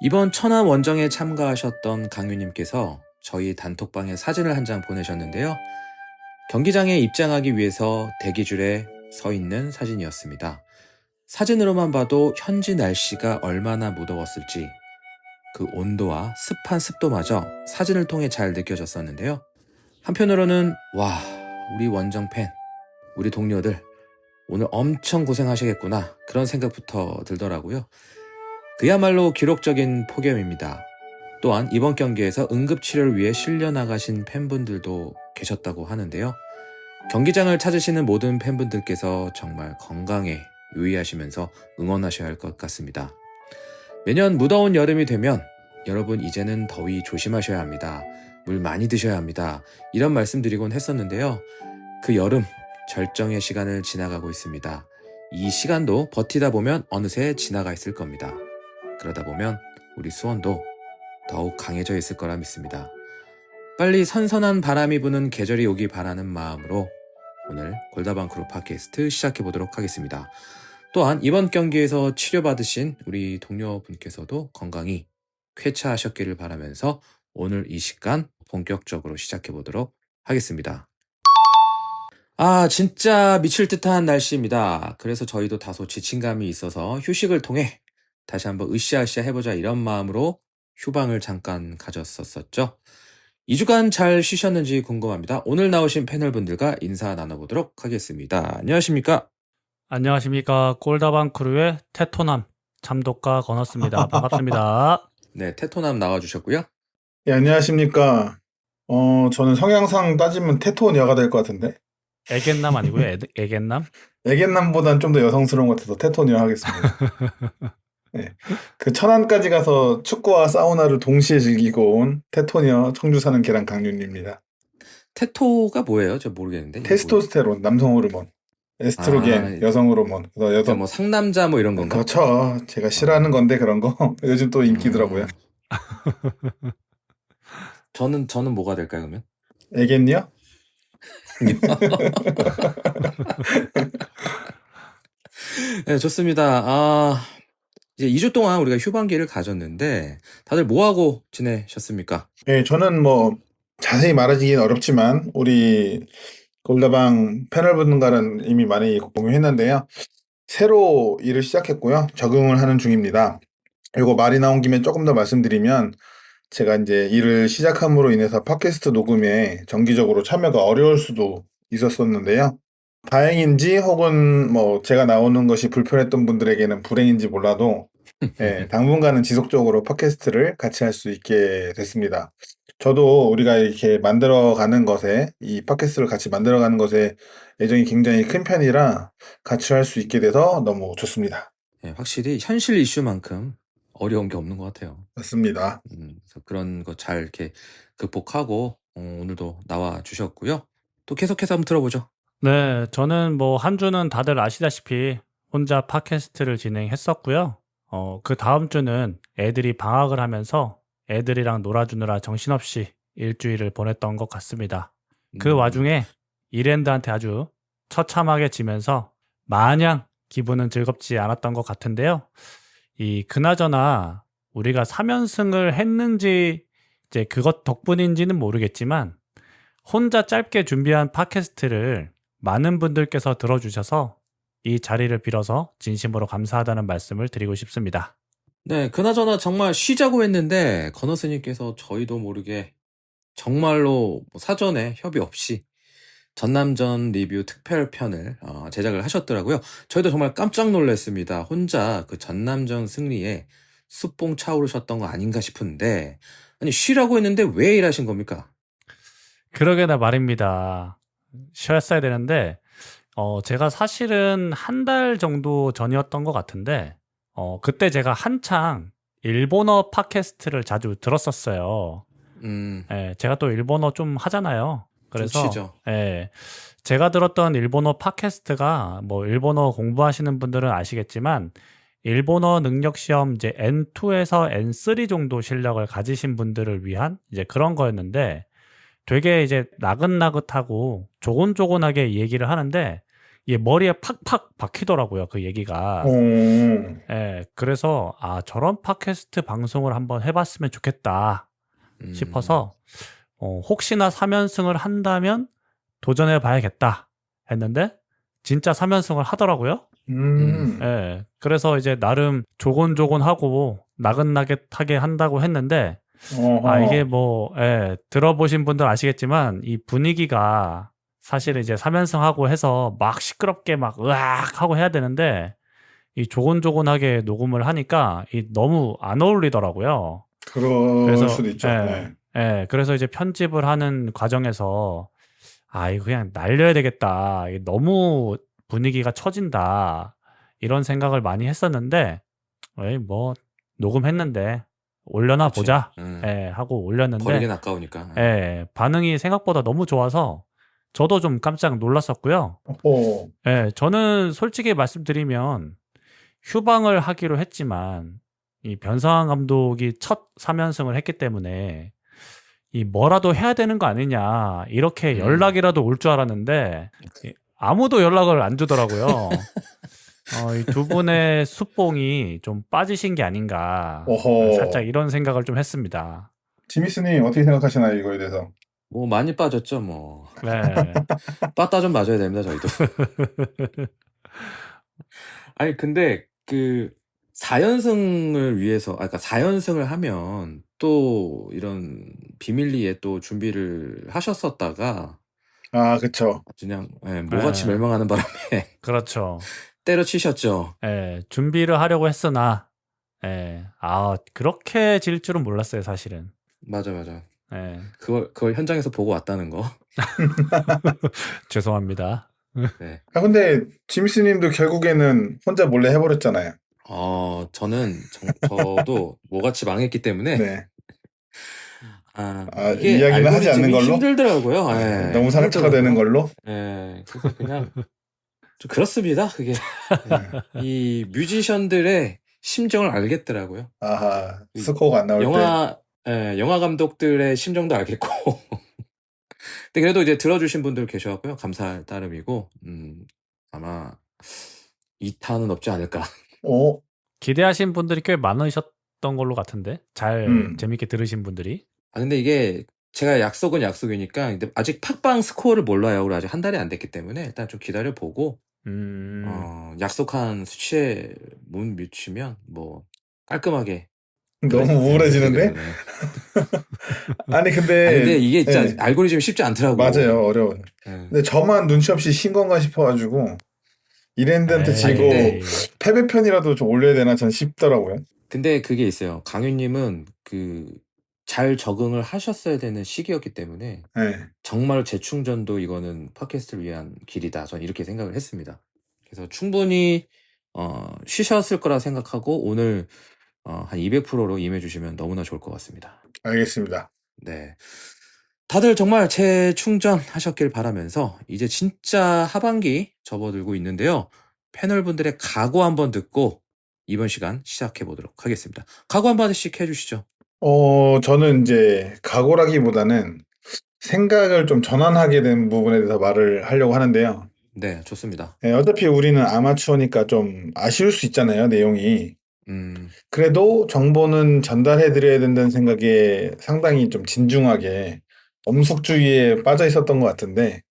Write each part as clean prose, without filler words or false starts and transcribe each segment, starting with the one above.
이번 천안 원정에 참가하셨던 강유님께서 저희 단톡방에 사진을 한 장 보내셨는데요. 경기장에 입장하기 위해서 대기줄에 서 있는 사진이었습니다. 사진으로만 봐도 현지 날씨가 얼마나 무더웠을지 그 온도와 습한 습도마저 사진을 통해 잘 느껴졌었는데요. 한편으로는 와, 우리 원정 팬, 우리 동료들 오늘 엄청 고생하시겠구나 그런 생각부터 들더라고요. 그야말로 기록적인 폭염입니다. 또한 이번 경기에서 응급치료를 위해 실려 나가신 팬분들도 계셨다고 하는데요. 경기장을 찾으시는 모든 팬분들께서 정말 건강에 유의하시면서 응원하셔야 할 것 같습니다. 매년 무더운 여름이 되면 여러분 이제는 더위 조심하셔야 합니다. 물 많이 드셔야 합니다. 이런 말씀드리곤 했었는데요. 그 여름 절정의 시간을 지나가고 있습니다. 이 시간도 버티다 보면 어느새 지나가 있을 겁니다. 그러다 보면 우리 수원도 더욱 강해져 있을 거라 믿습니다. 빨리 선선한 바람이 부는 계절이 오기 바라는 마음으로 오늘 골다방크루 팟캐스트 시작해보도록 하겠습니다. 또한 이번 경기에서 치료받으신 우리 동료분께서도 건강히 쾌차하셨기를 바라면서 오늘 이 시간 본격적으로 시작해보도록 하겠습니다. 진짜 미칠 듯한 날씨입니다. 그래서 저희도 다소 지친감이 있어서 휴식을 통해 다시 한번 으쌰으쌰 해보자 이런 마음으로 휴방을 잠깐 가졌었죠. 2주간 잘 쉬셨는지 궁금합니다. 오늘 나오신 패널분들과 인사 나눠보도록 하겠습니다. 안녕하십니까? 안녕하십니까. 꼴다방 크루의 테토남 참독가 건었습니다. 반갑습니다. 네, 테토남 나와주셨고요. 예, 안녕하십니까. 저는 성향상 따지면 테토녀가 될 것 같은데. 애견남 아니고요. 애견남? 애견남보단 좀 더 여성스러운 것 같아서 테토녀 하겠습니다. 네. 그 천안까지 가서 축구와 사우나를 동시에 즐기고 온 테토녀 청주 사는 계란 강윤입니다. 테토가 뭐예요? 저 모르겠는데. 테스토스테론, 남성 호르몬. 에스트로겐, 여성 호르몬. 그러니까 뭐 상남자 뭐 이런 건가? 그렇죠. 제가 싫어하는 건데 그런 거. 요즘 또 인기더라고요. 저는 뭐가 될까요, 그러면? 애견녀? 네, 좋습니다. 이제 2주 동안 우리가 휴방기를 가졌는데 다들 뭐하고 지내셨습니까? 네, 저는 뭐 자세히 말하기는 어렵지만 우리 골다방 패널분과는 이미 많이 공유했는데요. 새로 일을 시작했고요. 적응을 하는 중입니다. 이거 말이 나온 김에 조금 더 말씀드리면 제가 이제 일을 시작함으로 인해서 팟캐스트 녹음에 정기적으로 참여가 어려울 수도 있었었는데요. 다행인지 혹은 뭐 제가 나오는 것이 불편했던 분들에게는 불행인지 몰라도 당분간은 지속적으로 팟캐스트를 같이 할 수 있게 됐습니다. 저도 우리가 이렇게 만들어가는 것에, 이 팟캐스트를 같이 만들어가는 것에 애정이 굉장히 큰 편이라 같이 할 수 있게 돼서 너무 좋습니다. 네, 확실히 현실 이슈만큼 어려운 게 없는 것 같아요. 맞습니다. 그래서 그런 거 잘 이렇게 극복하고 오늘도 나와 주셨고요. 또 계속해서 한번 들어보죠. 네, 저는 뭐 한 주는 다들 아시다시피 혼자 팟캐스트를 진행했었고요. 그 다음 주는 애들이 방학을 하면서 애들이랑 놀아주느라 정신없이 일주일을 보냈던 것 같습니다. 그 와중에 이랜드한테 아주 처참하게 지면서 마냥 기분은 즐겁지 않았던 것 같은데요. 그나저나 우리가 3연승을 했는지 이제 그것 덕분인지는 모르겠지만 혼자 짧게 준비한 팟캐스트를 많은 분들께서 들어주셔서 이 자리를 빌어서 진심으로 감사하다는 말씀을 드리고 싶습니다. 네, 그나저나 정말 쉬자고 했는데 건어스님께서 저희도 모르게 정말로 사전에 협의 없이 전남전 리뷰 특별편을 제작을 하셨더라고요. 저희도 정말 깜짝 놀랐습니다. 혼자 그 전남전 승리에 수뽕 차오르셨던 거 아닌가 싶은데 아니 쉬라고 했는데 왜 일하신 겁니까? 그러게나 말입니다. 쉬었어야 되는데 제가 사실은 한 달 정도 전이었던 것 같은데 그때 제가 한창 일본어 팟캐스트를 자주 들었었어요. 제가 또 일본어 좀 하잖아요. 그래서 좋지죠. 제가 들었던 일본어 팟캐스트가 뭐 일본어 공부하시는 분들은 아시겠지만 일본어 능력 시험 이제 N2에서 N3 정도 실력을 가지신 분들을 위한 이제 그런 거였는데 되게 이제 나긋나긋하고 조곤조곤하게 얘기를 하는데 이게 머리에 팍팍 박히더라고요, 그 얘기가. 오, 예, 그래서 저런 팟캐스트 방송을 한번 해봤으면 좋겠다 싶어서 혹시나 3연승을 한다면 도전해 봐야겠다 했는데 진짜 3연승을 하더라고요. 예, 그래서 이제 나름 조곤조곤하고 나긋나긋하게 한다고 했는데 이게 어허. 뭐 들어보신 분들 아시겠지만 이 분위기가 사실 이제 3연승 하고 해서 막 시끄럽게 막 으악 하고 해야 되는데 이 조곤조곤하게 녹음을 하니까 이 너무 안 어울리더라고요. 그럴 그래서 수도 있죠. 네. 그래서 이제 편집을 하는 과정에서 이거 그냥 날려야 되겠다. 이게 너무 분위기가 처진다. 이런 생각을 많이 했었는데 뭐 녹음했는데 올려나 그치. 보자. 하고 올렸는데 버리긴 아까우니까. 반응이 생각보다 너무 좋아서 저도 좀 깜짝 놀랐었고요. 오, 저는 솔직히 말씀드리면 휴방을 하기로 했지만 이 변상환 감독이 첫 3연승을 했기 때문에 이 뭐라도 해야 되는 거 아니냐 이렇게 연락이라도 올 줄 알았는데 아무도 연락을 안 주더라고요. 이 두 분의 수봉이 좀 빠지신 게 아닌가 어허. 살짝 이런 생각을 좀 했습니다. 지미스님 어떻게 생각하시나요, 이거에 대해서? 뭐 많이 빠졌죠, 뭐. 네. 빠따 좀 맞아야 됩니다, 저희도. 아니, 근데 그 4연승을 위해서, 그러니까 4연승을 하면 또 이런 비밀리에 또 준비를 하셨었다가 아, 그쵸. 그냥 모같이 네. 멸망하는 바람에 그렇죠. 때려치셨죠. 준비를 하려고 했으나 그렇게 질 줄은 몰랐어요, 사실은. 맞아. 예. 그걸 현장에서 보고 왔다는 거. 죄송합니다. 네. 근데 지미스님도 결국에는 혼자 몰래 해버렸잖아요. 저도 모같이 망했기 때문에 네. 이게 이야기는 하지 않는 알고리즘이 걸로? 힘들더라고요. 너무 상처가 되는 걸로? 그래서 그냥 좀 그렇습니다. 그게 이 뮤지션들의 심정을 알겠더라고요. 아하, 스코어가 안 나올 때. 영화 감독들의 심정도 알겠고. 근데 그래도 이제 들어주신 분들 계셔갖고요. 감사할 따름이고, 아마 2탄은 없지 않을까. 오, 기대하신 분들이 꽤 많으셨던 걸로 같은데 잘 재밌게 들으신 분들이. 근데 이게 제가 약속은 약속이니까 근데 아직 팟빵 스코어를 몰라요. 우리 아직 한 달이 안 됐기 때문에 일단 좀 기다려보고 약속한 수치에 못 미치면 뭐 깔끔하게 너무 우울해지는데? 아니, 근데 이게 진짜 알고리즘이 쉽지 않더라고. 맞아요, 어려워요. 근데 저만 눈치 없이 신 건가 싶어가지고 이랜드한테 지고 패배편이라도 좀 올려야 되나 전 싶더라고요. 근데 그게 있어요. 강윤님은 잘 적응을 하셨어야 되는 시기였기 때문에 정말 재충전도 이거는 팟캐스트를 위한 길이다. 전 이렇게 생각을 했습니다. 그래서 충분히 쉬셨을 거라 생각하고 오늘 한 200%로 임해주시면 너무나 좋을 것 같습니다. 알겠습니다. 네. 다들 정말 재충전 하셨길 바라면서 이제 진짜 하반기 접어들고 있는데요. 패널분들의 각오 한번 듣고 이번 시간 시작해 보도록 하겠습니다. 각오 한 마디씩 해주시죠. 저는 이제 각오라기보다는 생각을 좀 전환하게 된 부분에 대해서 말을 하려고 하는데요. 네, 좋습니다. 어차피 우리는 아마추어니까 좀 아쉬울 수 있잖아요, 내용이. 그래도 정보는 전달해드려야 된다는 생각에 상당히 좀 진중하게 엄숙주의에 빠져 있었던 것 같은데,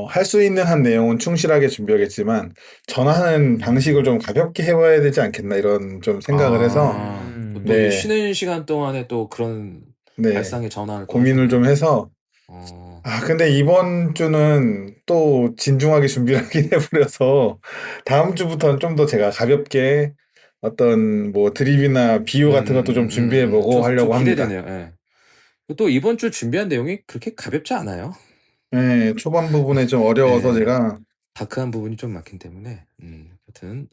할 수 있는 한 내용은 충실하게 준비하겠지만, 전하는 방식을 좀 가볍게 해봐야 되지 않겠나, 이런 좀 생각을 해서, 또 쉬는 시간 동안에 또 그런 발상의 전환을 고민을 좀 해서, 근데 이번 주는 또 진중하게 준비를 하긴 해버려서, 다음 주부터는 좀 더 제가 가볍게 어떤 뭐 드립이나 비유 같은 것도 좀 준비해보고 하려고 합니다. 기대되네요. 또 이번 주 준비한 내용이 그렇게 가볍지 않아요. 네, 초반 부분에 좀 어려워서 제가 다크한 부분이 좀 많기 때문에 하여튼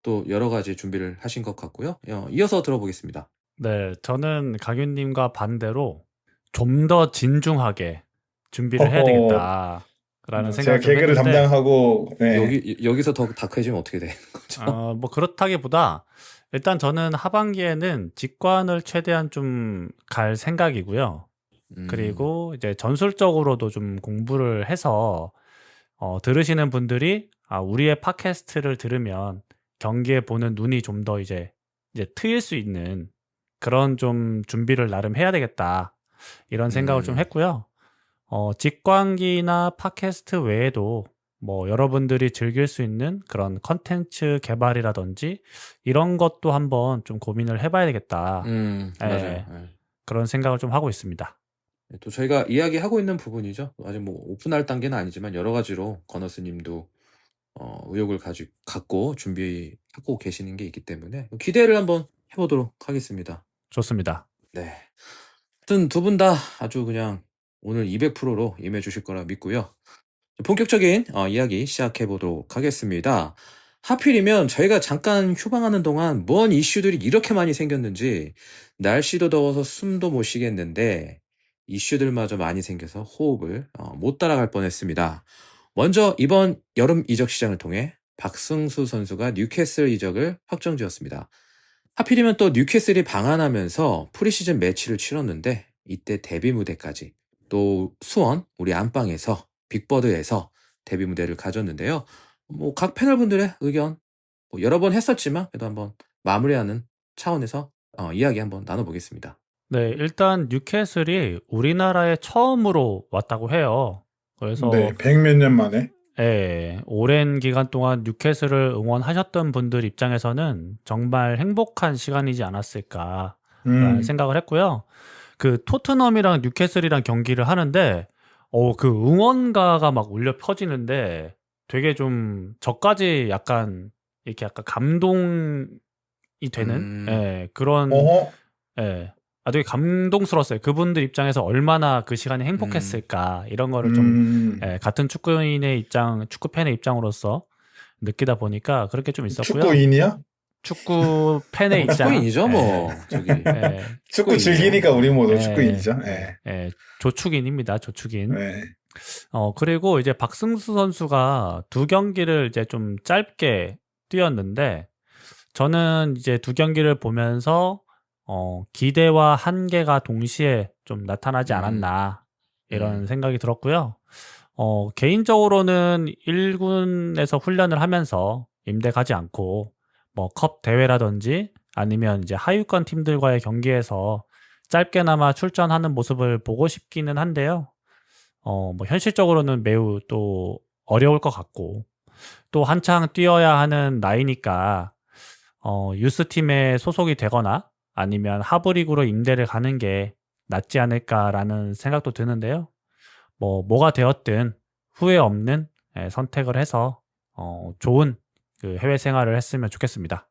또 여러 가지 준비를 하신 것 같고요. 이어서 들어보겠습니다. 네, 저는 강윤님과 반대로 좀 더 진중하게 준비를 해야 되겠다라는 생각을 제가 개그를 했는데 담당하고 여기서 더 다크해지면 어떻게 되는 거죠? 뭐 그렇다기보다 일단 저는 하반기에는 직관을 최대한 좀 갈 생각이고요. 그리고 이제 전술적으로도 좀 공부를 해서 들으시는 분들이 우리의 팟캐스트를 들으면 경기에 보는 눈이 좀 더 이제 트일 수 있는 그런 좀 준비를 나름 해야 되겠다. 이런 생각을 좀 했고요. 직관기나 팟캐스트 외에도 뭐 여러분들이 즐길 수 있는 그런 컨텐츠 개발이라든지 이런 것도 한번 좀 고민을 해봐야 되겠다. 맞아요. 그런 생각을 좀 하고 있습니다. 또 저희가 이야기하고 있는 부분이죠. 아직 뭐 오픈할 단계는 아니지만 여러 가지로 건너스님도 의욕을 갖고 준비하고 계시는 게 있기 때문에 기대를 한번 해보도록 하겠습니다. 좋습니다. 네. 하여튼 두 분 다 아주 그냥 오늘 200%로 임해주실 거라 믿고요. 본격적인 이야기 시작해보도록 하겠습니다. 하필이면 저희가 잠깐 휴방하는 동안 뭔 이슈들이 이렇게 많이 생겼는지 날씨도 더워서 숨도 못 쉬겠는데 이슈들마저 많이 생겨서 호흡을 못 따라갈 뻔했습니다. 먼저 이번 여름 이적 시장을 통해 박승수 선수가 뉴캐슬 이적을 확정지었습니다. 하필이면 또 뉴캐슬이 방한하면서 프리시즌 매치를 치렀는데 이때 데뷔 무대까지 또 수원 우리 안방에서 빅버드에서 데뷔 무대를 가졌는데요. 뭐 각 패널분들의 의견 여러 번 했었지만 그래도 한번 마무리하는 차원에서 이야기 한번 나눠보겠습니다. 네, 일단 뉴캐슬이 우리나라에 처음으로 왔다고 해요. 그래서 네, 100몇 년 만에. 오랜 기간 동안 뉴캐슬을 응원하셨던 분들 입장에서는 정말 행복한 시간이지 않았을까라는 생각을 했고요. 그 토트넘이랑 뉴캐슬이랑 경기를 하는데 그 응원가가 막 울려 퍼지는데 되게 좀 저까지 약간 이렇게 약간 감동이 되는 그런 어허. 되게 감동스러웠어요. 그분들 입장에서 얼마나 그 시간이 행복했을까 이런 거를 좀 같은 축구 팬의 입장으로서 느끼다 보니까 그렇게 좀 있었고요. 축구인이야? 축구 팬의 입장. 축구인이죠, 뭐. 축구 즐기니까 우리 모두 축구인이죠. 조축인입니다. 조축인. 그리고 이제 박승수 선수가 두 경기를 이제 좀 짧게 뛰었는데 저는 이제 두 경기를 보면서 기대와 한계가 동시에 좀 나타나지 않았나 이런 생각이 들었고요. 개인적으로는 1군에서 훈련을 하면서 임대 가지 않고 뭐 컵 대회라든지 아니면 이제 하위권 팀들과의 경기에서 짧게나마 출전하는 모습을 보고 싶기는 한데요. 뭐 현실적으로는 매우 또 어려울 것 같고 또 한창 뛰어야 하는 나이니까 유스팀에 소속이 되거나 아니면 하브리그로 임대를 가는 게 낫지 않을까라는 생각도 드는데요. 뭐가 되었든 후회 없는 선택을 해서 좋은 그 해외 생활을 했으면 좋겠습니다.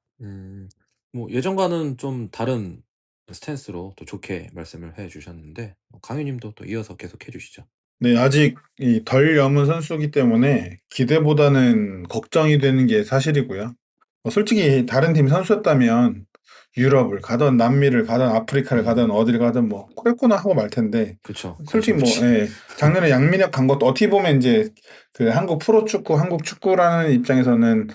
뭐 예전과는 좀 다른 스탠스로 또 좋게 말씀을 해주셨는데 강유님도 또 이어서 계속 해주시죠. 네, 아직 덜 염은 선수이기 때문에 기대보다는 걱정이 되는 게 사실이고요. 솔직히 다른 팀 선수였다면 유럽을 가든 남미를 가든 아프리카를 가든 어디를 가든 뭐 코레코나 하고 말 텐데. 그쵸. 솔직히 작년에 양민혁 간 것도 어떻게 보면 이제 그 한국 프로축구, 한국 축구라는 입장에서는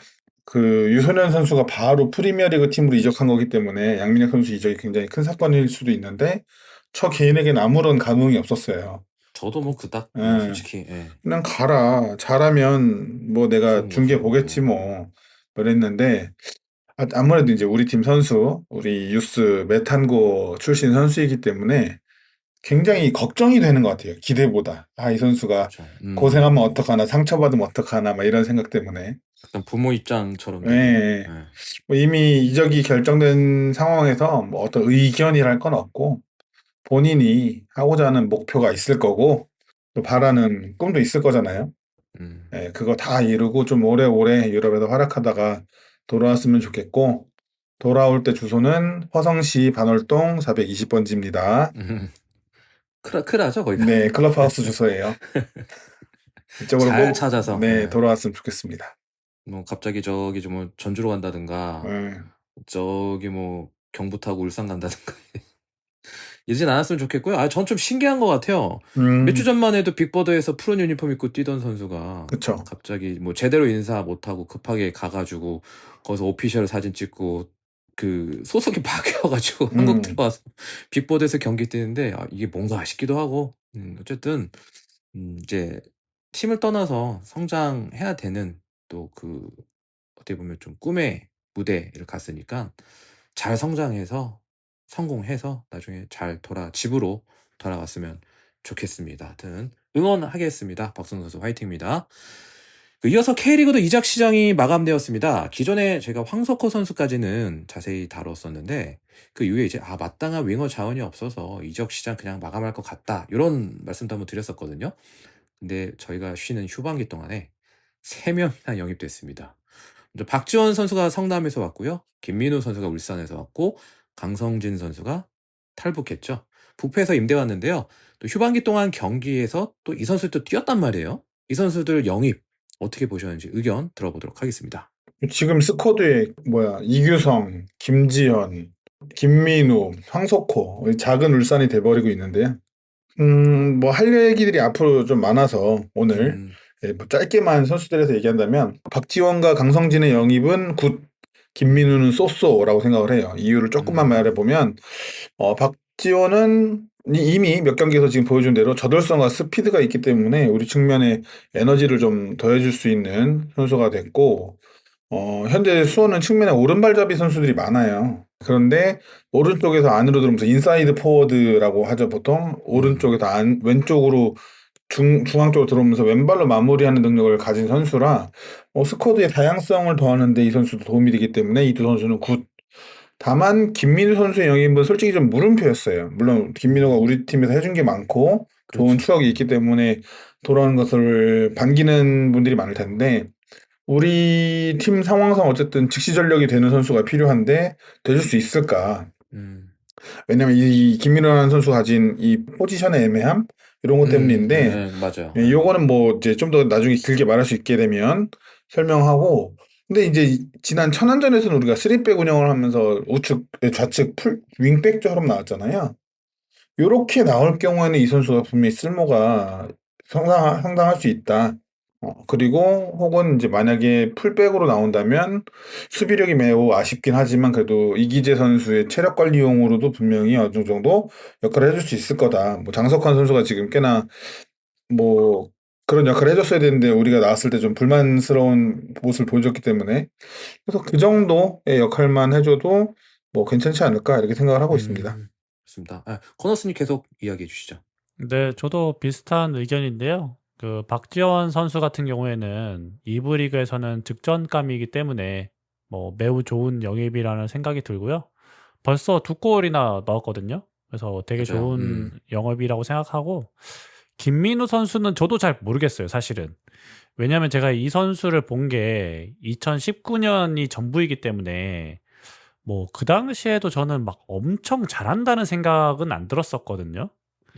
그 유소년 선수가 바로 프리미어리그 팀으로 이적한 거기 때문에 양민혁 선수 이적이 굉장히 큰 사건일 수도 있는데 저 개인에게는 아무런 감흥이 없었어요. 저도 뭐 그닥 솔직히 그냥 가라. 잘하면 뭐 내가 중계 보겠지 뭐 그랬는데 아무래도 이제 우리 팀 선수, 우리 유스 메탄고 출신 선수이기 때문에 굉장히 걱정이 되는 것 같아요. 기대보다. 이 선수가 그쵸. 고생하면 어떡하나, 상처받으면 어떡하나, 막 이런 생각 때문에. 약간 부모 입장처럼. 뭐 이미 이적이 결정된 상황에서 뭐 어떤 의견이랄 건 없고 본인이 하고자 하는 목표가 있을 거고 또 바라는 꿈도 있을 거잖아요. 그거 다 이루고 좀 오래오래 유럽에서 활약하다가 돌아왔으면 좋겠고 돌아올 때 주소는 화성시 반월동 420번지입니다. 크라죠 거기가. 네, 클럽하우스 주소예요. 이쪽으로 잘 찾아서 돌아왔으면 좋겠습니다. 뭐 갑자기 저기 좀 전주로 간다든가 저기 뭐 경부 타고 울산 간다든가 이러진 않았으면 좋겠고요. 전 좀 신기한 것 같아요. 몇 주 전만 해도 빅버드에서 푸른 유니폼 입고 뛰던 선수가 그쵸. 갑자기 뭐 제대로 인사 못하고 급하게 가가지고 거기서 오피셜 사진 찍고 그 소속이 바뀌어가지고 한국 들어와서 빅버드에서 경기 뛰는데 이게 뭔가 싶기도 하고 어쨌든 이제 팀을 떠나서 성장해야 되는 또 그 어떻게 보면 좀 꿈의 무대를 갔으니까 잘 성장해서 성공해서 나중에 잘 집으로 돌아갔으면 좋겠습니다. 하여튼 응원하겠습니다. 박성준 선수 화이팅입니다. 이어서 K리그도 이적 시장이 마감되었습니다. 기존에 제가 황석호 선수까지는 자세히 다뤘었는데 그 이후에 이제 마땅한 윙어 자원이 없어서 이적 시장 그냥 마감할 것 같다. 이런 말씀도 한번 드렸었거든요. 근데 저희가 쉬는 휴방기 동안에 3명이나 영입됐습니다. 먼저 박지원 선수가 성남에서 왔고요. 김민우 선수가 울산에서 왔고 강성진 선수가 탈북했죠. 북패에서 임대 왔는데요. 또 휴방기 동안 경기에서 또 이 선수들도 뛰었단 말이에요. 이 선수들 영입 어떻게 보셨는지 의견 들어보도록 하겠습니다. 지금 스쿼드에 이규성, 김지현, 김민우, 황석호 작은 울산이 돼버리고 있는데요. 뭐 할 얘기들이 앞으로 좀 많아서 오늘 뭐 짧게만 선수들에서 얘기한다면 박지원과 강성진의 영입은 굿, 김민우는 쏘쏘라고 생각을 해요. 이유를 조금만 말해보면 박지원은 이미 몇 경기에서 지금 보여준 대로 저돌성과 스피드가 있기 때문에 우리 측면에 에너지를 좀 더해줄 수 있는 선수가 됐고 현재 수원은 측면에 오른발잡이 선수들이 많아요. 그런데 오른쪽에서 안으로 들어오면서 인사이드 포워드라고 하죠. 보통 오른쪽에서 왼쪽으로 중앙 쪽으로 들어오면서 왼발로 마무리하는 능력을 가진 선수라 스쿼드의 다양성을 더하는데 이 선수도 도움이 되기 때문에 이 두 선수는 굿. 다만 김민우 선수의 영입은 솔직히 좀 물음표였어요. 물론 김민우가 우리 팀에서 해준 게 많고 좋은 그렇죠. 추억이 있기 때문에 돌아오는 것을 반기는 분들이 많을 텐데 우리 팀 상황상 어쨌든 즉시 전력이 되는 선수가 필요한데 돼줄 수 있을까? 왜냐면 이 김민호라는 선수 가진 이 포지션의 애매함 이런 것 때문인데 맞아요. 요거는 뭐 이제 좀 더 나중에 길게 말할 수 있게 되면 설명하고 근데 이제 지난 천안전에서는 우리가 3백 운영을 하면서 우측 좌측 윙백처럼 나왔잖아요. 요렇게 나올 경우에는 이 선수가 분명히 쓸모가 상당할 수 있다. 그리고 혹은 이제 만약에 풀백으로 나온다면 수비력이 매우 아쉽긴 하지만 그래도 이기재 선수의 체력 관리용으로도 분명히 어느 정도 역할을 해줄 수 있을 거다. 뭐 장석환 선수가 지금 꽤나 뭐 그런 역할을 해줬어야 되는데 우리가 나왔을 때 좀 불만스러운 모습을 보여줬기 때문에 그래서 그 정도의 역할만 해줘도 뭐 괜찮지 않을까 이렇게 생각을 하고 있습니다. 좋습니다. 코너스님 계속 이야기해 주시죠. 네, 저도 비슷한 의견인데요. 그 박지원 선수 같은 경우에는 2부 리그에서는 득점감이기 때문에 뭐 매우 좋은 영입이라는 생각이 들고요. 벌써 2골이나 넣었거든요. 그래서 되게 맞아요. 좋은 영입이라고 생각하고 김민우 선수는 저도 잘 모르겠어요, 사실은. 왜냐면 제가 이 선수를 본 게 2019년이 전부이기 때문에 뭐 그 당시에도 저는 막 엄청 잘한다는 생각은 안 들었었거든요.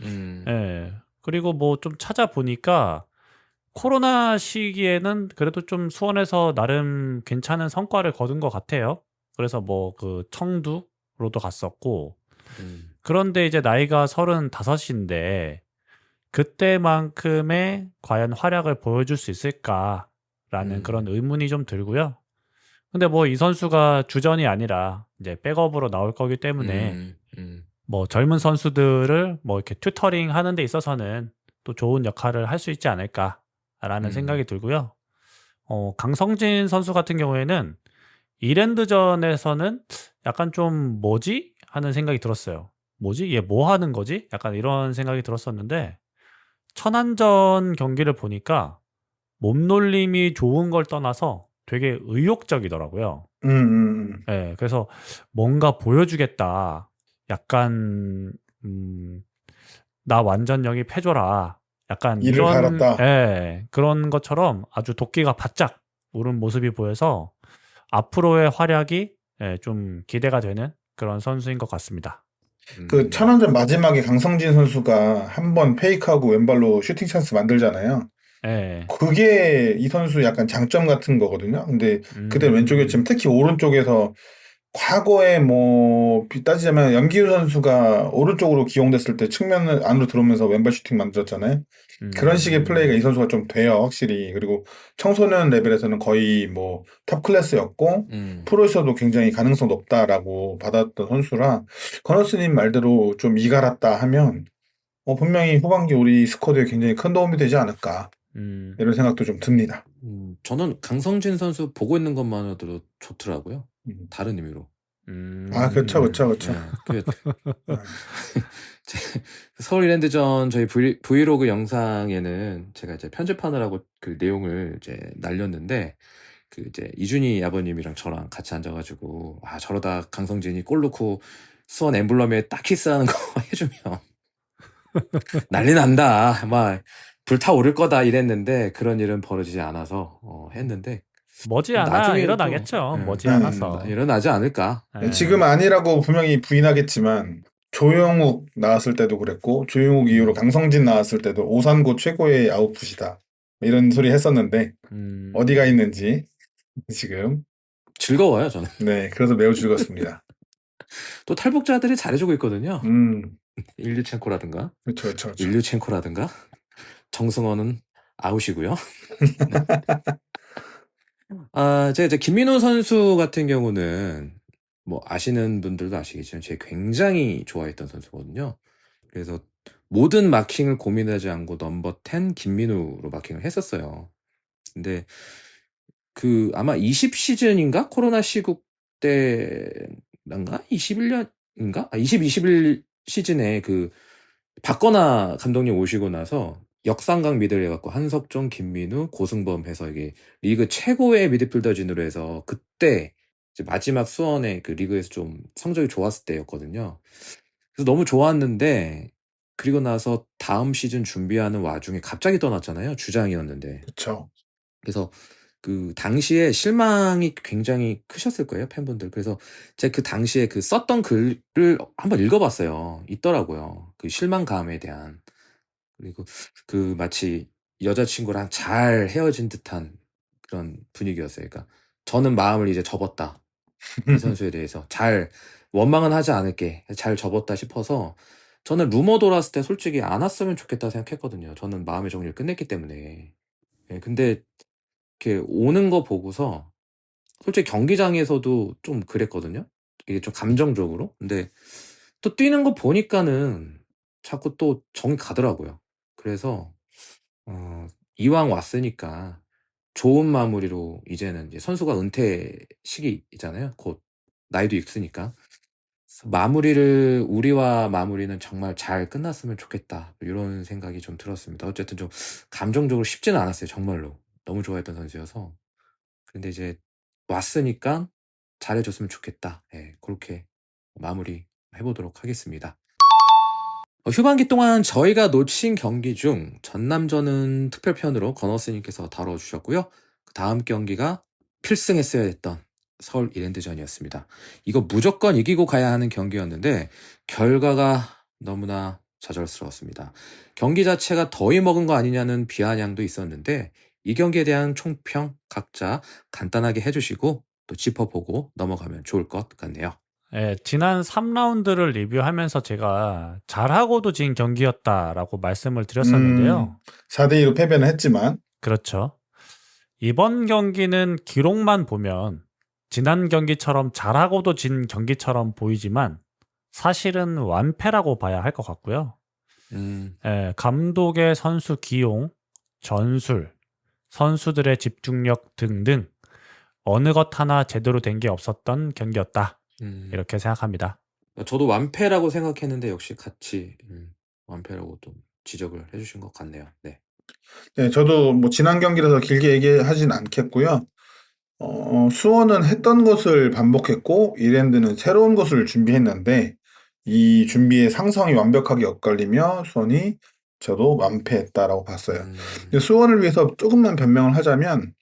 예. 그리고 뭐 좀 찾아보니까 코로나 시기에는 그래도 좀 수원에서 나름 괜찮은 성과를 거둔 것 같아요. 그래서 뭐 그 청두로도 갔었고 그런데 이제 나이가 35인데 그때만큼의 과연 활약을 보여줄 수 있을까라는 그런 의문이 좀 들고요. 근데 뭐 이 선수가 주전이 아니라 이제 백업으로 나올 거기 때문에 뭐 젊은 선수들을 뭐 이렇게 튜터링 하는 데 있어서는 또 좋은 역할을 할 수 있지 않을까라는 생각이 들고요. 강성진 선수 같은 경우에는 이랜드전에서는 약간 좀 뭐지? 하는 생각이 들었어요. 뭐지? 얘 뭐 하는 거지? 약간 이런 생각이 들었었는데 천안전 경기를 보니까 몸놀림이 좋은 걸 떠나서 되게 의욕적이더라고요. 예, 그래서 뭔가 보여주겠다. 약간 나 완전 영입해줘라. 약간 이를 이런 갈았다. 그런 것처럼 아주 도끼가 바짝 오른 모습이 보여서 앞으로의 활약이 좀 기대가 되는 그런 선수인 것 같습니다. 그 천안전 마지막에 강성진 선수가 한 번 페이크하고 왼발로 슈팅 찬스 만들잖아요. 예. 그게 이 선수 약간 장점 같은 거거든요. 근데 그때 왼쪽이었지만 특히 오른쪽에서 과거에 뭐 따지자면 연기우 선수가 오른쪽으로 기용됐을 때 측면 안으로 들어오면서 왼발 슈팅 만들었잖아요. 그런 식의 플레이가 이 선수가 좀 돼요, 확실히. 그리고 청소년 레벨에서는 거의 뭐 탑 클래스였고 프로에서도 굉장히 가능성 높다라고 받았던 선수라 건너스님 말대로 좀 이갈았다 하면 분명히 후반기 우리 스쿼드에 굉장히 큰 도움이 되지 않을까. 이런 생각도 좀 듭니다. 저는 강성진 선수 보고 있는 것만으로도 좋더라고요. 음. 다른 의미로. 그렇죠. 네, 서울 이랜드전 저희 브이로그 영상에는 제가 이제 편집하느라고 그 내용을 이제 날렸는데, 그 이제 이준희 아버님이랑 저랑 같이 앉아가지고, 저러다 강성진이 골 넣고 수원 엠블럼에 딱 키스하는 거 해주면 난리 난다, 막 불타오를 거다 이랬는데, 그런 일은 벌어지지 않아서 했는데, 머지않아 나중에 일어나겠죠. 또, 머지않아서. 일어나지 않을까. 지금 아니라고 분명히 부인하겠지만 조용욱 나왔을 때도 그랬고, 조용욱 이후로 강성진 나왔을 때도 오산고 최고의 아웃풋이다 이런 소리 했었는데 어디가 있는지 지금 즐거워요, 저는. 네, 그래서 매우 즐겁습니다. 또 탈북자들이 잘해주고 있거든요. 음, 일류첸코라든가 그렇죠. 일류첸코라든가 정승원은 아웃이고요. 제가 이제 김민호 선수 같은 경우는 뭐 아시는 분들도 아시겠지만 제가 굉장히 좋아했던 선수거든요. 그래서 모든 마킹을 고민하지 않고 넘버 10 김민우로 마킹을 했었어요. 근데 그 아마 20 시즌인가? 코로나 시국 때인가? 21년인가? 21 시즌에 그 박건아 감독님 오시고 나서 역삼각 미들 해갖고 한석종, 김민우, 고승범 해서 이게 리그 최고의 미드필더진으로 해서 그때 이제 마지막 수원의 그 리그에서 좀 성적이 좋았을 때였거든요. 그래서 너무 좋았는데, 그리고 나서 다음 시즌 준비하는 와중에 갑자기 떠났잖아요. 주장이었는데. 그렇죠. 그래서 그 당시에 실망이 굉장히 크셨을 거예요, 팬분들. 그래서 제가 그 당시에 그 썼던 글을 한번 읽어봤어요. 있더라고요. 그 실망감에 대한. 그리고 그 마치 여자친구랑 잘 헤어진 듯한 그런 분위기였어요. 그러니까 저는 마음을 이제 접었다. 이 선수에 대해서 잘 원망은 하지 않을게. 잘 접었다 싶어서 저는 루머 돌았을 때 솔직히 안 왔으면 좋겠다 생각했거든요. 저는 마음의 정리를 끝냈기 때문에. 근데 이렇게 오는 거 보고서 솔직히 경기장에서도 좀 그랬거든요. 이게 좀 감정적으로. 근데 또 뛰는 거 보니까는 자꾸 또 정이 가더라고요. 그래서 이왕 왔으니까 좋은 마무리로, 이제는 이제 선수가 은퇴 시기이잖아요. 곧 나이도 있으니까. 우리와 마무리는 정말 잘 끝났으면 좋겠다, 이런 생각이 좀 들었습니다. 어쨌든 좀 감정적으로 쉽지는 않았어요. 정말로 너무 좋아했던 선수여서. 근데 이제 왔으니까 잘해줬으면 좋겠다. 그렇게 마무리 해보도록 하겠습니다. 휴반기 동안 저희가 놓친 경기 중 전남전은 특별편으로 건어스님께서 다뤄주셨고요. 그 다음 경기가 필승했어야 했던 서울 이랜드전이었습니다. 이거 무조건 이기고 가야 하는 경기였는데 결과가 너무나 좌절스러웠습니다. 경기 자체가 더위 먹은 거 아니냐는 비아냥도 있었는데, 이 경기에 대한 총평 각자 간단하게 해주시고 또 짚어보고 넘어가면 좋을 것 같네요. 지난 3라운드를 리뷰하면서 제가 잘하고도 진 경기였다라고 말씀을 드렸었는데요. 4대2로 패배는 했지만 그렇죠. 이번 경기는 기록만 보면 지난 경기처럼 잘하고도 진 경기처럼 보이지만 사실은 완패라고 봐야 할 것 같고요. 감독의 선수 기용, 전술, 선수들의 집중력 등등 어느 것 하나 제대로 된 게 없었던 경기였다. 이렇게 생각합니다. 저도 완패라고 생각했는데 역시 같이 완패라고 또 지적을 해주신 것 같네요. 네. 네, 저도 뭐 지난 경기라서 길게 얘기하진 않겠고요. 수원은 했던 것을 반복했고 이랜드는 새로운 것을 준비했는데 이 준비의 상성이 완벽하게 엇갈리며 수원이 저도 완패했다라고 봤어요. 근데 수원을 위해서 조금만 변명을 하자면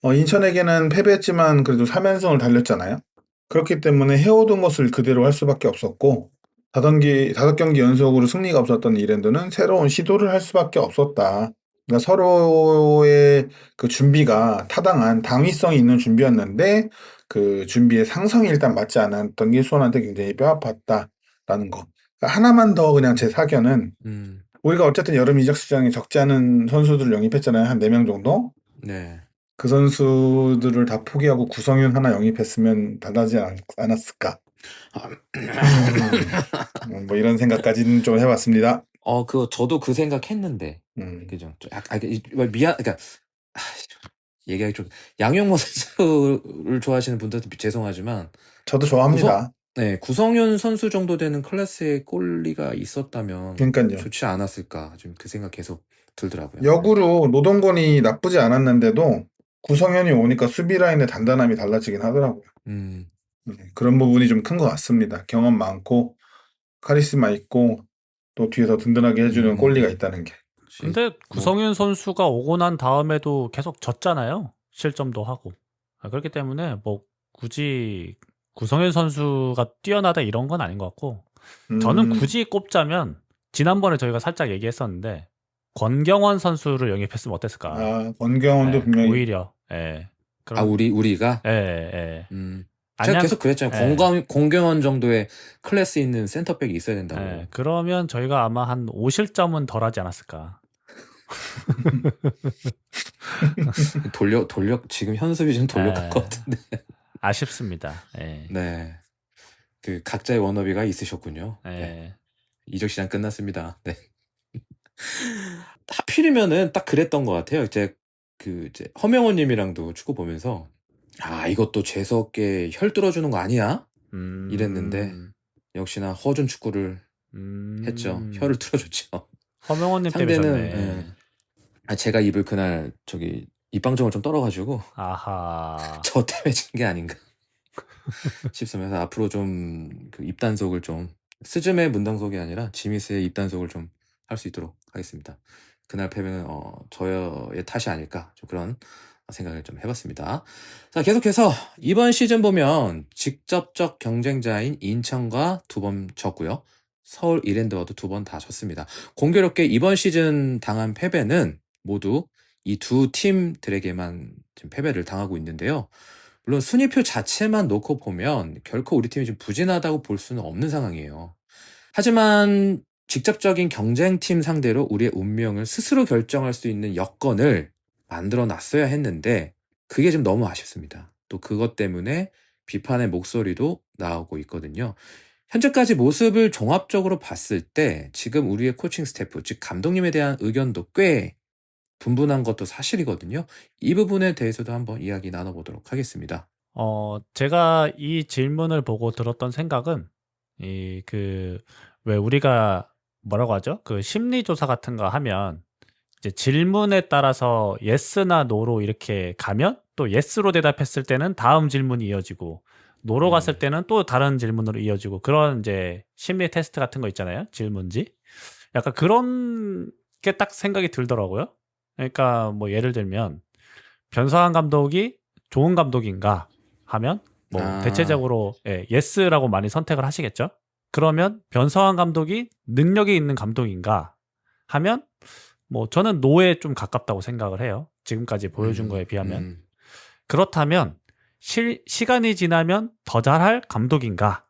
인천에게는 패배했지만 그래도 3연승을 달렸잖아요. 그렇기 때문에 해오던 것을 그대로 할 수밖에 없었고 5경기 연속으로 승리가 없었던 이랜드는 새로운 시도를 할 수밖에 없었다. 그러니까 서로의 그 준비가 타당한 당위성이 있는 준비였는데 그 준비의 상성이 일단 맞지 않았던 게 수원한테 굉장히 뼈아팠다라는 거. 그러니까 하나만 더 그냥 제 사견은 우리가 어쨌든 여름 이적 시장에 적지 않은 선수들을 영입했잖아요. 한 4명 정도. 네. 그 선수들을 다 포기하고 구성윤 하나 영입했으면 달라지지 않았을까. 뭐 이런 생각까지는 좀 해봤습니다. 그거 저도 그 생각했는데. 그죠. 미안, 그러니까, 아, 얘기하기 좀, 양용모 선수를 좋아하시는 분들도 죄송하지만, 저도 좋아합니다. 네, 구성현 선수 정도 되는 클래스의 골리가 있었다면 그러니까요. 좋지 않았을까. 좀 그 생각 계속 들더라고요. 역으로 노동건이 나쁘지 않았는데도 구성현이 오니까 수비 라인의 단단함이 달라지긴 하더라고요. 그런 부분이 좀 큰 것 같습니다. 경험 많고 카리스마 있고 또 뒤에서 든든하게 해주는 골리가 있다는 게. 근데 구성윤 선수가 오고 난 다음에도 계속 졌잖아요. 실점도 하고. 그렇기 때문에 뭐 굳이 구성윤 선수가 뛰어나다 이런 건 아닌 것 같고, 저는 굳이 꼽자면 지난번에 저희가 살짝 얘기했었는데 권경원 선수를 영입했으면 어땠을까? 아, 권경원도 분명히 오히려 그럼 우리가 제가 계속 그랬잖아요. 공경원 정도의 클래스 있는 센터백이 있어야 된다고. 그러면 저희가 아마 한 5실점은 덜 하지 않았을까. 지금 현수비 좀 돌려갈 것 같은데. 아쉽습니다. 네. 그 각자의 워너비가 있으셨군요. 네. 이적 시장 끝났습니다. 네. 하필이면은 딱 그랬던 것 같아요. 이제 허명호님이랑도 축구 보면서 이것도 재수없게 혈 뚫어주는 거 아니야? 이랬는데 역시나 허준 축구를 했죠. 혀를 뚫어줬죠. 허명호님 때문에 상대는 제가 입을 그날 입방정을 좀 떨어가지고 저 때문에 진 게 아닌가 싶으면서 앞으로 좀 그 입단속을 좀 스즈메 문단속이 아니라 지미스의 입단속을 좀 할 수 있도록 하겠습니다. 그날 패배는 저의 탓이 아닐까 좀 그런 생각을 좀 해봤습니다. 자, 계속해서 이번 시즌 보면 직접적 경쟁자인 인천과 2번 졌고요. 서울 이랜드와도 2번 다 졌습니다. 공교롭게 이번 시즌 당한 패배는 모두 이 두 팀들에게만 지금 패배를 당하고 있는데요. 물론 순위표 자체만 놓고 보면 결코 우리 팀이 좀 부진하다고 볼 수는 없는 상황이에요. 하지만 직접적인 경쟁팀 상대로 우리의 운명을 스스로 결정할 수 있는 여건을 만들어 놨어야 했는데 그게 좀 너무 아쉽습니다. 또 그것 때문에 비판의 목소리도 나오고 있거든요. 현재까지 모습을 종합적으로 봤을 때 지금 우리의 코칭 스태프, 즉 감독님에 대한 의견도 꽤 분분한 것도 사실이거든요. 이 부분에 대해서도 한번 이야기 나눠보도록 하겠습니다. 제가 이 질문을 보고 들었던 생각은 왜 우리가 뭐라고 하죠? 그 심리조사 같은 거 하면 이제 질문에 따라서 예스나 노로 이렇게 가면 또 예스로 대답했을 때는 다음 질문이 이어지고 노로 갔을 때는 또 다른 질문으로 이어지고 그런 이제 심리 테스트 같은 거 있잖아요. 질문지. 약간 그런 게 딱 생각이 들더라고요. 그러니까 뭐 예를 들면 변성환 감독이 좋은 감독인가 하면 뭐 대체적으로 예스라고 많이 선택을 하시겠죠. 그러면 변성환 감독이 능력이 있는 감독인가 하면 뭐 저는 노에 좀 가깝다고 생각을 해요. 지금까지 보여준 거에 비하면. 그렇다면 시간이 지나면 더 잘할 감독인가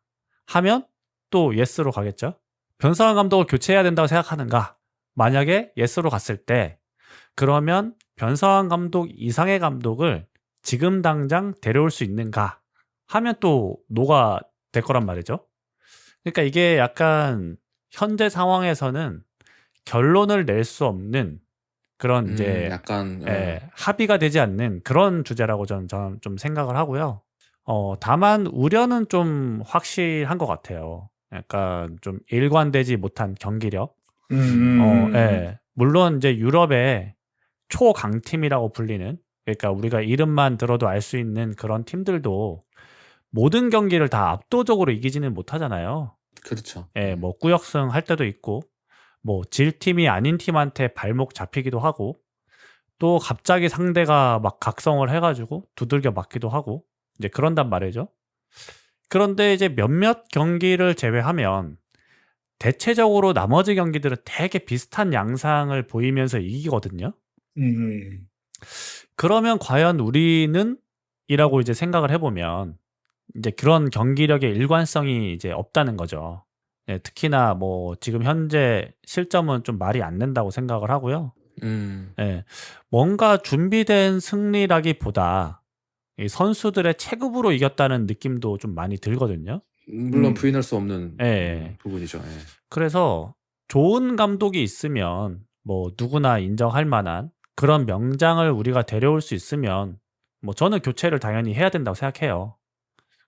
하면 또 예스로 가겠죠. 변성환 감독을 교체해야 된다고 생각하는가? 만약에 예스로 갔을 때 그러면 변성환 감독 이상의 감독을 지금 당장 데려올 수 있는가 하면 또 노가 될 거란 말이죠. 그러니까 이게 약간 현재 상황에서는 결론을 낼 수 없는 그런 이제 약간 합의가 되지 않는 그런 주제라고 저는 좀 생각을 하고요. 다만 우려는 좀 확실한 것 같아요. 약간 좀 일관되지 못한 경기력. 물론 이제 유럽의 초강팀이라고 불리는, 그러니까 우리가 이름만 들어도 알 수 있는 그런 팀들도 모든 경기를 다 압도적으로 이기지는 못하잖아요. 그렇죠. 뭐 꾸역승 할 때도 있고 뭐 질 팀이 아닌 팀한테 발목 잡히기도 하고 또 갑자기 상대가 막 각성을 해가지고 두들겨 맞기도 하고 이제 그런단 말이죠. 그런데 이제 몇몇 경기를 제외하면 대체적으로 나머지 경기들은 되게 비슷한 양상을 보이면서 이기거든요. 그러면 과연 우리는 이라고 이제 생각을 해보면 이제 그런 경기력의 일관성이 이제 없다는 거죠. 특히나 뭐 지금 현재 실점은 좀 말이 안 된다고 생각을 하고요. 뭔가 준비된 승리라기보다 이 선수들의 체급으로 이겼다는 느낌도 좀 많이 들거든요. 물론 부인할 수 없는 부분이죠. 그래서 좋은 감독이 있으면 뭐 누구나 인정할 만한 그런 명장을 우리가 데려올 수 있으면 뭐 저는 교체를 당연히 해야 된다고 생각해요.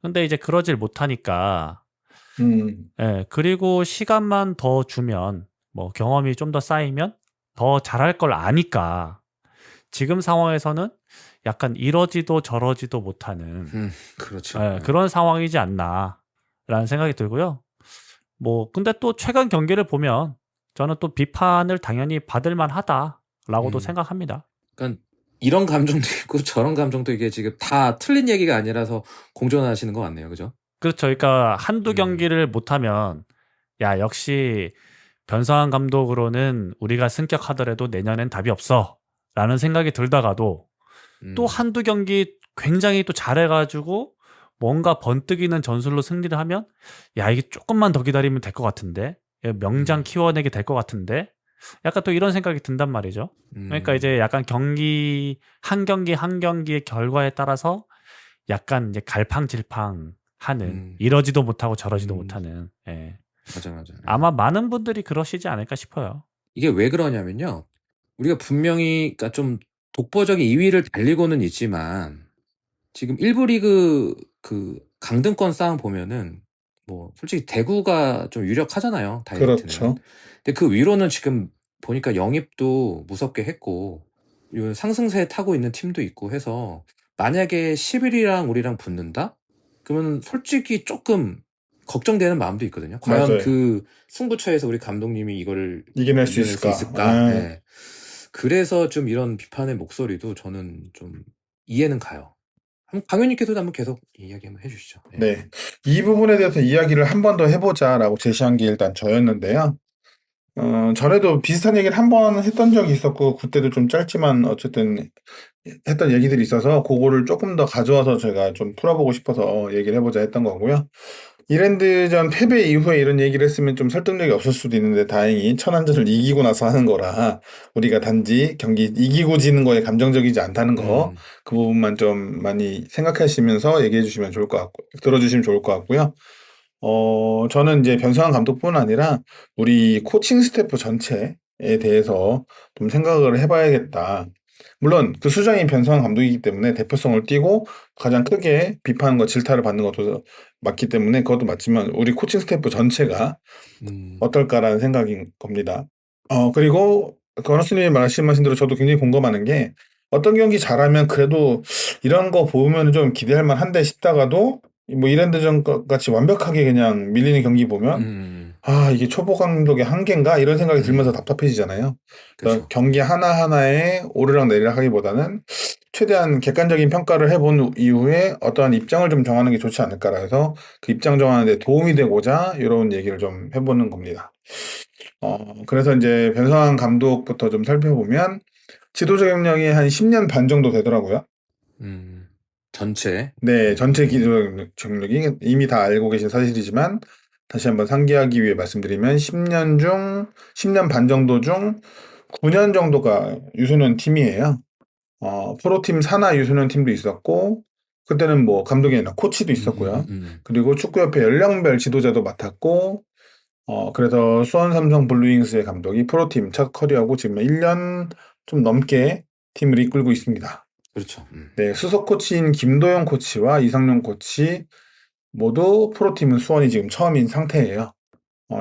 근데 이제 그러질 못하니까 음, 그리고 시간만 더 주면 뭐 경험이 좀 더 쌓이면 더 잘할 걸 아니까 지금 상황에서는 약간 이러지도 저러지도 못하는 그렇죠. 그런 상황이지 않나라는 생각이 들고요. 뭐 근데 또 최근 경기를 보면 저는 또 비판을 당연히 받을 만하다라고도 음. 생각합니다. 그러니까 이런 감정도 있고 저런 감정도 이게 지금 다 틀린 얘기가 아니라서 공존하시는 것 같네요. 그죠? 그렇죠. 그러니까 한두 음. 경기를 못하면 야 역시 변성환 감독으로는 우리가 승격하더라도 내년엔 답이 없어라는 생각이 들다가도 또 한두 경기 굉장히 또 잘해가지고 뭔가 번뜩이는 전술로 승리를 하면 야 이게 조금만 더 기다리면 될 것 같은데 명장 키워내게 될 것 같은데 약간 또 이런 생각이 든단 말이죠. 그러니까 이제 약간 경기 한 경기의 결과에 따라서 약간 이제 갈팡질팡하는 이러지도 못하고 저러지도 못하는 맞아. 아마 많은 분들이 그러시지 않을까 싶어요. 이게 왜 그러냐면요. 우리가 분명히 그러니까 좀 독보적인 2위를 달리고는 있지만 지금 1부 리그 그 강등권 싸움 보면은 뭐 솔직히 대구가 좀 유력하잖아요. 다이렉트는. 그렇죠. 근데 그 위로는 지금 보니까 영입도 무섭게 했고 요 상승세에 타고 있는 팀도 있고 해서 만약에 11위랑 우리랑 붙는다? 그러면 솔직히 조금 걱정되는 마음도 있거든요. 과연 맞아요. 그 승부처에서 우리 감독님이 이거를 이겨낼 수 이겨낼 수 있을까? 있을까? 예. 그래서 좀 이런 비판의 목소리도 저는 좀 이해는 가요. 강현님께서도 한번 계속 이야기 한번 해주시죠. 예. 네. 이 부분에 대해서 이야기를 한 번 더 해보자라고 제시한 게 일단 저였는데요. 전에도 비슷한 얘기를 한 번 했던 적이 있었고, 그때도 좀 짧지만 어쨌든 했던 얘기들이 있어서 그거를 조금 더 가져와서 제가 좀 풀어보고 싶어서 얘기를 해보자 했던 거고요. 이랜드전 패배 이후에 이런 얘기를 했으면 좀 설득력이 없을 수도 있는데 다행히 천안전을 이기고 나서 하는 거라 우리가 단지 경기 이기고 지는 거에 감정적이지 않다는 거 그 부분만 좀 많이 생각하시면서 얘기해 주시면 좋을 것 같고 들어주시면 좋을 것 같고요. 저는 이제 변성환 감독뿐 아니라 우리 코칭 스태프 전체에 대해서 좀 생각을 해봐야겠다. 물론 그 수장이 변성환 감독이기 때문에 대표성을 띠고 가장 크게 비판과 질타를 받는 것도 맞기 때문에 그것도 맞지만 우리 코칭 스태프 전체가 어떨까라는 생각인 겁니다. 그리고 건호스님이 말씀하신 대로 저도 굉장히 공감하는 게 어떤 경기 잘하면 그래도 이런 거 보면 좀 기대할 만한데 싶다가도 뭐 이랜드전 같이 완벽하게 그냥 밀리는 경기 보면 아 이게 초보 감독의 한계인가 이런 생각이 들면서 답답해지잖아요. 그래서 그렇죠. 경기 하나하나에 오르락 내리락 하기보다는 최대한 객관적인 평가를 해본 이후에 어떠한 입장을 좀 정하는 게 좋지 않을까라 해서 그 입장 정하는 데 도움이 되고자 이런 얘기를 좀 해보는 겁니다. 그래서 이제 변성환 감독부터 좀 살펴보면 지도자 경력이 한 10년 반 정도 되더라고요. 전체. 네, 전체 지도자 경력이 이미 다 알고 계신 사실이지만 다시 한번 상기하기 위해 말씀드리면 10년 반 정도 중 9년 정도가 유소년 팀이에요. 프로팀 산하 유소년 팀도 있었고, 그때는 뭐 감독이 아니라 코치도 있었고요. 그리고 축구협회 연령별 지도자도 맡았고, 그래서 수원 삼성 블루윙스의 감독이 프로팀 첫 커리어고 지금 1년 좀 넘게 팀을 이끌고 있습니다. 그렇죠. 네, 수석 코치인 김도영 코치와 이상용 코치 모두 프로팀은 수원이 지금 처음인 상태예요.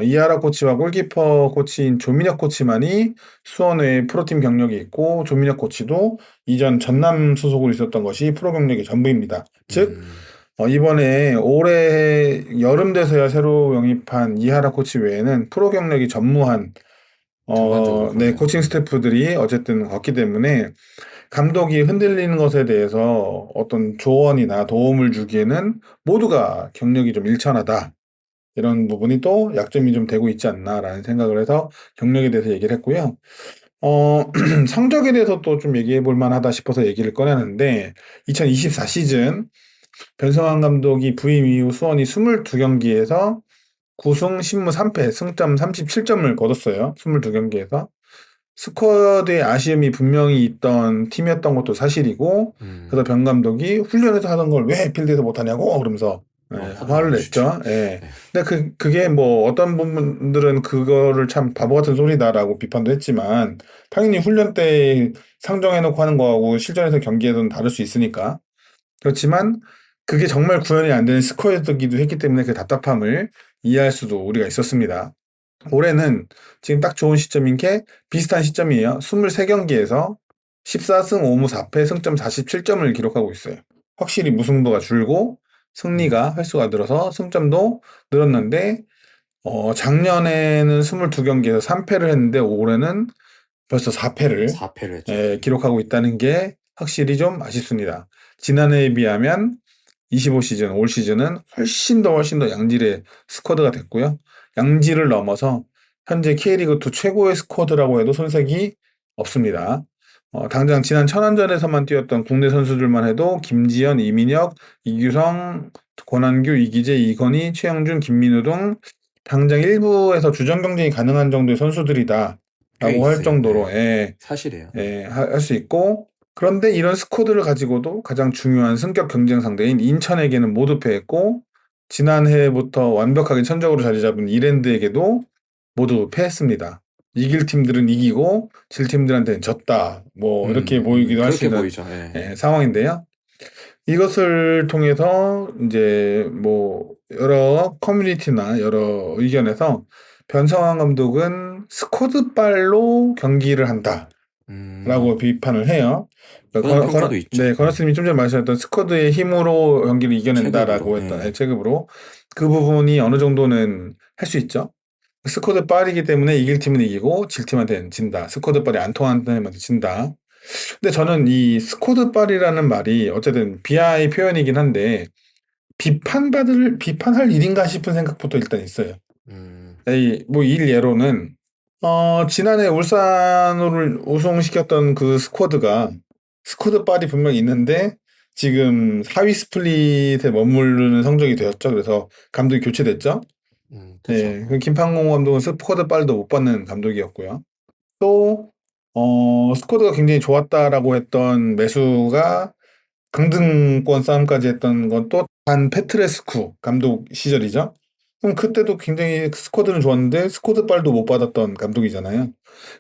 이하라 코치와 골키퍼 코치인 조민혁 코치만이 수원의 프로팀 경력이 있고 조민혁 코치도 이전 전남 소속으로 있었던 것이 프로 경력의 전부입니다. 즉 이번에 올해 여름 돼서야 새로 영입한 이하라 코치 외에는 프로 경력이 전무한 전반적으로 네, 그러네요. 코칭 스태프들이 어쨌든 없기 때문에 감독이 흔들리는 것에 대해서 어떤 조언이나 도움을 주기에는 모두가 경력이 좀 일천하다. 이런 부분이 또 약점이 좀 되고 있지 않나라는 생각을 해서 경력에 대해서 얘기를 했고요. 성적에 대해서 또 좀 얘기해 볼 만하다 싶어서 얘기를 꺼내는데 2024 시즌 변성환 감독이 부임 이후 수원이 22경기에서 9승 10무 3패 승점 37점을 거뒀어요. 22경기에서. 스쿼드에 아쉬움이 분명히 있던 팀이었던 것도 사실이고 그래서 변 감독이 훈련에서 하던 걸 왜 필드에서 못하냐고 그러면서 화도 화를 많이 주죠. 냈죠. 예. 네. 근데 그게 뭐 어떤 분들은 그거를 참 바보 같은 소리다라고 비판도 했지만 당연히 훈련 때 상정해놓고 하는 거하고 실전에서 경기에서는 다를 수 있으니까. 그렇지만 그게 정말 구현이 안 되는 스코어였기도 했기 때문에 그 답답함을 이해할 수도 우리가 있었습니다. 올해는 지금 딱 좋은 시점인 게 비슷한 시점이에요. 23경기에서 14승 5무 4패 승점 47점을 기록하고 있어요. 확실히 무승부가 줄고 승리가 횟수가 늘어서 승점도 늘었는데 작년에는 22경기에서 3패를 했는데 올해는 벌써 4패를 4패를 했죠. 기록하고 있다는 게 확실히 좀 아쉽습니다. 지난해에 비하면 25시즌, 올 시즌은 훨씬 더 양질의 스쿼드가 됐고요. 양질을 넘어서 현재 K리그2 최고의 스쿼드라고 해도 손색이 없습니다. 당장 지난 천안전에서만 뛰었던 국내 선수들만 해도 김지현, 이민혁, 이규성, 권한규, 이기재, 이건희, 최영준, 김민우 등 당장 일부에서 주전 경쟁이 가능한 정도의 선수들이다. 꽤 라고 할 있어요. 정도로 네. 사실이에요. 할 수 있고 그런데 이런 스쿼드를 가지고도 가장 중요한 승격 경쟁 상대인 인천에게는 모두 패했고 지난해부터 완벽하게 천적으로 자리 잡은 이랜드에게도 모두 패했습니다. 이길 팀들은 이기고 질 팀들한테는 졌다. 뭐 이렇게 보이기도 할 수 그렇게 있는 보이죠. 네. 상황인데요. 이것을 통해서 이제 뭐 여러 커뮤니티나 여러 의견에서 변성환 감독은 스쿼드발로 경기를 한다라고 음, 비판을 해요. 그런 평가도 있죠. 네, 건호스님이 좀 전에 말씀하셨던 스쿼드의 힘으로 경기를 이겨낸다라고 체급으로. 했던 체급으로 그 부분이 어느 정도는 할 수 있죠. 스쿼드발이기 때문에 이길 팀은 이기고 질 팀한테는 진다. 스쿼드발이 안 통하는 팀한테 진다. 근데 저는 이 스쿼드빨이라는 말이 어쨌든 비하의 표현이긴 한데 비판할 일인가 싶은 생각부터 일단 있어요. 뭐 일예로는 지난해 울산을 우승시켰던 그 스쿼드빨이 분명히 있는데 지금 4위 스플릿에 머무르는 성적이 되었죠. 그래서 감독이 교체됐죠. 그렇죠. 네, 그 김판공 감독은 스쿼드빨도 못 받는 감독이었고요. 또 스쿼드가 굉장히 좋았다라고 했던 매수가 강등권 싸움까지 했던 건 또 단 페트레스쿠 감독 시절이죠. 그럼 그때도 굉장히 스쿼드는 좋았는데 스쿼드빨도 못 받았던 감독이잖아요.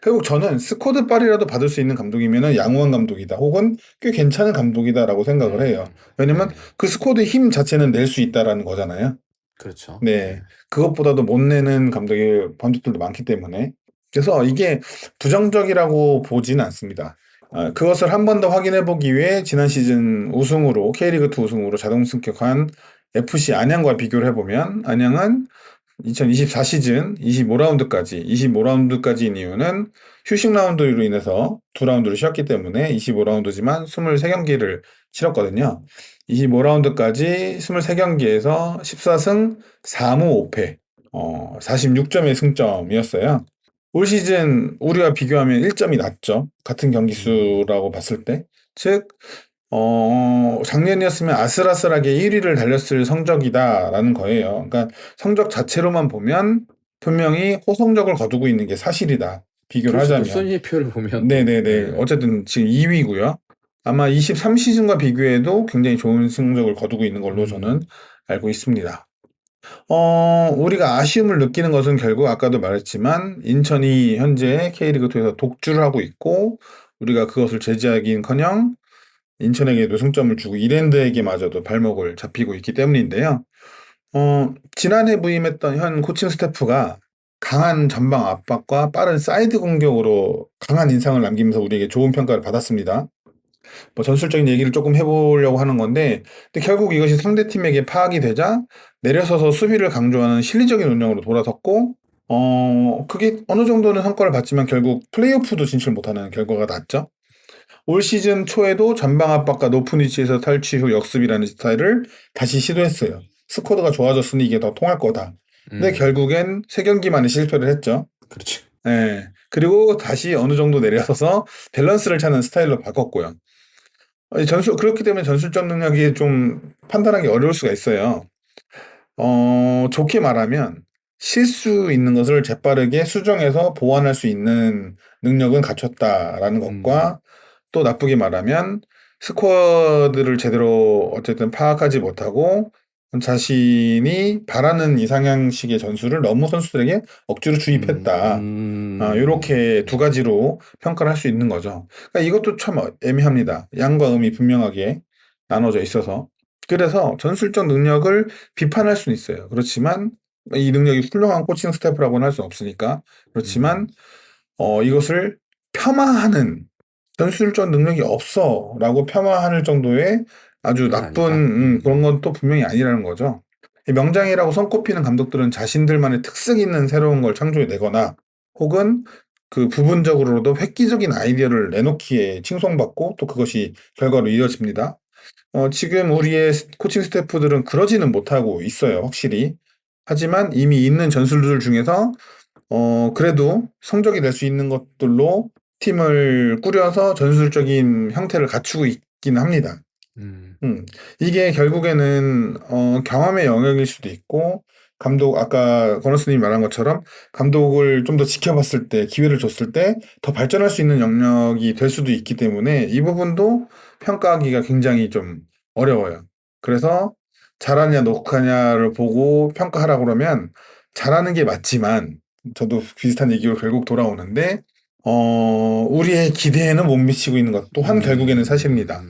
결국 저는 스쿼드빨이라도 받을 수 있는 감독이면은 양호한 감독이다. 혹은 꽤 괜찮은 감독이다라고 생각을 해요. 왜냐면 그 스쿼드의 힘 자체는 낼 수 있다라는 거잖아요. 그렇죠. 네. 그것보다도 못 내는 감독의 감독들도 많기 때문에. 그래서 이게 부정적이라고 보지는 않습니다. 그것을 한 번 더 확인해 보기 위해 지난 시즌 우승으로, K리그2 우승으로 자동 승격한 FC 안양과 비교를 해보면, 안양은 2024 시즌 25라운드까지인 이유는 휴식 라운드로 인해서 2라운드를 쉬었기 때문에 25라운드지만 23경기를 치렀거든요. 25라운드까지 23경기에서 14승 4무 5패, 46점의 승점이었어요. 올 시즌 우리와 비교하면 1점이 낮죠. 같은 경기 수라고 봤을 때. 즉, 작년이었으면 아슬아슬하게 1위를 달렸을 성적이다라는 거예요. 그러니까 성적 자체로만 보면 분명히 호성적을 거두고 있는 게 사실이다. 비교를 그렇죠. 또 하자면. 순위표를 보면 네네네. 어쨌든 지금 2위고요. 아마 23시즌과 비교해도 굉장히 좋은 성적을 거두고 있는 걸로 저는 알고 있습니다. 우리가 아쉬움을 느끼는 것은 결국 아까도 말했지만 인천이 현재 K리그2에서 독주를 하고 있고 우리가 그것을 제지하기는커녕 인천에게도 승점을 주고 이랜드에게마저도 발목을 잡히고 있기 때문인데요. 지난해 부임했던 현 코칭 스태프가 강한 전방 압박과 빠른 사이드 공격으로 강한 인상을 남기면서 우리에게 좋은 평가를 받았습니다. 뭐 전술적인 얘기를 조금 해보려고 하는 건데, 근데 결국 이것이 상대팀에게 파악이 되자 내려서서 수비를 강조하는 실리적인 운영으로 돌아섰고, 그게 어느 정도는 성과를 봤지만 결국 플레이오프도 진출 못하는 결과가 났죠. 올 시즌 초에도 전방 압박과 높은 위치에서 탈취 후 역습이라는 스타일을 다시 시도했어요. 스쿼드가 좋아졌으니 이게 더 통할 거다. 근데 결국엔 3경기 만에 실패를 했죠. 그렇죠. 네. 그리고 다시 어느 정도 내려서서 밸런스를 찾는 스타일로 바꿨고요. 그렇기 때문에 전술적 능력이 좀 판단하기 어려울 수가 있어요. 좋게 말하면 실수 있는 것을 재빠르게 수정해서 보완할 수 있는 능력은 갖췄다라는 것과 또 나쁘게 말하면 스쿼드를 제대로 어쨌든 파악하지 못하고 자신이 바라는 이상향식의 전술을 너무 선수들에게 억지로 주입했다. 이렇게 두 가지로 평가를 할 수 있는 거죠. 그러니까 이것도 참 애매합니다. 양과 음이 분명하게 나눠져 있어서. 그래서 전술적 능력을 비판할 수는 있어요. 그렇지만 이 능력이 훌륭한 코칭 스태프라고는 할 수는 없으니까. 그렇지만 이것을 폄하하는 전술적 능력이 없어라고 폄하할 정도의 아주 그건 나쁜 아니다. 그런 건 또 분명히 아니라는 거죠. 이 명장이라고 손꼽히는 감독들은 자신들만의 특색 있는 새로운 걸 창조해내거나 혹은 그 부분적으로도 획기적인 아이디어를 내놓기에 칭송받고 또 그것이 결과로 이어집니다. 지금 우리의 코칭 스태프들은 그러지는 못하고 있어요, 확실히. 하지만 이미 있는 전술들 중에서 그래도 성적이 낼 수 있는 것들로 팀을 꾸려서 전술적인 형태를 갖추고 있긴 합니다. 음, 이게 결국에는 경험의 영역일 수도 있고 감독 아까 건우스님이 말한 것처럼 감독을 좀 더 지켜봤을 때 기회를 줬을 때 더 발전할 수 있는 영역이 될 수도 있기 때문에 이 부분도 평가하기가 굉장히 좀 어려워요. 그래서 잘하냐 녹하냐를 보고 평가하라고 그러면 잘하는 게 맞지만 저도 비슷한 얘기로 결국 돌아오는데 우리의 기대에는 못 미치고 있는 것 또한 결국에는 사실입니다.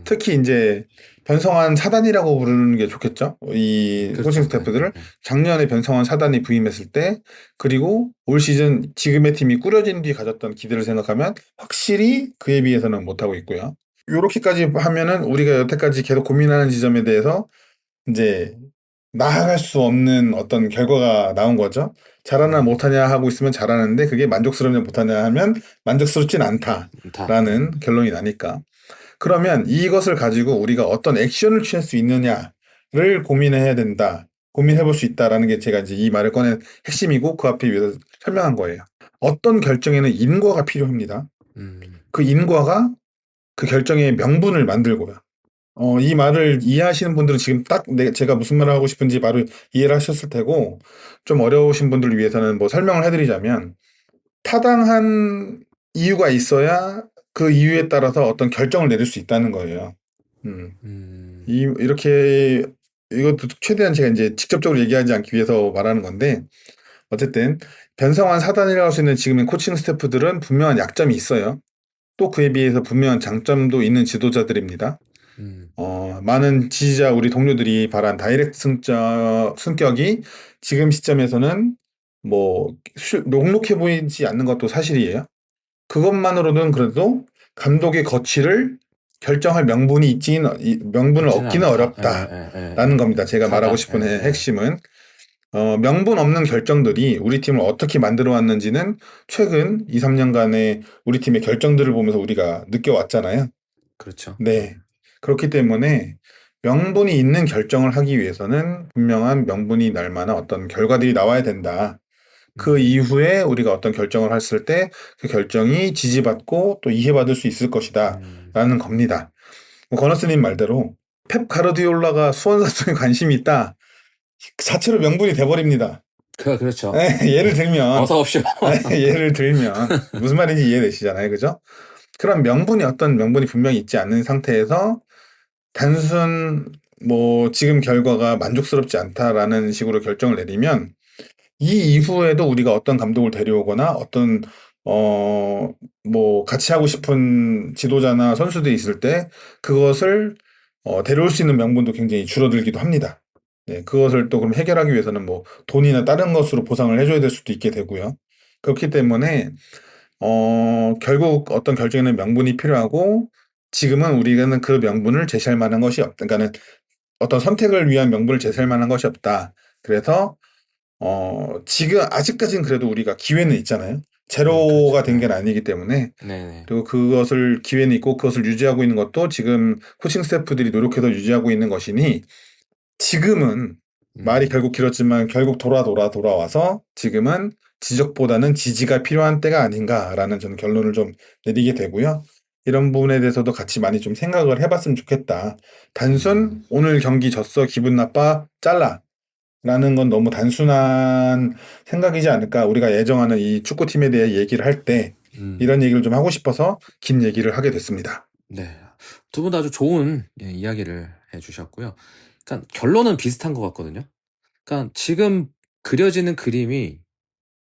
특히 이제 변성환 사단이라고 부르는 게 좋겠죠. 이 그렇죠. 코칭 스태프들을 작년에 변성환 사단이 부임했을 때 그리고 올 시즌 지금의 팀이 꾸려진 뒤 가졌던 기대를 생각하면 확실히 그에 비해서는 못하고 있고요. 요렇게까지 하면은 우리가 여태까지 계속 고민하는 지점에 대해서 이제 나아갈 수 없는 어떤 결과가 나온 거죠. 잘하나 못하냐 하고 있으면 잘하는데 그게 만족스럽냐 못하냐 하면 만족스럽진 않다라는 결론이 나니까. 그러면 이것을 가지고 우리가 어떤 액션을 취할 수 있느냐를 고민해야 된다. 고민해 볼 수 있다라는 게 제가 이제 이 말을 꺼낸 핵심이고 그 앞에 위해서 설명한 거예요. 어떤 결정에는 인과가 필요합니다. 그 인과가 그 결정의 명분을 만들고요. 이 말을 이해하시는 분들은 지금 딱 제가 무슨 말을 하고 싶은지 바로 이해를 하셨을 테고 좀 어려우신 분들을 위해서는 뭐 설명을 해드리자면 타당한 이유가 있어야 그 이유에 따라서 어떤 결정을 내릴 수 있다는 거예요. 이렇게 이것도 최대한 제가 이제 직접적으로 얘기하지 않기 위해서 말하는 건데 어쨌든 변성환 사단이라고 할 수 있는 지금의 코칭 스태프들은 분명한 약점이 있어요. 또 그에 비해서 분명한 장점도 있는 지도자들입니다. 많은 지지자 우리 동료들이 바란 다이렉트 승격이 지금 시점에서는 뭐 녹록해 보이지 않는 것도 사실이에요. 그것만으로는 그래도 감독의 거취를 결정할 명분을 얻기는 어렵다라는 겁니다. 제가 말하고 싶은 핵심은 명분 없는 결정들이 우리 팀을 어떻게 만들어 왔는지는 최근 2, 3년간의 우리 팀의 결정들을 보면서 우리가 느껴왔잖아요. 그렇죠. 네. 그렇기 때문에 명분이 있는 결정을 하기 위해서는 분명한 명분이 날 만한 어떤 결과들이 나와야 된다. 그 이후에 우리가 어떤 결정을 했을 때 그 결정이 지지받고 또 이해받을 수 있을 것이다. 라는 겁니다. 건너스님 말대로 펩 가르디올라가 수원사청에 관심이 있다. 그 자체로 명분이 돼버립니다. 그렇죠. 예를 들면 어서 오십시오. 예를 들면 무슨 말인지 이해되시잖아요. 그죠? 그런 어떤 명분이 분명히 있지 않는 상태에서 단순 뭐 지금 결과가 만족스럽지 않다라는 식으로 결정을 내리면 이 이후에도 우리가 어떤 감독을 데려오거나 어떤 뭐 같이 하고 싶은 지도자나 선수들이 있을 때 그것을 데려올 수 있는 명분도 굉장히 줄어들기도 합니다. 네, 그것을 또 그럼 해결하기 위해서는 뭐 돈이나 다른 것으로 보상을 해줘야 될 수도 있게 되고요. 그렇기 때문에 결국 어떤 결정에는 명분이 필요하고 지금은 우리는 그 명분을 제시할 만한 것이 없다. 그러니까는 어떤 선택을 위한 명분을 제시할 만한 것이 없다. 그래서 지금 아직까지는 그래도 우리가 기회는 있잖아요. 제로가 된 게 아니기 때문에 네네. 그리고 그것을 기회는 있고 그것을 유지하고 있는 것도 지금 코칭 스태프들이 노력해서 유지하고 있는 것이니 지금은 말이 결국 길었지만 결국 돌아와서 지금은 지적보다는 지지가 필요한 때가 아닌가라는 저는 결론을 좀 내리게 되고요. 이런 부분에 대해서도 같이 많이 좀 생각을 해봤으면 좋겠다. 단순 오늘 경기 졌어 기분 나빠 잘라 라는 건 너무 단순한 생각이지 않을까. 우리가 애정하는 이 축구팀에 대해 얘기를 할 때 이런 얘기를 좀 하고 싶어서 긴 얘기를 하게 됐습니다. 네. 두 분 다 아주 좋은 이야기를 해주셨고요. 그러니까 결론은 비슷한 것 같거든요. 그러니까 지금 그려지는 그림이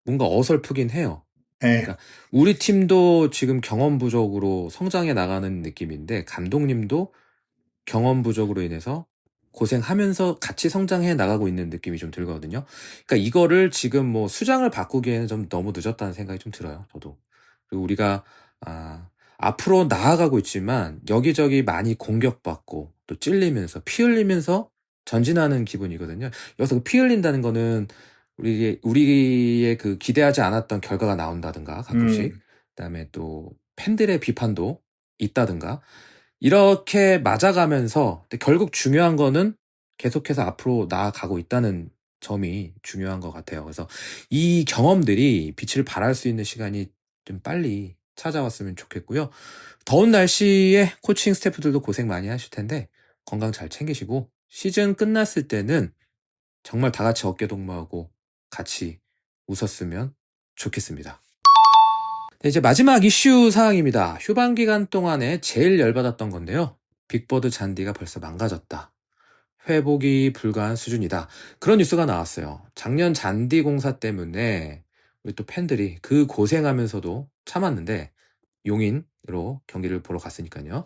뭔가 어설프긴 해요. 예. 그러니까 우리 팀도 지금 경험 부족으로 성장해 나가는 느낌인데 감독님도 경험 부족으로 인해서 고생하면서 같이 성장해 나가고 있는 느낌이 좀 들거든요. 그러니까 이거를 지금 뭐 수장을 바꾸기에는 좀 너무 늦었다는 생각이 좀 들어요. 저도. 그리고 우리가 앞으로 나아가고 있지만 여기저기 많이 공격받고 또 찔리면서 피 흘리면서 전진하는 기분이거든요. 여기서 그 피 흘린다는 거는 우리의 그 기대하지 않았던 결과가 나온다든가 가끔씩 그다음에 또 팬들의 비판도 있다든가 이렇게 맞아가면서 근데 결국 중요한 거는 계속해서 앞으로 나아가고 있다는 점이 중요한 것 같아요. 그래서 이 경험들이 빛을 발할 수 있는 시간이 좀 빨리 찾아왔으면 좋겠고요. 더운 날씨에 코칭 스태프들도 고생 많이 하실 텐데 건강 잘 챙기시고 시즌 끝났을 때는 정말 다 같이 어깨 동무하고 같이 웃었으면 좋겠습니다. 네, 이제 마지막 이슈 사항입니다. 휴방 기간 동안에 제일 열받았던 건데요. 빅버드 잔디가 벌써 망가졌다. 회복이 불가한 수준이다. 그런 뉴스가 나왔어요. 작년 잔디 공사 때문에 우리 또 팬들이 그 고생하면서도 참았는데 용인으로 경기를 보러 갔으니까요.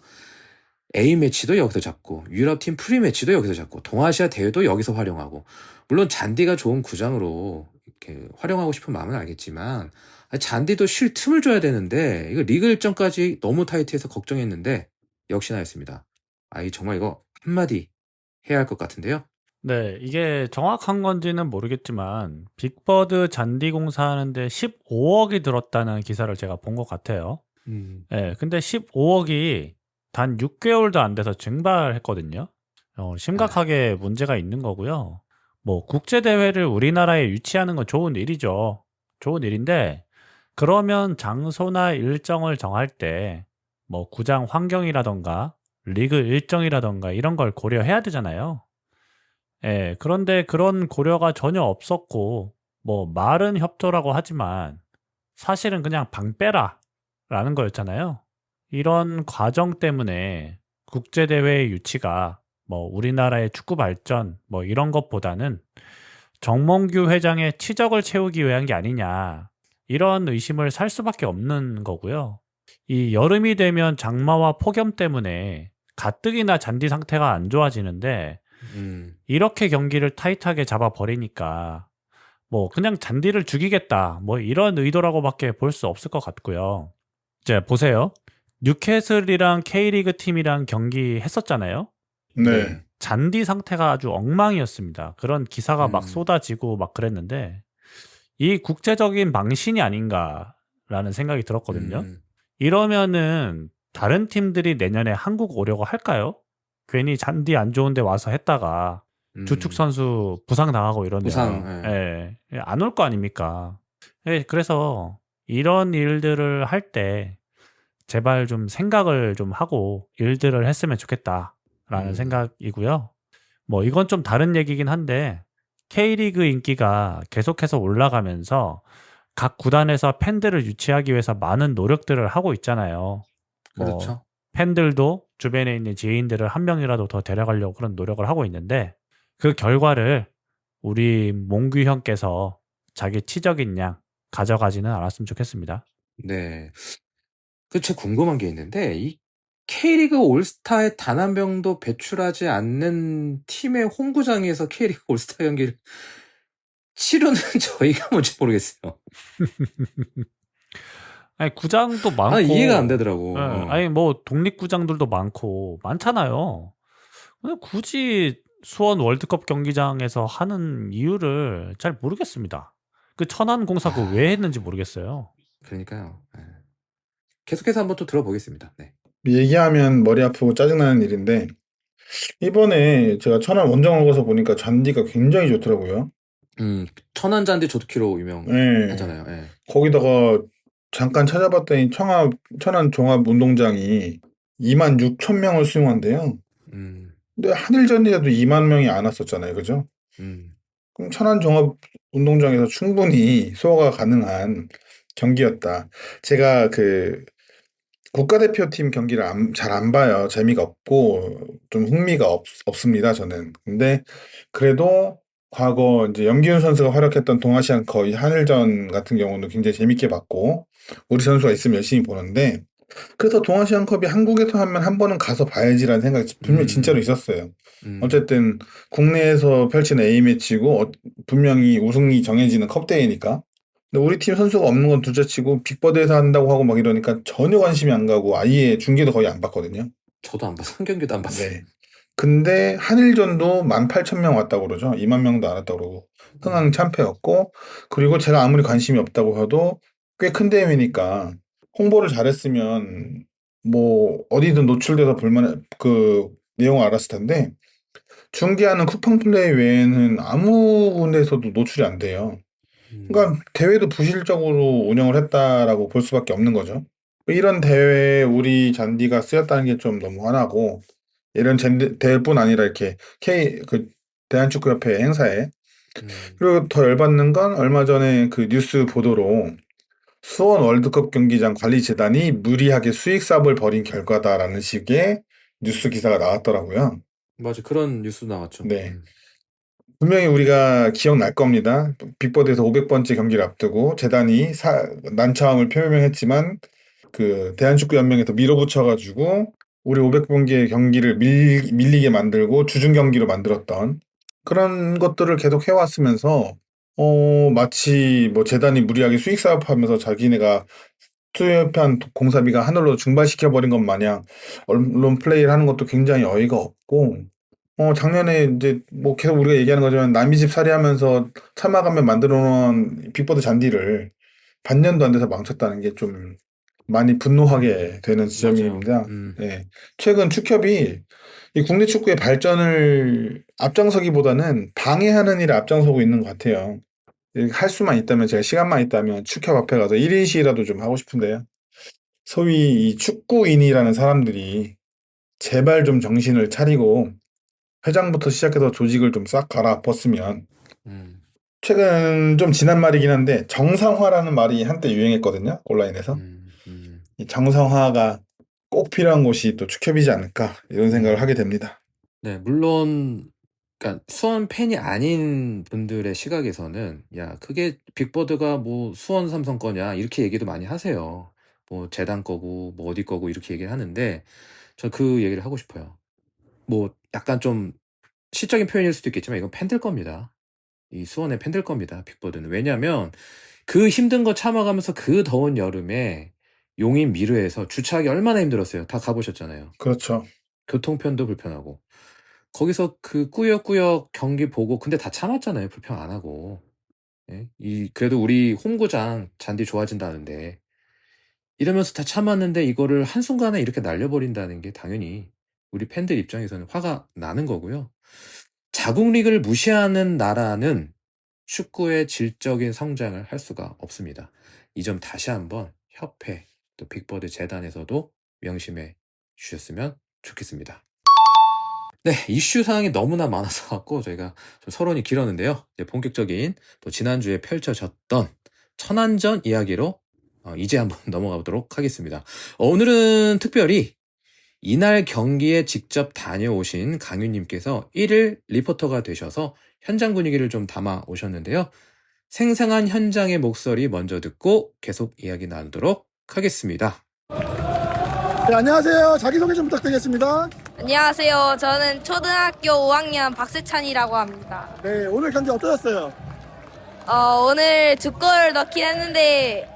A매치도 여기서 잡고 유럽팀 프리매치도 여기서 잡고 동아시아 대회도 여기서 활용하고 물론 잔디가 좋은 구장으로 이렇게 활용하고 싶은 마음은 알겠지만 잔디도 쉴 틈을 줘야 되는데 이거 리그 일정까지 너무 타이트해서 걱정했는데 역시나 했습니다. 정말 이거 한마디 해야 할 것 같은데요. 네, 이게 정확한 건지는 모르겠지만 빅버드 잔디 공사하는데 15억이 들었다는 기사를 제가 본 것 같아요. 예, 근데 15억이 단 6개월도 안 돼서 증발했거든요. 심각하게 문제가 있는 거고요. 뭐 국제 대회를 우리나라에 유치하는 건 좋은 일이죠. 좋은 일인데 그러면 장소나 일정을 정할 때 뭐 구장 환경이라던가 리그 일정이라던가 이런 걸 고려해야 되잖아요. 예, 그런데 그런 고려가 전혀 없었고 뭐 말은 협조라고 하지만 사실은 그냥 방 빼라라는 거였잖아요. 이런 과정 때문에 국제대회의 유치가 뭐 우리나라의 축구 발전 뭐 이런 것보다는 정몽규 회장의 치적을 채우기 위한 게 아니냐 이런 의심을 살 수밖에 없는 거고요. 이 여름이 되면 장마와 폭염 때문에 가뜩이나 잔디 상태가 안 좋아지는데 이렇게 경기를 타이트하게 잡아버리니까 뭐 그냥 잔디를 죽이겠다 뭐 이런 의도라고밖에 볼 수 없을 것 같고요. 이제 보세요. 뉴캐슬이랑 K리그 팀이랑 경기 했었잖아요. 네. 잔디 상태가 아주 엉망이었습니다. 그런 기사가 막 쏟아지고 막 그랬는데 이 국제적인 망신이 아닌가라는 생각이 들었거든요. 이러면은 다른 팀들이 내년에 한국 오려고 할까요? 괜히 잔디 안 좋은데 와서 했다가 주축 선수 부상 당하고 이러면 부상, 안 올 거 아닙니까? 예, 그래서 이런 일들을 할 때 제발 좀 생각을 좀 하고 일들을 했으면 좋겠다라는 생각이고요. 뭐 이건 좀 다른 얘기긴 한데 K리그 인기가 계속해서 올라가면서 각 구단에서 팬들을 유치하기 위해서 많은 노력들을 하고 있잖아요. 뭐 그렇죠. 팬들도 주변에 있는 지인들을 한 명이라도 더 데려가려고 그런 노력을 하고 있는데 그 결과를 우리 몽규 형께서 자기 치적인 양 가져가지는 않았으면 좋겠습니다. 네. 제가 궁금한 게 있는데 이 K리그 올스타에 단 한 명도 배출하지 않는 팀의 홈구장에서 K리그 올스타 경기를 치르는 저희가 뭔지 모르겠어요. 아니 구장도 많고 이해가 안 되더라고. 아니 뭐 독립구장들도 많고 많잖아요. 근데 굳이 수원 월드컵 경기장에서 하는 이유를 잘 모르겠습니다. 그 천안공사 그거 왜 했는지 모르겠어요. 그러니까요. 계속해서 한번 또 들어보겠습니다. 네. 얘기하면 머리 아프고 짜증나는 일인데 이번에 제가 천안 원정을 가서 보니까 잔디가 굉장히 좋더라고요. 천안 잔디 좋기로 네. 유명하잖아요. 거기다가 잠깐 찾아봤더니 천안 종합운동장이 26,000명을 수용한대요. 근데 한일 전에도 2만 명이 안 왔었잖아요, 그죠? 그럼 천안 종합운동장에서 충분히 소화가 가능한 경기였다. 제가 그 국가대표팀 경기를 잘 안 봐요. 재미가 없고 좀 흥미가 없습니다, 저는. 근데 그래도 과거 이제 염기훈 선수가 활약했던 동아시안컵 이 한일전 같은 경우는 굉장히 재밌게 봤고 우리 선수가 있으면 열심히 보는데 그래서 동아시안컵이 한국에서 하면 한 번은 가서 봐야지라는 생각이 분명히 진짜로 있었어요. 음. 어쨌든 국내에서 펼치는 A매치고 분명히 우승이 정해지는 컵대회니까. 근데 우리 팀 선수가 없는 건 둘째치고 빅버드에서 한다고 하고 막 이러니까 전혀 관심이 안 가고 아예 중계도 거의 안 봤거든요. 저도 안 봤어. 한 경기도 안 봤어요. 네. 근데 한일전도 18,000명 왔다고 그러죠. 2만 명도 안 왔다고 그러고 흥황참패였고 그리고 제가 아무리 관심이 없다고 해도 꽤 큰 대회니까 홍보를 잘했으면 뭐 어디든 노출돼서 볼만한 그 내용을 알았을 텐데 중계하는 쿠팡 플레이 외에는 아무 군데에서도 노출이 안 돼요. 그러니까 대회도 부실적으로 운영을 했다라고 볼 수밖에 없는 거죠. 이런 대회에 우리 잔디가 쓰였다는 게 좀 너무 화나고 이런 대회뿐 아니라 이렇게 대한축구협회 행사에 그리고 더 열받는 건 얼마 전에 그 뉴스 보도로 수원 월드컵 경기장 관리재단이 무리하게 수익 사업을 벌인 결과다라는 식의 뉴스 기사가 나왔더라고요. 맞아. 그런 뉴스 나왔죠. 네. 분명히 우리가 기억날 겁니다. 빅버드에서 500번째 경기를 앞두고 재단이 난처함을 표명했지만 그 대한축구연맹에서 밀어붙여가지고 우리 500번째 경기를 밀리게 만들고 주중 경기로 만들었던 그런 것들을 계속 해왔으면서 마치 뭐 재단이 무리하게 수익 사업하면서 자기네가 투입한 공사비가 하늘로 증발시켜버린 것 마냥 언론 플레이를 하는 것도 굉장히 어이가 없고 작년에 이제 뭐 계속 우리가 얘기하는 거지만 남의 집 살이하면서 참아가며 만들어 놓은 빅보드 잔디를 반년도 안 돼서 망쳤다는 게 좀 많이 분노하게 되는 지점입니다. 네. 최근 축협이 이 국내 축구의 발전을 앞장서기보다는 방해하는 일에 앞장서고 있는 것 같아요. 할 수만 있다면 제가 시간만 있다면 축협 앞에 가서 1인 시위라도 좀 하고 싶은데요. 소위 이 축구인이라는 사람들이 제발 좀 정신을 차리고 회장부터 시작해서 조직을 좀 싹 갈아엎었으면 최근 좀 지난 말이긴 한데 정상화라는 말이 한때 유행했거든요. 온라인에서. 이 정상화가 꼭 필요한 곳이 또 축협이지 않을까 이런 생각을 하게 됩니다. 네, 물론 그러니까 수원 팬이 아닌 분들의 시각에서는 야, 그게 빅버드가 뭐 수원 삼성 거냐 이렇게 얘기도 많이 하세요. 뭐 재단 거고 뭐 어디 거고 이렇게 얘기를 하는데 저 그 얘기를 하고 싶어요. 뭐 약간 좀 시적인 표현일 수도 있겠지만 이건 팬들 겁니다. 이 수원의 팬들 겁니다. 빅버드는. 왜냐면 그 힘든 거 참아가면서 그 더운 여름에 용인 미르에서 주차하기 얼마나 힘들었어요. 다 가보셨잖아요. 그렇죠. 교통편도 불편하고. 거기서 그 꾸역꾸역 경기 보고 근데 다 참았잖아요. 불평 안 하고. 예? 그래도 우리 홈구장 잔디 좋아진다는데 이러면서 다 참았는데 이거를 한순간에 이렇게 날려버린다는 게 당연히 우리 팬들 입장에서는 화가 나는 거고요. 자국 리그를 무시하는 나라는 축구의 질적인 성장을 할 수가 없습니다. 이 점 다시 한번 협회 또 빅버드 재단에서도 명심해 주셨으면 좋겠습니다. 네, 이슈 사항이 너무나 많아서 갖고 저희가 좀 서론이 길었는데요. 이제 본격적인 또 지난주에 펼쳐졌던 천안전 이야기로 이제 한번 넘어가 보도록 하겠습니다. 오늘은 특별히 이날 경기에 직접 다녀오신 강윤님께서 1일 리포터가 되셔서 현장 분위기를 좀 담아 오셨는데요. 생생한 현장의 목소리 먼저 듣고 계속 이야기 나누도록 하겠습니다. 네, 안녕하세요. 자기소개 좀 부탁드리겠습니다. 안녕하세요. 저는 초등학교 5학년 박세찬이라고 합니다. 네, 오늘 경기 어떠셨어요? 오늘 두 골을 넣긴 했는데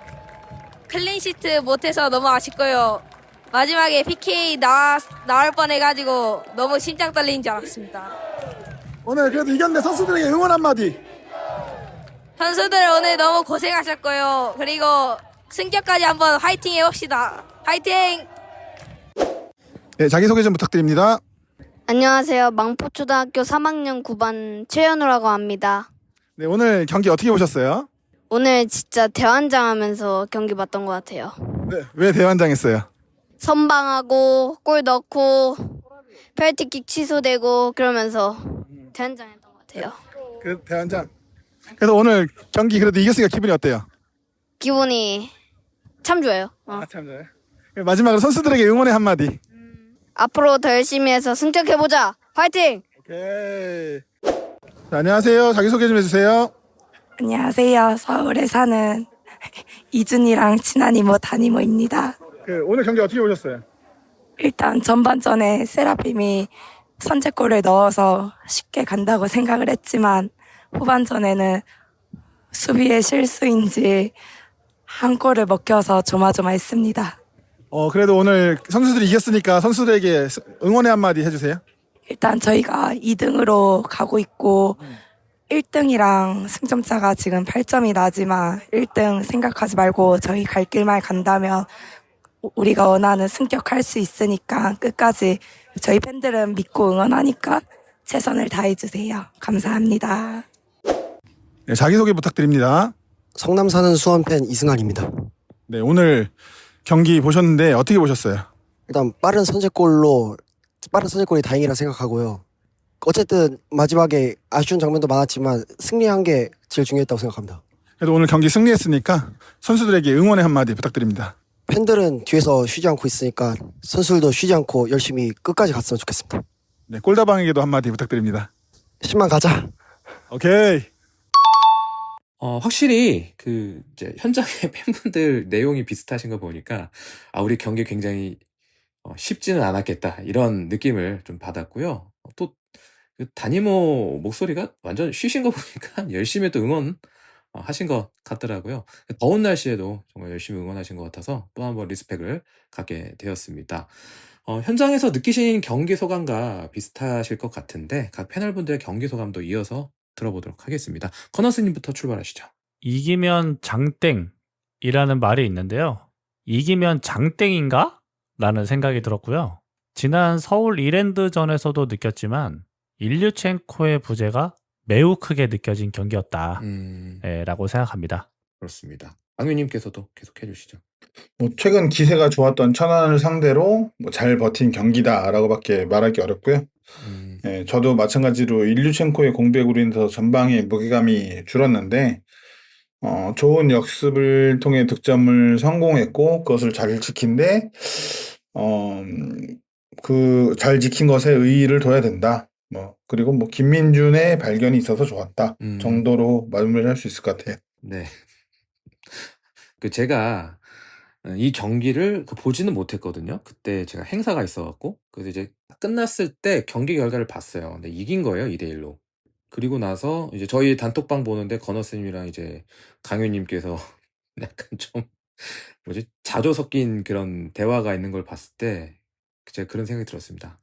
클린시트 못해서 너무 아쉽고요. 마지막에 PK 나올 뻔해가지고 너무 심장 떨리는 줄 알았습니다. 오늘 그래도 이겼는데 선수들에게 응원 한마디. 선수들 오늘 너무 고생하셨고요. 그리고 승격까지 한번 화이팅 해봅시다. 화이팅! 네, 자기소개 좀 부탁드립니다. 안녕하세요. 망포초등학교 3학년 9반 최현우라고 합니다. 네, 오늘 경기 어떻게 보셨어요? 오늘 진짜 대환장하면서 경기 봤던 것 같아요. 네, 왜 대환장했어요? 선방하고 골 넣고 페널티킥 취소되고 그러면서 대환장했던 것 같아요. 그 대환장. 그래서 오늘 경기 그래도 이겼으니까 기분이 어때요? 기분이 참 좋아요. 참 좋아요. 마지막으로 선수들에게 응원의 한마디. 앞으로 더 열심히 해서 승격해보자. 화이팅! 오케이. 자, 안녕하세요. 자기소개 좀 해주세요. 안녕하세요. 서울에 사는 이준이랑 친한 이모 담이모입니다. 오늘 경기 어떻게 보셨어요? 일단 전반전에 세라핌이 선제골을 넣어서 쉽게 간다고 생각을 했지만 후반전에는 수비의 실수인지 한 골을 먹혀서 조마조마했습니다. 그래도 오늘 선수들이 이겼으니까 선수들에게 응원의 한마디 해주세요. 일단 저희가 2등으로 가고 있고 1등이랑 승점차가 지금 8점이 나지만 1등 생각하지 말고 저희 갈 길만 간다면 우리가 원하는 승격할 수 있으니까 끝까지 저희 팬들은 믿고 응원하니까 최선을 다해주세요. 감사합니다. 네, 자기소개 부탁드립니다. 성남 사는 수원 팬 이승환입니다. 네, 오늘 경기 보셨는데 어떻게 보셨어요? 일단 빠른 선제골이 다행이라 생각하고요. 어쨌든 마지막에 아쉬운 장면도 많았지만 승리한 게 제일 중요했다고 생각합니다. 그래도 오늘 경기 승리했으니까 선수들에게 응원의 한마디 부탁드립니다. 팬들은 뒤에서 쉬지 않고 있으니까 선수들도 쉬지 않고 열심히 끝까지 갔으면 좋겠습니다. 네, 꼴다방에게도 한마디 부탁드립니다. 10만 가자. 오케이. 확실히 이제 현장의 팬분들 내용이 비슷하신 거 보니까 우리 경기 굉장히 쉽지는 않았겠다 이런 느낌을 좀 받았고요. 또 그 담임모 목소리가 완전 쉬신 거 보니까 열심히 또 응원 하신 것 같더라고요. 더운 날씨에도 정말 열심히 응원하신 것 같아서 또 한번 리스펙을 갖게 되었습니다. 현장에서 느끼신 경기 소감과 비슷하실 것 같은데 각 패널분들의 경기 소감도 이어서 들어보도록 하겠습니다. 커너스님부터 출발하시죠. 이기면 장땡이라는 말이 있는데요. 이기면 장땡인가? 라는 생각이 들었고요. 지난 서울 이랜드전에서도 느꼈지만 일류첸코의 부재가 매우 크게 느껴진 경기였다. 라고 생각합니다. 그렇습니다. 강유님께서도 계속해 주시죠. 최근 기세가 좋았던 천안을 상대로 잘 버틴 경기다라고밖에 말하기 어렵고요. 예, 저도 마찬가지로 일류첸코의 공백으로 인해서 전방에 무게감이 줄었는데 좋은 역습을 통해 득점을 성공했고 그것을 잘 지킨데 잘 지킨 것에 의의를 둬야 된다. 그리고 김민준의 발견이 있어서 좋았다 정도로 마무리를 할 수 있을 것 같아요. 네. 제가 이 경기를 보지는 못했거든요. 그때 제가 행사가 있어갖고 그래서 이제 끝났을 때 경기 결과를 봤어요. 근데 이긴 거예요, 2대1로. 그리고 나서 이제 저희 단톡방 보는데 건어스님이랑 이제 강효님께서 약간 좀 자조 섞인 그런 대화가 있는 걸 봤을 때 제가 그런 생각이 들었습니다.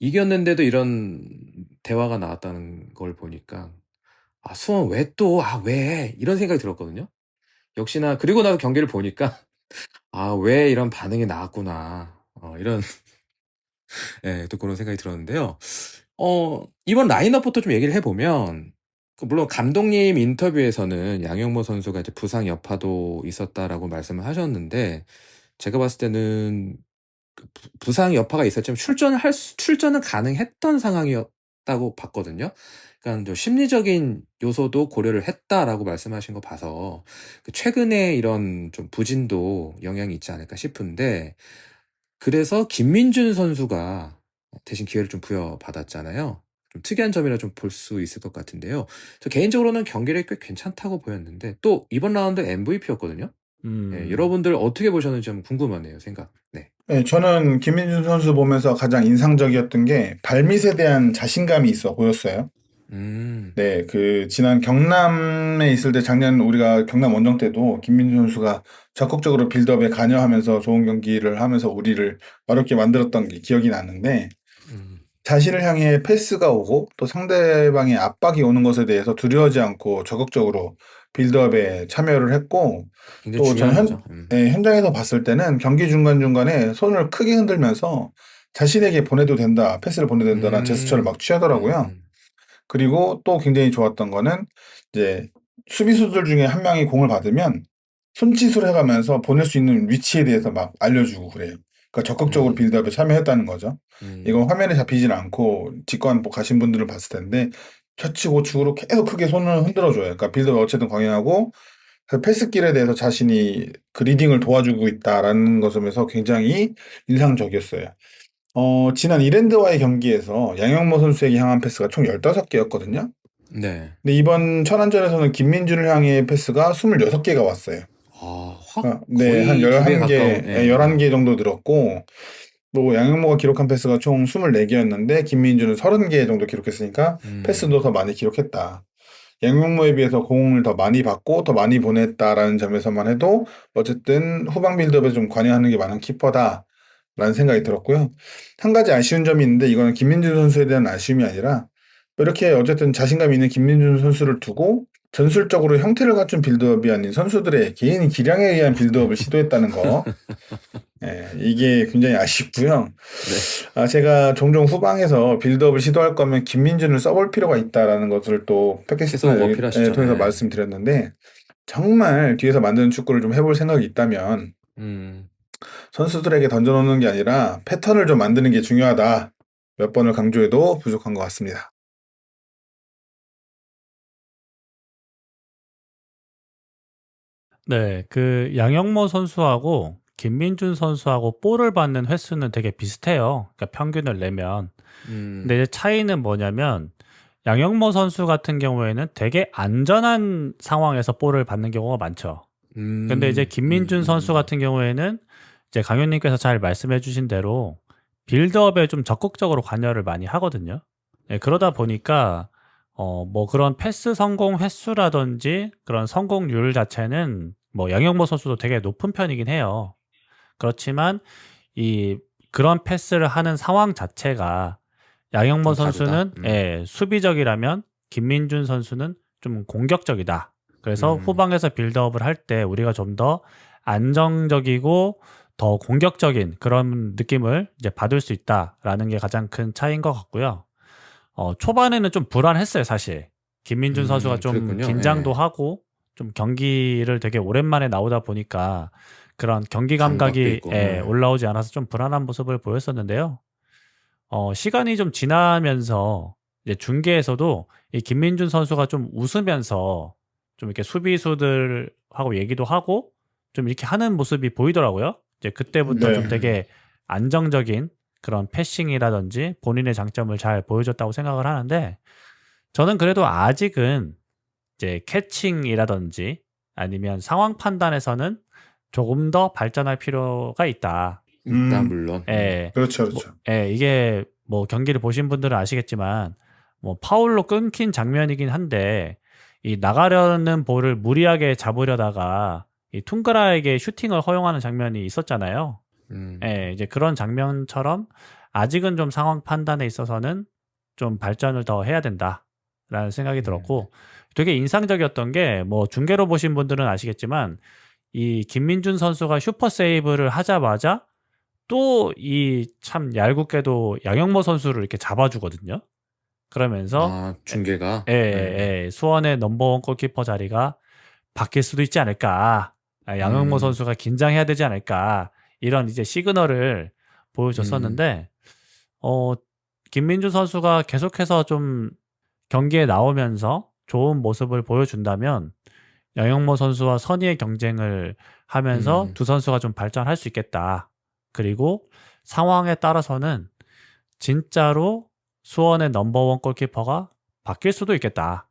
이겼는데도 이런 대화가 나왔다는 걸 보니까 수원 왜 또 왜 이런 생각이 들었거든요. 역시나 그리고 나서 경기를 보니까 왜 이런 반응이 나왔구나 이런 네, 또 그런 생각이 들었는데요. 이번 라인업부터 좀 얘기를 해보면 물론 감독님 인터뷰에서는 양영모 선수가 이제 부상 여파도 있었다라고 말씀을 하셨는데 제가 봤을 때는 부상 여파가 있었지만 출전은 가능했던 상황이었다고 봤거든요. 그러니까 좀 심리적인 요소도 고려를 했다라고 말씀하신 거 봐서 최근에 이런 좀 부진도 영향이 있지 않을까 싶은데 그래서 김민준 선수가 대신 기회를 좀 부여받았잖아요. 좀 특이한 점이라 좀 볼 수 있을 것 같은데요. 저 개인적으로는 경기력이 꽤 괜찮다고 보였는데 또 이번 라운드 MVP였거든요. 네, 여러분들 어떻게 보셨는지 좀 궁금하네요. 생각. 네. 네, 저는 김민준 선수 보면서 가장 인상적이었던 게 발밑에 대한 자신감이 있어 보였어요. 네, 지난 경남에 있을 때 작년 우리가 경남 원정 때도 김민준 선수가 적극적으로 빌드업에 관여하면서 좋은 경기를 하면서 우리를 어렵게 만들었던 게 기억이 나는데 자신을 향해 패스가 오고 또 상대방의 압박이 오는 것에 대해서 두려워하지 않고 적극적으로 빌드업에 참여를 했고 또 저는 현장에서 봤을 때는 경기 중간중간에 손을 크게 흔들면서 자신에게 보내도 된다, 패스를 보내도 된다라는 제스처를 막 취하더라고요. 그리고 또 굉장히 좋았던 거는 이제 수비수들 중에 한 명이 공을 받으면 손짓으로 해가면서 보낼 수 있는 위치에 대해서 막 알려주고 그래요. 그러니까 적극적으로 빌드업에 참여했다는 거죠. 이건 화면에 잡히진 않고 직관 가신 분들은 봤을 텐데 좌측 우측으로 계속 크게 손을 흔들어줘요. 그러니까 빌드업 어쨌든 광연하고 그 패스길에 대해서 자신이 그 리딩을 도와주고 있다라는 것에서 굉장히 인상적이었어요. 지난 이랜드와의 경기에서 양영모 선수에게 향한 패스가 총 15개였거든요. 네. 근데 이번 천안전에서는 김민준을 향해 패스가 26개가 왔어요. 확 네, 한 거의 2배 11개, 가까운, 예. 11개 정도 늘었고, 뭐 양영모가 기록한 패스가 총 24개였는데 김민준은 30개 정도 기록했으니까 패스도 더 많이 기록했다. 양영모에 비해서 공을 더 많이 받고 더 많이 보냈다라는 점에서만 해도 어쨌든 후방 빌드업에 좀 관여하는 게 많은 키퍼다라는 생각이 들었고요. 한 가지 아쉬운 점이 있는데 이거는 김민준 선수에 대한 아쉬움이 아니라 이렇게 어쨌든 자신감 있는 김민준 선수를 두고 전술적으로 형태를 갖춘 빌드업이 아닌 선수들의 개인 기량에 의한 빌드업을 시도했다는 거. 예, 이게 굉장히 아쉽고요. 제가 종종 후방에서 빌드업을 시도할 거면 김민준을 써볼 필요가 있다라는 것을 또 계속 팟캐스트를 어필하시죠. 통해서 네. 말씀드렸는데 정말 뒤에서 만드는 축구를 좀 해볼 생각이 있다면 선수들에게 던져놓는 게 아니라 패턴을 좀 만드는 게 중요하다. 몇 번을 강조해도 부족한 것 같습니다. 네, 그 양영모 선수하고 김민준 선수하고 볼을 받는 횟수는 되게 비슷해요. 그러니까 평균을 내면. 근데 이제 차이는 뭐냐면 양영모 선수 같은 경우에는 되게 안전한 상황에서 볼을 받는 경우가 많죠. 근데 이제 김민준 선수 같은 경우에는 이제 강현님께서 잘 말씀해 주신 대로 빌드업에 좀 적극적으로 관여를 많이 하거든요. 네, 그러다 보니까 뭐 그런 패스 성공 횟수라든지 그런 성공률 자체는 뭐 양영모 선수도 되게 높은 편이긴 해요. 그렇지만 그런 패스를 하는 상황 자체가 양영모 좀 선수는 다르다. 수비적이라면 김민준 선수는 좀 공격적이다. 그래서 후방에서 빌드업을 할 때 우리가 좀 더 안정적이고 더 공격적인 그런 느낌을 이제 받을 수 있다라는 게 가장 큰 차이인 것 같고요. 초반에는 좀 불안했어요, 사실. 김민준 선수가 좀 그랬군요. 긴장도 예. 하고 좀 경기를 되게 오랜만에 나오다 보니까 그런 경기 감각이 감각도 있고, 예. 올라오지 않아서 좀 불안한 모습을 보였었는데요. 시간이 좀 지나면서 이제 중계에서도 이 김민준 선수가 좀 웃으면서 좀 이렇게 수비수들하고 얘기도 하고 좀 이렇게 하는 모습이 보이더라고요. 이제 그때부터 네. 좀 되게 안정적인 그런 패싱이라든지 본인의 장점을 잘 보여줬다고 생각을 하는데 저는 그래도 아직은 이제 캐칭이라든지 아니면 상황 판단에서는 조금 더 발전할 필요가 있다. 물론. 예. 그렇죠, 그렇죠. 이게 뭐 경기를 보신 분들은 아시겠지만 뭐 파울로 끊긴 장면이긴 한데 이 나가려는 볼을 무리하게 잡으려다가 이 퉁그라에게 슈팅을 허용하는 장면이 있었잖아요. 이제 그런 장면처럼 아직은 좀 상황 판단에 있어서는 좀 발전을 더 해야 된다라는 생각이 들었고 되게 인상적이었던 게 뭐 중계로 보신 분들은 아시겠지만 이 김민준 선수가 슈퍼 세이브를 하자마자 또 이 참 얄궂게도 양영모 선수를 이렇게 잡아주거든요. 그러면서 중계가. 수원의 넘버원 골키퍼 자리가 바뀔 수도 있지 않을까. 양영모 선수가 긴장해야 되지 않을까. 이런 이제 시그널을 보여줬었는데 김민준 선수가 계속해서 좀 경기에 나오면서 좋은 모습을 보여준다면 양영모 선수와 선의의 경쟁을 하면서 두 선수가 좀 발전할 수 있겠다. 그리고 상황에 따라서는 진짜로 수원의 넘버원 골키퍼가 바뀔 수도 있겠다.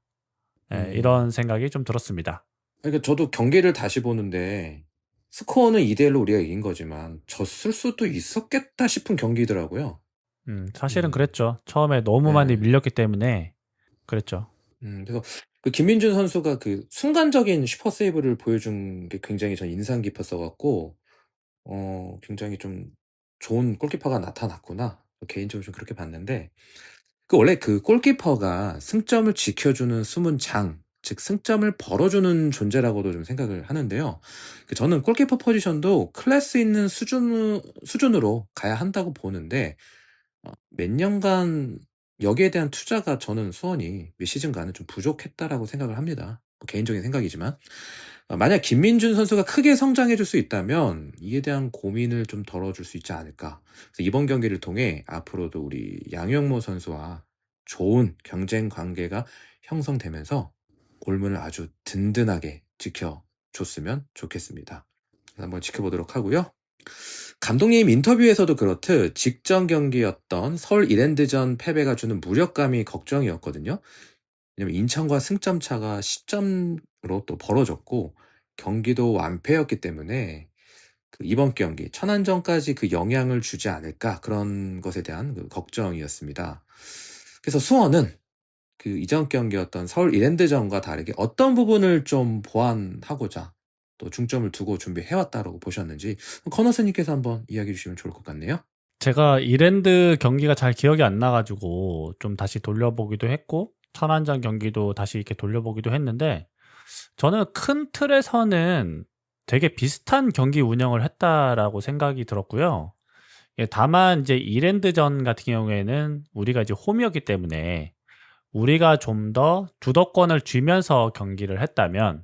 이런 생각이 좀 들었습니다. 그러니까 저도 경기를 다시 보는데 스코어는 2대1로 우리가 이긴 거지만 졌을 수도 있었겠다 싶은 경기더라고요. 사실은 그랬죠. 처음에 너무 많이 밀렸기 때문에 그랬죠. 그래서 그 김민준 선수가 그 순간적인 슈퍼 세이브를 보여준 게 굉장히 전 인상 깊었어갖고 굉장히 좀 좋은 골키퍼가 나타났구나. 개인적으로 좀 그렇게 봤는데 원래 그 골키퍼가 승점을 지켜주는 숨은 장, 즉 승점을 벌어주는 존재라고도 좀 생각을 하는데요. 저는 골키퍼 포지션도 클래스 있는 수준으로 가야 한다고 보는데 몇 년간 여기에 대한 투자가 저는 수원이 몇 시즌간은 좀 부족했다라고 생각을 합니다. 개인적인 생각이지만 만약 김민준 선수가 크게 성장해줄 수 있다면 이에 대한 고민을 좀 덜어줄 수 있지 않을까. 그래서 이번 경기를 통해 앞으로도 우리 양영모 선수와 좋은 경쟁 관계가 형성되면서 골문을 아주 든든하게 지켜 줬으면 좋겠습니다. 한번 지켜보도록 하고요. 감독님 인터뷰에서도 그렇듯 직전 경기였던 서울 이랜드전 패배가 주는 무력감이 걱정이었거든요. 왜냐면 인천과 승점 차가 10점으로 또 벌어졌고 경기도 완패였기 때문에 그 이번 경기 천안전까지 그 영향을 주지 않을까 그런 것에 대한 그 걱정이었습니다. 그래서 수원은 그 이전 경기였던 서울 이랜드전과 다르게 어떤 부분을 좀 보완하고자 또 중점을 두고 준비해왔다라고 보셨는지 건호스님께서 한번 이야기해 주시면 좋을 것 같네요. 제가 이랜드 경기가 잘 기억이 안 나가지고 좀 다시 돌려보기도 했고 천안전 경기도 다시 이렇게 돌려보기도 했는데 저는 큰 틀에서는 되게 비슷한 경기 운영을 했다라고 생각이 들었고요. 예, 다만 이제 이랜드전 같은 경우에는 우리가 이제 홈이었기 때문에 우리가 좀 더 주도권을 쥐면서 경기를 했다면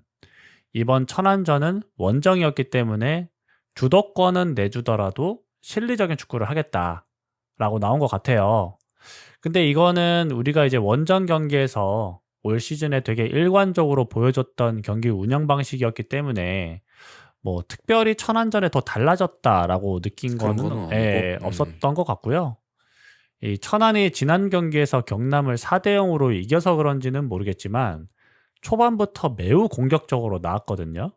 이번 천안전은 원정이었기 때문에 주도권은 내주더라도 실리적인 축구를 하겠다라고 나온 것 같아요. 근데 이거는 우리가 이제 원정 경기에서 올 시즌에 되게 일관적으로 보여줬던 경기 운영 방식이었기 때문에 뭐 특별히 천안전에 더 달라졌다라고 느낀 그런 거는 거는 아니고, 없었던 것 같고요. 이 천안이 지난 경기에서 경남을 4대 0으로 이겨서 그런지는 모르겠지만 초반부터 매우 공격적으로 나왔거든요.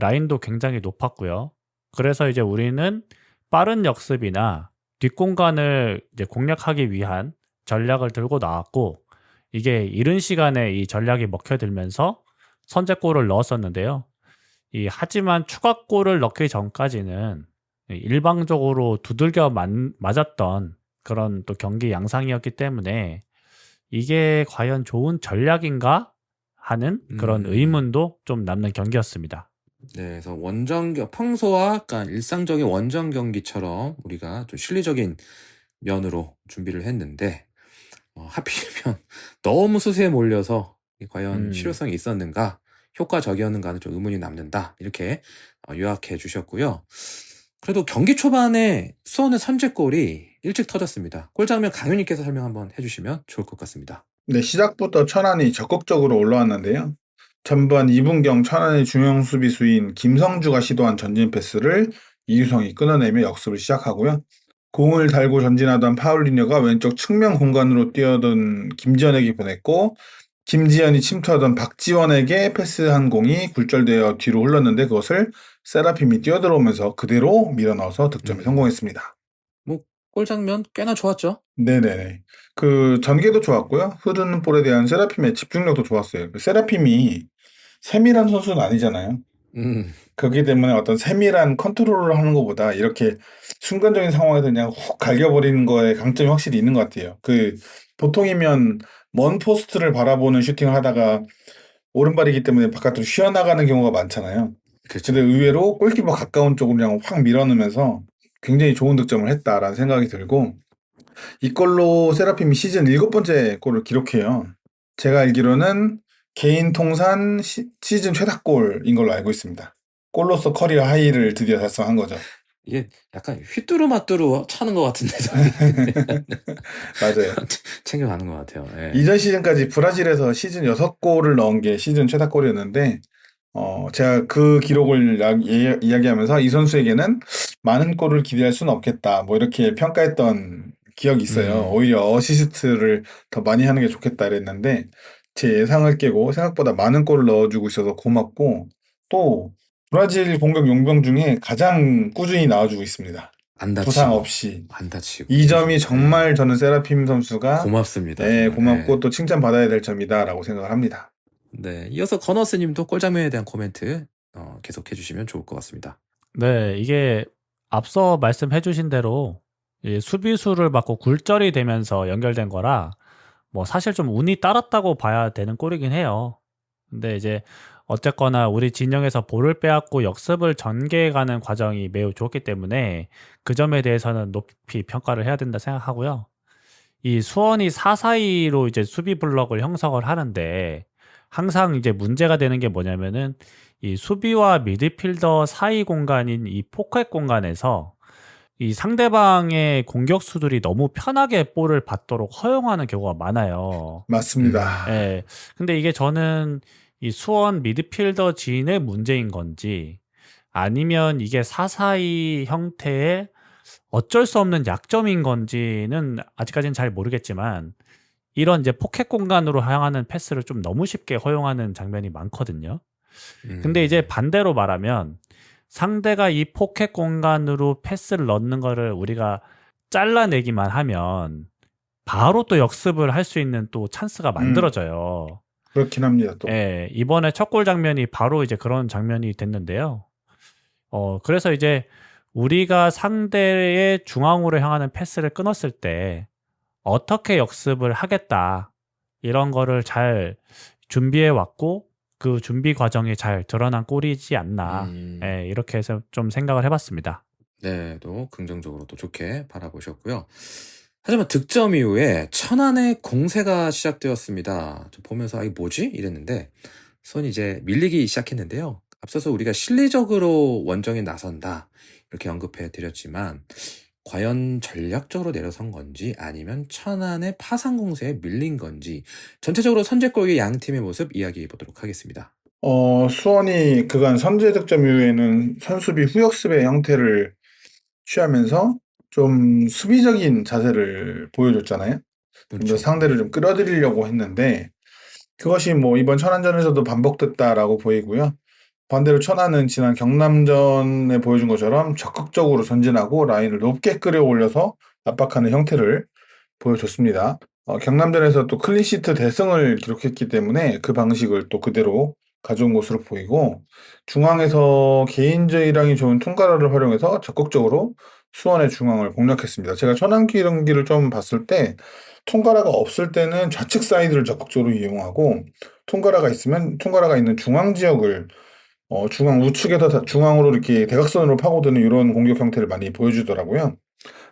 라인도 굉장히 높았고요. 그래서 이제 우리는 빠른 역습이나 뒷공간을 이제 공략하기 위한 전략을 들고 나왔고 이게 이른 시간에 이 전략이 먹혀들면서 선제골을 넣었었는데요. 하지만 추가골을 넣기 전까지는 일방적으로 두들겨 맞았던 그런 또 경기 양상이었기 때문에 이게 과연 좋은 전략인가 하는 그런 의문도 좀 남는 경기였습니다. 네, 그래서 평소와 약간 일상적인 원정 경기처럼 우리가 좀 실리적인 면으로 준비를 했는데 하필이면 너무 수세에 몰려서 과연 실효성이 있었는가, 효과적이었는가는 좀 의문이 남는다. 이렇게 요약해 주셨고요. 그래도 경기 초반에 수원의 선제골이 일찍 터졌습니다. 골 장면 강윤님께서 설명 한번 해주시면 좋을 것 같습니다. 네, 시작부터 천안이 적극적으로 올라왔는데요. 전반 2분경 천안의 중앙 수비수인 김성주가 시도한 전진 패스를 이유성이 끊어내며 역습을 시작하고요. 공을 달고 전진하던 파울리뉴가 왼쪽 측면 공간으로 뛰어든 김지현에게 보냈고 김지현이 침투하던 박지원에게 패스한 공이 굴절되어 뒤로 흘렀는데 그것을 세라핌이 뛰어들어오면서 그대로 밀어넣어서 득점에 성공했습니다. 골 장면 꽤나 좋았죠? 네네네. 그 전개도 좋았고요. 흐르는 볼에 대한 세라핌의 집중력도 좋았어요. 세라핌이 세밀한 선수는 아니잖아요. 그렇기 때문에 어떤 세밀한 컨트롤을 하는 것보다 이렇게 순간적인 상황에서 그냥 훅 갈겨버리는 거에 강점이 확실히 있는 것 같아요. 보통이면 먼 포스트를 바라보는 슈팅을 하다가 오른발이기 때문에 바깥으로 휘어나가는 경우가 많잖아요. 그렇죠. 근데 의외로 골키퍼 가까운 쪽으로 그냥 확 밀어넣으면서 굉장히 좋은 득점을 했다라는 생각이 들고 이 골로 세라핌이 시즌 7번째 골을 기록해요. 제가 알기로는 개인 통산 시즌 최다골인 걸로 알고 있습니다. 골로서 커리어 하이를 드디어 달성한 거죠. 이게 약간 휘뚜루마뚜루 차는 것 같은데 맞아요. 챙겨가는 것 같아요. 예. 이전 시즌까지 브라질에서 시즌 6골을 넣은 게 시즌 최다골이었는데 제가 그 기록을 이야기하면서 이 선수에게는 많은 골을 기대할 수는 없겠다. 뭐 이렇게 평가했던 기억이 있어요. 오히려 어시스트를 더 많이 하는 게 좋겠다 그랬는데 제 예상을 깨고 생각보다 많은 골을 넣어주고 있어서 고맙고 또 브라질 공격 용병 중에 가장 꾸준히 나와주고 있습니다. 안 다치고. 부상 없이. 안 다치고. 이 점이 정말 저는 세라핌 선수가 고맙습니다. 네, 정말. 고맙고 네. 또 칭찬받아야 될 점이다라고 생각을 합니다. 네, 이어서 건어스님도 골 장면에 대한 코멘트 계속해 주시면 좋을 것 같습니다. 네, 이게 앞서 말씀해 주신 대로 이 수비수를 맞고 굴절이 되면서 연결된 거라 뭐 사실 좀 운이 따랐다고 봐야 되는 골이긴 해요. 근데 이제 어쨌거나 우리 진영에서 볼을 빼앗고 역습을 전개해가는 과정이 매우 좋았기 때문에 그 점에 대해서는 높이 평가를 해야 된다 생각하고요. 이 수원이 4-4-2로 이제 수비 블럭을 형성을 하는데 항상 이제 문제가 되는 게 뭐냐면은 이 수비와 미드필더 사이 공간인 이 포켓 공간에서 이 상대방의 공격수들이 너무 편하게 볼을 받도록 허용하는 경우가 많아요. 맞습니다. 예. 근데 이게 저는 이 수원 미드필더 지인의 문제인 건지 아니면 이게 사사이 형태의 어쩔 수 없는 약점인 건지는 아직까지는 잘 모르겠지만 이런 이제 포켓 공간으로 향하는 패스를 좀 너무 쉽게 허용하는 장면이 많거든요. 근데 이제 반대로 말하면 상대가 이 포켓 공간으로 패스를 넣는 거를 우리가 잘라내기만 하면 바로 또 역습을 할 수 있는 또 찬스가 만들어져요. 그렇긴 합니다, 또. 예, 이번에 첫 골 장면이 바로 이제 그런 장면이 됐는데요. 그래서 이제 우리가 상대의 중앙으로 향하는 패스를 끊었을 때 어떻게 역습을 하겠다. 이런 거를 잘 준비해 왔고 그 준비 과정이 잘 드러난 골이지 않나. 예, 이렇게 해서 좀 생각을 해봤습니다. 네, 또 긍정적으로 또 좋게 바라보셨고요. 하지만 득점 이후에 천안의 공세가 시작되었습니다. 저 보면서 이게 뭐지? 이랬는데 손이 이제 밀리기 시작했는데요. 앞서서 우리가 실리적으로 원정에 나선다 이렇게 언급해 드렸지만 과연 전략적으로 내려선 건지 아니면 천안의 파상 공세에 밀린 건지 전체적으로 선제골의 양 팀의 모습 이야기해 보도록 하겠습니다. 수원이 그간 선제 득점 이후에는 선수비 후역습의 형태를 취하면서 좀 수비적인 자세를 보여줬잖아요. 좀 더 그렇죠. 상대를 좀 끌어들이려고 했는데 그것이 뭐 이번 천안전에서도 반복됐다라고 보이고요. 반대로 천안은 지난 경남전에 보여준 것처럼 적극적으로 전진하고 라인을 높게 끌어올려서 압박하는 형태를 보여줬습니다. 경남전에서 또 클린시트 대승을 기록했기 때문에 그 방식을 또 그대로 가져온 것으로 보이고 중앙에서 개인적이랑이 좋은 퉁가라를 활용해서 적극적으로 수원의 중앙을 공략했습니다. 제가 천안 경기를 좀 봤을 때 퉁가라가 없을 때는 좌측 사이드를 적극적으로 이용하고 퉁가라가 있으면 퉁가라가 있는 중앙 지역을 중앙 우측에서 중앙으로 이렇게 대각선으로 파고드는 이런 공격 형태를 많이 보여주더라고요.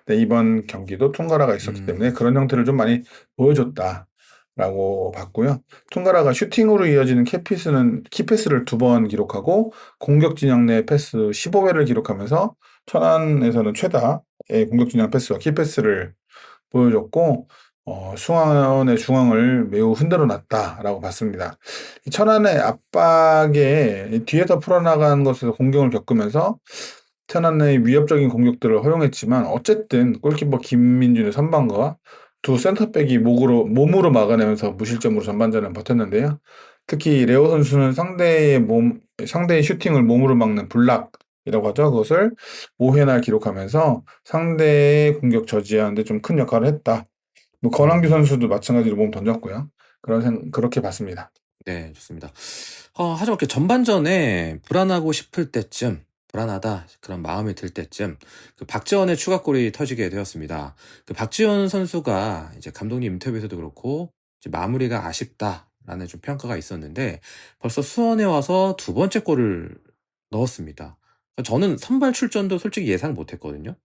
네, 이번 경기도 퉁가라가 있었기 때문에 그런 형태를 좀 많이 보여줬다라고 봤고요. 퉁가라가 슈팅으로 이어지는 키패스를 2번 기록하고 공격 진영 내 패스 15회를 기록하면서 천안에서는 최다의 공격 진영 패스와 키패스를 보여줬고 수원의 중앙을 매우 흔들어 놨다라고 봤습니다. 이 천안의 압박에 뒤에서 풀어나간 것에서 공격을 겪으면서 천안의 위협적인 공격들을 허용했지만 어쨌든 골키퍼 김민준의 선방과 두 센터백이 몸으로 막아내면서 무실점으로 전반전을 버텼는데요. 특히 레오 선수는 상대의 슈팅을 몸으로 막는 블락이라고 하죠. 그것을 5회나 기록하면서 상대의 공격 저지하는데 좀 큰 역할을 했다. 뭐 권한규 선수도 마찬가지로 몸 던졌고요. 그렇게 봤습니다. 네, 좋습니다. 하지만 이렇게 전반전에 불안하고 싶을 때쯤, 불안하다 그런 마음이 들 때쯤 그 박지원의 추가골이 터지게 되었습니다. 그 박지원 선수가 이제 감독님 인터뷰에서도 그렇고 이제 마무리가 아쉽다라는 좀 평가가 있었는데 벌써 수원에 와서 2번째 골을 넣었습니다. 저는 선발 출전도 솔직히 예상 못했거든요.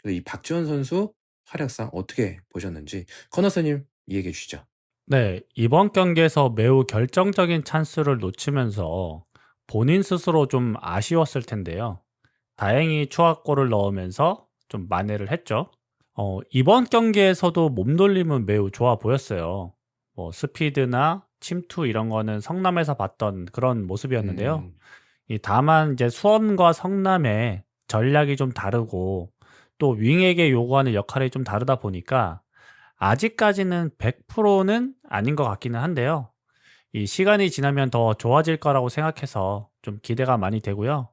그래서 이 박지원 선수 활약상 어떻게 보셨는지 커너스님 이야기해 주시죠. 네, 이번 경기에서 매우 결정적인 찬스를 놓치면서 본인 스스로 좀 아쉬웠을 텐데요. 다행히 추가골을 넣으면서 좀 만회를 했죠. 이번 경기에서도 몸놀림은 매우 좋아 보였어요. 뭐 스피드나 침투 이런 거는 성남에서 봤던 그런 모습이었는데요. 다만 이제 수원과 성남의 전략이 좀 다르고 또 윙에게 요구하는 역할이 좀 다르다 보니까 아직까지는 100%는 아닌 것 같기는 한데요. 이 시간이 지나면 더 좋아질 거라고 생각해서 좀 기대가 많이 되고요.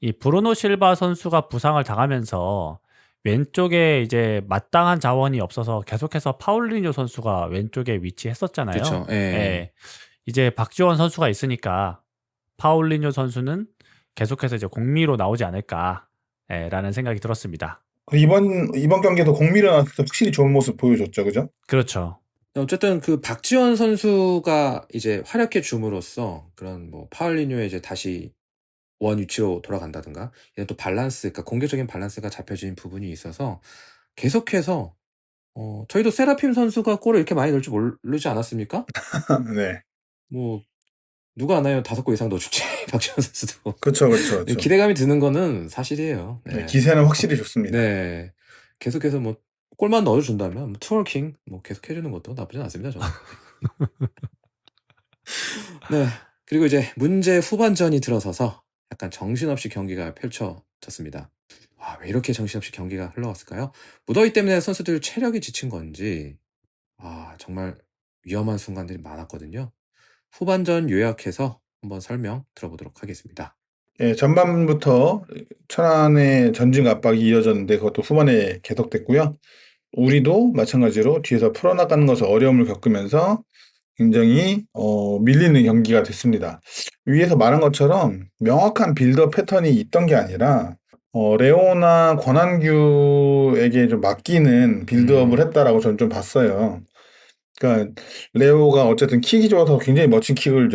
이 브루노 실바 선수가 부상을 당하면서 왼쪽에 이제 마땅한 자원이 없어서 계속해서 파울리뉴 선수가 왼쪽에 위치했었잖아요. 그렇죠. 예. 예. 이제 박지원 선수가 있으니까 파울리뉴 선수는 계속해서 이제 공미로 나오지 않을까, 라는 생각이 들었습니다. 이번 경기에도 공미를 나왔을 때 확실히 좋은 모습 보여줬죠, 그죠? 그렇죠. 어쨌든 그 박지원 선수가 이제 활약해 줌으로써 그런 뭐 파울리뉴의 이제 다시 원 위치로 돌아간다든가 이런 또 밸런스, 그러니까 공격적인 밸런스가 잡혀진 부분이 있어서 계속해서 저희도 세라핌 선수가 골을 이렇게 많이 넣을 줄 모르지 않았습니까? 네. 뭐 누가 아나요? 5골 이상 넣어줄지 박지원 선수도. 그렇죠. 기대감이 드는 거는 사실이에요. 네, 기세는 확실히 좋습니다. 네, 계속해서 뭐 골만 넣어준다면 트월킹 뭐 계속 해주는 것도 나쁘진 않습니다. 저는. 네, 그리고 이제 문제 후반전이 들어서서 약간 정신없이 경기가 펼쳐졌습니다. 왜 이렇게 정신없이 경기가 흘러갔을까요? 무더위 때문에 선수들 체력이 지친 건지 정말 위험한 순간들이 많았거든요. 후반전 요약해서 한번 설명 들어보도록 하겠습니다. 예, 전반부터 천안의 전진 압박이 이어졌는데 그것도 후반에 계속됐고요. 우리도 마찬가지로 뒤에서 풀어나가는 것을 어려움을 겪으면서 굉장히 밀리는 경기가 됐습니다. 위에서 말한 것처럼 명확한 빌드업 패턴이 있던 게 아니라 레오나 권한규에게 좀 맡기는 빌드업을 했다라고 저는 좀 봤어요. 그러니까 레오가 어쨌든 킥이 좋아서 굉장히 멋진 킥을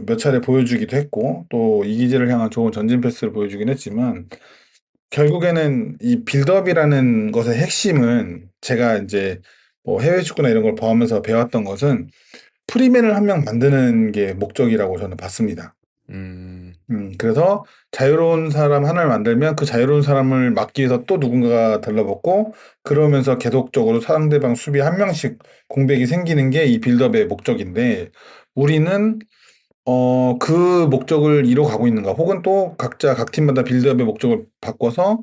몇 차례 보여주기도 했고 또 이기재를 향한 좋은 전진 패스를 보여주긴 했지만 결국에는 이 빌드업이라는 것의 핵심은 제가 이제 뭐 해외 축구나 이런 걸 보면서 배웠던 것은 프리맨을 한 명 만드는 게 목적이라고 저는 봤습니다. 그래서 자유로운 사람 하나를 만들면 그 자유로운 사람을 막기 위해서 또 누군가가 달라붙고 그러면서 계속적으로 상대방 수비 한 명씩 공백이 생기는 게 이 빌드업의 목적인데 우리는 그 목적을 이뤄가고 있는가 혹은 또 각자 각 팀마다 빌드업의 목적을 바꿔서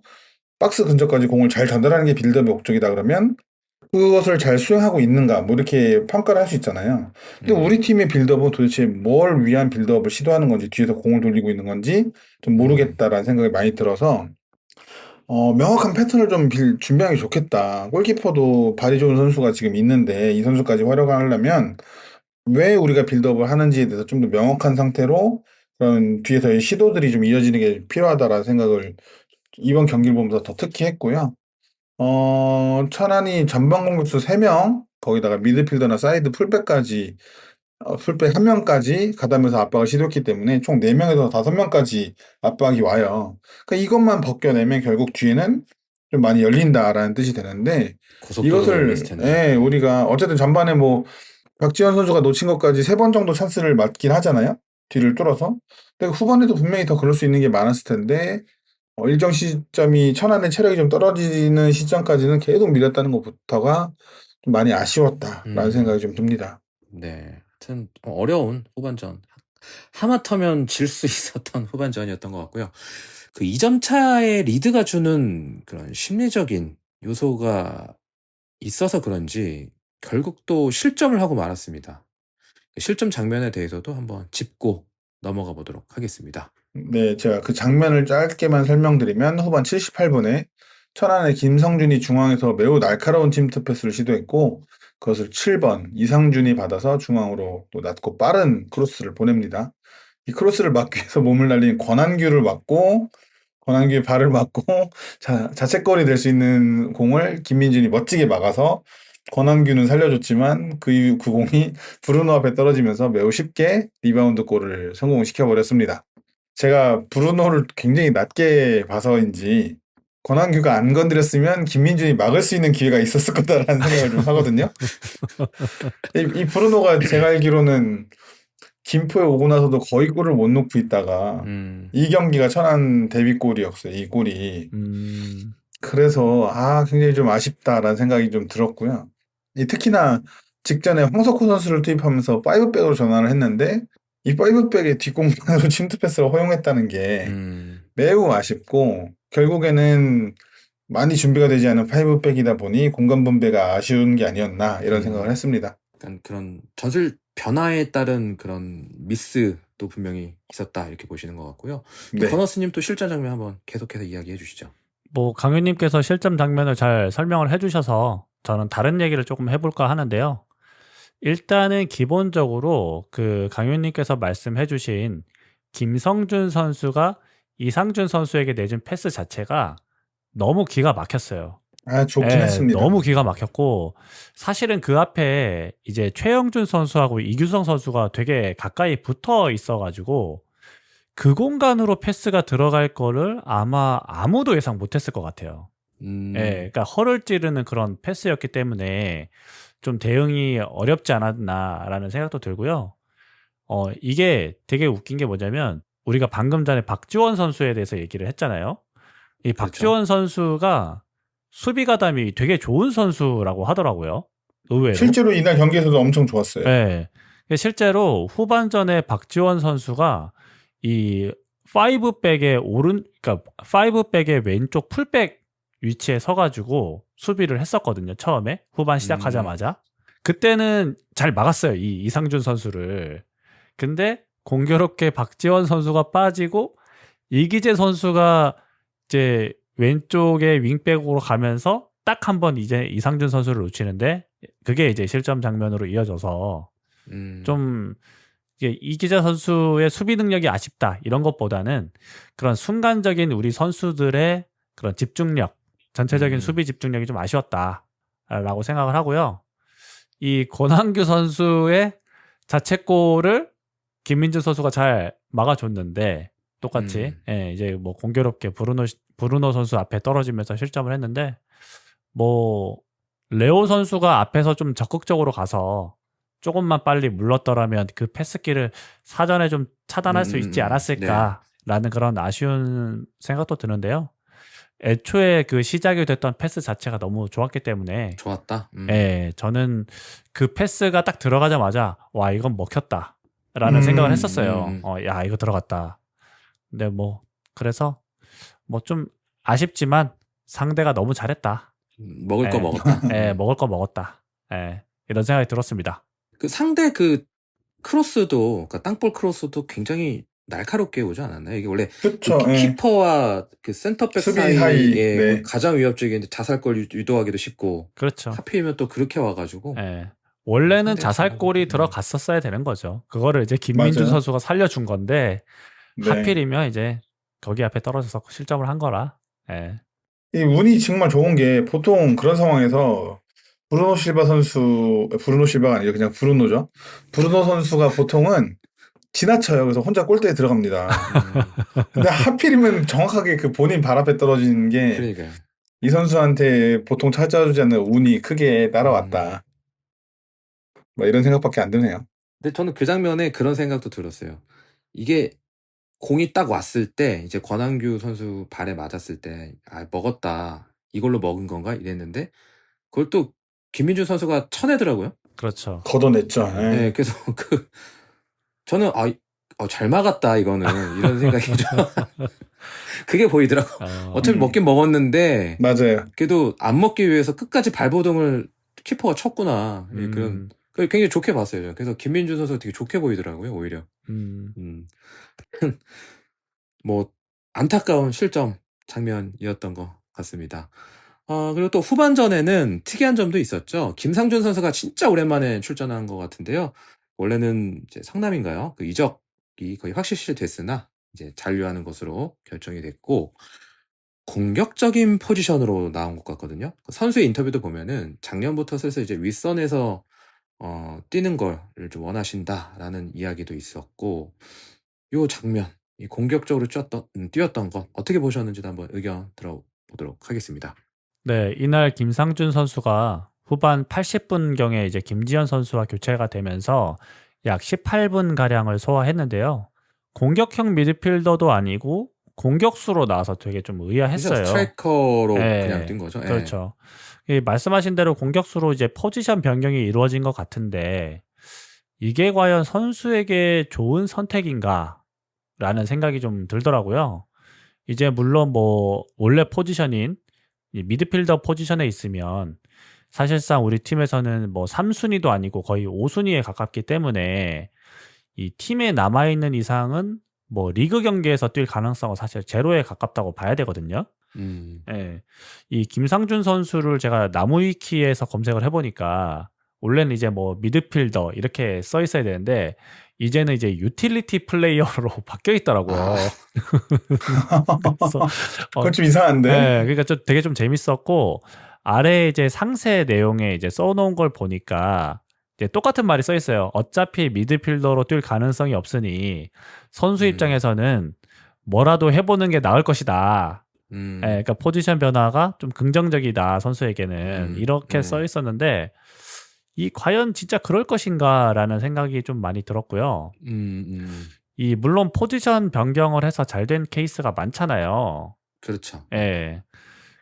박스 근처까지 공을 잘 전달하는 게 빌드업의 목적이다 그러면 그것을 잘 수행하고 있는가 뭐 이렇게 평가를 할 수 있잖아요. 근데 우리 팀의 빌드업은 도대체 뭘 위한 빌드업을 시도하는 건지 뒤에서 공을 돌리고 있는 건지 좀 모르겠다라는 생각이 많이 들어서 명확한 패턴을 좀 준비하는 게 좋겠다. 골키퍼도 발이 좋은 선수가 지금 있는데 이 선수까지 활용하려면 왜 우리가 빌드업을 하는지에 대해서 좀 더 명확한 상태로 그런 뒤에서의 시도들이 좀 이어지는 게 필요하다라는 생각을 이번 경기를 보면서 더 특히 했고요. 천안이 전방 공격수 3명, 거기다가 미드필더나 사이드 풀백까지, 풀백 1명까지 가다면서 압박을 시도했기 때문에 총 4명에서 5명까지 압박이 와요. 그러니까 이것만 벗겨내면 결국 뒤에는 좀 많이 열린다라는 뜻이 되는데, 이것을, 예, 우리가 어쨌든 전반에 뭐, 박지현 선수가 놓친 것까지 3번 정도 찬스를 맞긴 하잖아요? 뒤를 뚫어서. 근데 후반에도 분명히 더 그럴 수 있는 게 많았을 텐데, 일정 시점이 천안의 체력이 좀 떨어지는 시점까지는 계속 밀렸다는 것부터가 좀 많이 아쉬웠다라는 생각이 좀 듭니다. 네, 하여튼 어려운 후반전. 하마터면 질 수 있었던 후반전이었던 것 같고요. 그 2점 차의 리드가 주는 그런 심리적인 요소가 있어서 그런지 결국 또 실점을 하고 말았습니다. 실점 장면에 대해서도 한번 짚고 넘어가 보도록 하겠습니다. 네, 제가 그 장면을 짧게만 설명드리면 후반 78분에 천안의 김성준이 중앙에서 매우 날카로운 침투 패스를 시도했고 그것을 7번 이상준이 받아서 중앙으로 또 낮고 빠른 크로스를 보냅니다. 이 크로스를 막기 위해서 몸을 날린 권한규를 맞고 권한규의 발을 맞고 자책골이 될 수 있는 공을 김민준이 멋지게 막아서 권한규는 살려줬지만 그 공이 브루노 앞에 떨어지면서 매우 쉽게 리바운드 골을 성공시켜버렸습니다. 제가 브루노를 굉장히 낮게 봐서인지 권한규가 안 건드렸으면 김민준이 막을 수 있는 기회가 있었을 거다라는 생각을 좀 하거든요. 이 브루노가 제가 알기로는 김포에 오고 나서도 거의 골을 못 넣고 있다가 이 경기가 천안 데뷔골이었어요. 이 골이. 그래서 굉장히 좀 아쉽다라는 생각이 좀 들었고요. 특히나 직전에 황석호 선수를 투입하면서 5백으로 전환을 했는데 이 5백의 뒷공간으로 침투 패스를 허용했다는 게 매우 아쉽고 결국에는 많이 준비가 되지 않은 5백이다 보니 공간 분배가 아쉬운 게 아니었나 이런 생각을 했습니다. 약간 그런 전술 변화에 따른 그런 미스도 분명히 있었다 이렇게 보시는 것 같고요. 네. 버너스님 또 실전 장면 한번 계속해서 이야기해 주시죠. 뭐 강윤님께서 실점 장면을 잘 설명을 해주셔서 저는 다른 얘기를 조금 해볼까 하는데요. 일단은 기본적으로 그 강윤님께서 말씀해주신 김성준 선수가 이상준 선수에게 내준 패스 자체가 너무 기가 막혔어요. 좋긴 했습니다. 너무 기가 막혔고 사실은 그 앞에 이제 최영준 선수하고 이규성 선수가 되게 가까이 붙어 있어가지고 그 공간으로 패스가 들어갈 거를 아마 아무도 예상 못했을 것 같아요. 그러니까 허를 찌르는 그런 패스였기 때문에 좀 대응이 어렵지 않았나라는 생각도 들고요. 이게 되게 웃긴 게 뭐냐면 우리가 방금 전에 박지원 선수에 대해서 얘기를 했잖아요. 이 박지원 선수가 수비 가담이 되게 좋은 선수라고 하더라고요. 의외로. 실제로 이날 경기에서도 엄청 좋았어요. 네. 실제로 후반전에 박지원 선수가 이 5백의 그러니까 5백의 왼쪽 풀백 위치에 서가지고 수비를 했었거든요. 처음에 후반 시작하자마자. 그때는 잘 막았어요. 이 이상준 선수를. 근데 공교롭게 박지원 선수가 빠지고 이기재 선수가 이제 왼쪽에 윙백으로 가면서 딱 한 번 이제 이상준 선수를 놓치는데 그게 이제 실점 장면으로 이어져서 좀 이게 이기재 선수의 수비 능력이 아쉽다 이런 것보다는 그런 순간적인 우리 선수들의 그런 집중력, 전체적인 수비 집중력이 좀 아쉬웠다라고 생각을 하고요. 이 권한규 선수의 자책골을 김민준 선수가 잘 막아줬는데 똑같이 예, 이제 뭐 공교롭게 브루노 선수 앞에 떨어지면서 실점을 했는데 뭐 레오 선수가 앞에서 좀 적극적으로 가서 조금만 빨리 물렀더라면 그 패스기를 사전에 좀 차단할 수 있지 않았을까라는 그런 아쉬운 생각도 드는데요. 애초에 그 시작이 됐던 패스 자체가 너무 좋았기 때문에 좋았다. 예, 저는 그 패스가 딱 들어가자마자 와 이건 먹혔다라는 생각을 했었어요. 야 이거 들어갔다. 근데 뭐 그래서 뭐 좀 아쉽지만 상대가 너무 잘했다. 먹을 거 먹었다. 예, 먹을 거 먹었다. 예, 이런 생각이 들었습니다. 그 상대 그 크로스도, 그러니까 땅볼 크로스도 굉장히 날카롭게 오지 않았나요? 이게 원래 그쵸. 그 예. 키퍼와 그 센터백 수비 사이에 사이, 네. 가장 위협적인 자살골 유도하기도 쉽고 그렇죠. 하필이면 또 그렇게 와가지고 예. 원래는 상대 자살골이 잘하고. 들어갔었어야 되는 거죠. 그거를 이제 김민준 맞아요. 선수가 살려준 건데 네. 하필이면 이제 거기 앞에 떨어져서 실점을 한 거라. 예. 이 운이 정말 좋은 게 보통 그런 상황에서 브루노 실바가 아니죠. 그냥 브루노죠. 브루노 선수가 보통은 지나쳐요. 그래서 혼자 골대에 들어갑니다. 근데 하필이면 정확하게 그 본인 발 앞에 떨어지는 게 이 그러니까요. 선수한테 보통 찾아주지 않는 운이 크게 따라왔다. 뭐 이런 생각밖에 안 드네요. 근데 저는 그 장면에 그런 생각도 들었어요. 이게 공이 딱 왔을 때 이제 권한규 선수 발에 맞았을 때 먹었다. 이걸로 먹은 건가? 이랬는데 그걸 또 김민준 선수가 쳐내더라고요. 그렇죠. 걷어냈죠. 예. 네, 그래서 저는 잘 막았다 이거는 이런 생각이 좀 그게 보이더라고. 어차피 먹긴 먹었는데 맞아요. 그래도 안 먹기 위해서 끝까지 발버둥을 키퍼가 쳤구나. 예, 그런 굉장히 좋게 봤어요. 저는. 그래서 김민준 선수가 되게 좋게 보이더라고요. 오히려. 뭐 안타까운 실점 장면이었던 것 같습니다. 그리고 또 후반전에는 특이한 점도 있었죠. 김상준 선수가 진짜 오랜만에 출전한 것 같은데요. 원래는 이제 성남인가요? 그 이적이 거의 확실시 됐으나 이제 잔류하는 것으로 결정이 됐고 공격적인 포지션으로 나온 것 같거든요. 선수의 인터뷰도 보면은 작년부터 슬슬 이제 윗선에서 뛰는 걸 좀 원하신다라는 이야기도 있었고 요 장면, 이 공격적으로 뛰었던 것 어떻게 보셨는지도 한번 의견 들어보도록 하겠습니다. 네, 이날 김상준 선수가 후반 80분경에 이제 김지현 선수와 교체가 되면서 약 18분 가량을 소화했는데요. 공격형 미드필더도 아니고 공격수로 나와서 되게 좀 의아했어요. 스트라이커로 네, 그냥 뛴 거죠. 예. 그렇죠. 말씀하신 대로 공격수로 이제 포지션 변경이 이루어진 것 같은데 이게 과연 선수에게 좋은 선택인가? 라는 생각이 좀 들더라고요. 이제 물론 뭐 원래 포지션인 이 미드필더 포지션에 있으면 사실상 우리 팀에서는 뭐 3순위도 아니고 거의 5순위에 가깝기 때문에 이 팀에 남아있는 이상은 뭐 리그 경기에서 뛸 가능성은 사실 제로에 가깝다고 봐야 되거든요. 예. 이 김상준 선수를 제가 나무위키에서 검색을 해보니까 원래는 이제 뭐 미드필더 이렇게 써 있어야 되는데 이제는 이제 유틸리티 플레이어로 바뀌어 있더라고요. 그래서 그건 좀 이상한데. 네, 그러니까 되게 좀 재밌었고 아래 이제 상세 내용에 이제 써놓은 걸 보니까 이제 똑같은 말이 써 있어요. 어차피 미드필더로 뛸 가능성이 없으니 선수 입장에서는 뭐라도 해보는 게 나을 것이다. 네, 그러니까 포지션 변화가 좀 긍정적이다 선수에게는 이렇게 써 있었는데 이 과연 진짜 그럴 것인가라는 생각이 좀 많이 들었고요. 이 물론 포지션 변경을 해서 잘 된 케이스가 많잖아요. 그렇죠. 예.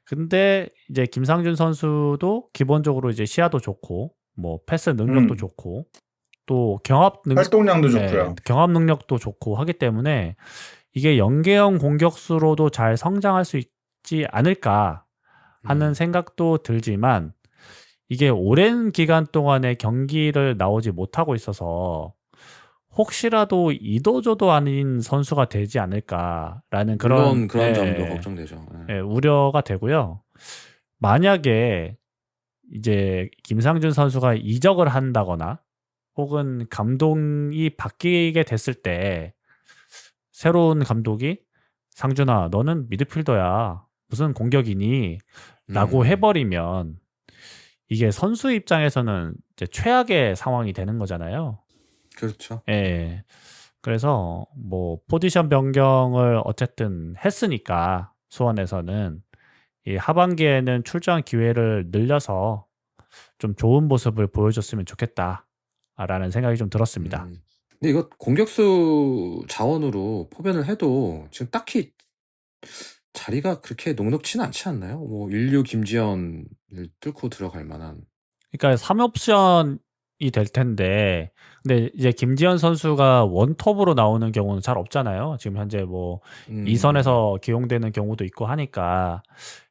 근데 이제 김상준 선수도 기본적으로 이제 시야도 좋고 뭐 패스 능력도 좋고 또 활동량도 예, 좋고요. 경합 능력도 좋고 하기 때문에 이게 연계형 공격수로도 잘 성장할 수 있지 않을까 하는 생각도 들지만 이게 오랜 기간 동안에 경기를 나오지 못하고 있어서 혹시라도 이도저도 아닌 선수가 되지 않을까라는 물론 그런 그런 점도 예, 걱정되죠. 예, 우려가 되고요. 만약에 이제 김상준 선수가 이적을 한다거나 혹은 감독이 바뀌게 됐을 때 새로운 감독이 상준아, 너는 미드필더야. 무슨 공격이니? 라고 해버리면 이게 선수 입장에서는 이제 최악의 상황이 되는 거잖아요. 그렇죠. 예. 그래서 뭐 포지션 변경을 어쨌든 했으니까 수원에서는 이 하반기에는 출전 기회를 늘려서 좀 좋은 모습을 보여줬으면 좋겠다라는 생각이 좀 들었습니다. 근데 이거 공격수 자원으로 포변을 해도 지금 딱히 자리가 그렇게 녹록치는 않지 않나요? 뭐 인류 김지현을 뚫고 들어갈 만한. 그러니까 3옵션이 될 텐데 근데 이제 김지현 선수가 원톱으로 나오는 경우는 잘 없잖아요. 지금 현재 뭐 2선에서 기용되는 경우도 있고 하니까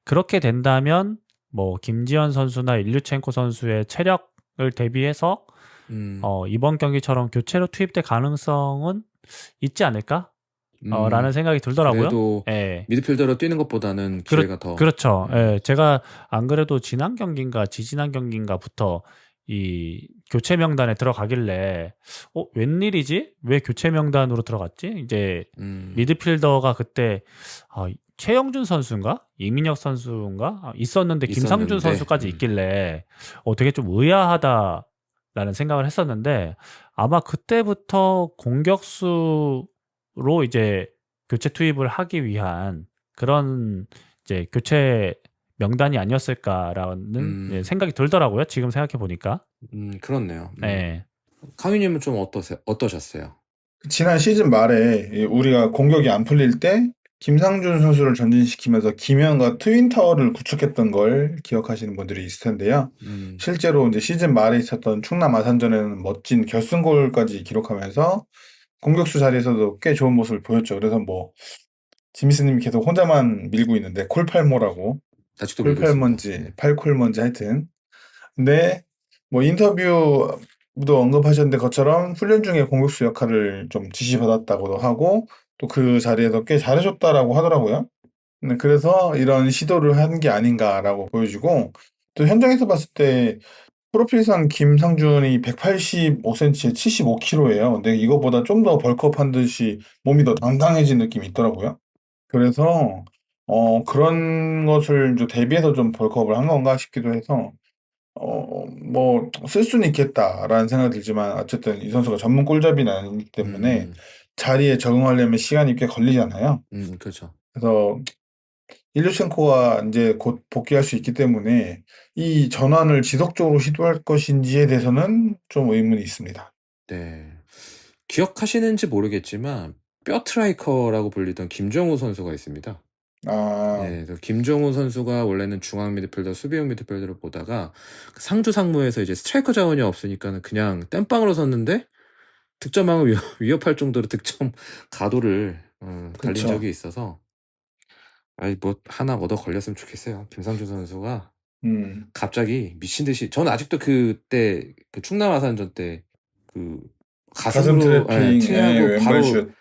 그렇게 된다면 뭐 김지현 선수나 일류첸코 선수의 체력을 대비해서 이번 경기처럼 교체로 투입될 가능성은 있지 않을까? 라는 생각이 들더라고요. 그래도 예. 미드필더로 뛰는 것보다는 기회가 더. 그렇죠. 예, 제가 안 그래도 지난 경기인가 지지난 경기인가부터 이 교체 명단에 들어가길래 웬일이지? 왜 교체 명단으로 들어갔지? 이제 미드필더가 그때 최영준 선수인가? 이민혁 선수인가? 있었는데 김상준 있었는데, 선수까지 있길래 되게 좀 의아하다라는 생각을 했었는데 아마 그때부터 공격수로 이제 교체 투입을 하기 위한 그런 이제 교체 명단이 아니었을까라는 예, 생각이 들더라고요. 지금 생각해 보니까. 그렇네요. 네. 강유님은 좀 어떠셨어요? 지난 시즌 말에 우리가 공격이 안 풀릴 때 김상준 선수를 전진시키면서 김현과 트윈타워를 구축했던 걸 기억하시는 분들이 있을 텐데요. 실제로 이제 시즌 말에 있었던 충남 아산전에는 멋진 결승골까지 기록하면서 공격수 자리에서도 꽤 좋은 모습을 보였죠. 그래서 뭐 지미스님이 계속 혼자만 밀고 있는데 콜팔모라고 아직도 밀고 있습니다. 콜팔먼지, 팔콜먼지 하여튼. 근데 뭐 인터뷰도 언급하셨는데 것처럼 훈련 중에 공격수 역할을 좀 지시받았다고도 하고 또 그 자리에서 꽤 잘해줬다라고 하더라고요. 그래서 이런 시도를 한 게 아닌가라고 보여지고 또 현장에서 봤을 때 프로필상 김상준이 185cm에 75kg예요. 근데 이거보다 좀 더 벌크업한 듯이 몸이 더 당당해진 느낌이 있더라고요. 그래서 그런 것을 좀 대비해서 좀 벌크업을 한 건가 싶기도 해서 뭐 쓸 수는 있겠다라는 생각이 들지만 어쨌든 이 선수가 전문 골잡이는 아니기 때문에 자리에 적응하려면 시간이 꽤 걸리잖아요. 그렇죠. 그래서 일류첸코가 이제 곧 복귀할 수 있기 때문에 이 전환을 지속적으로 시도할 것인지에 대해서는 좀 의문이 있습니다. 네. 기억하시는지 모르겠지만 뼈트라이커라고 불리던 김정우 선수가 있습니다. 네, 김정우 선수가 원래는 중앙 미드필더, 수비형 미드필더를 보다가 상주 상무에서 이제 스트라이커 자원이 없으니까는 그냥 땜빵으로 섰는데 득점왕을 위협할 정도로 득점 가도를 달린 그쵸. 적이 있어서 뭐 하나 얻어 걸렸으면 좋겠어요. 김상준 선수가 갑자기 미친 듯이 저는 아직도 그때 그 충남 아산전 때 그 가슴 가슴으로 트래핑, 트이하고 왼발 바로 슛.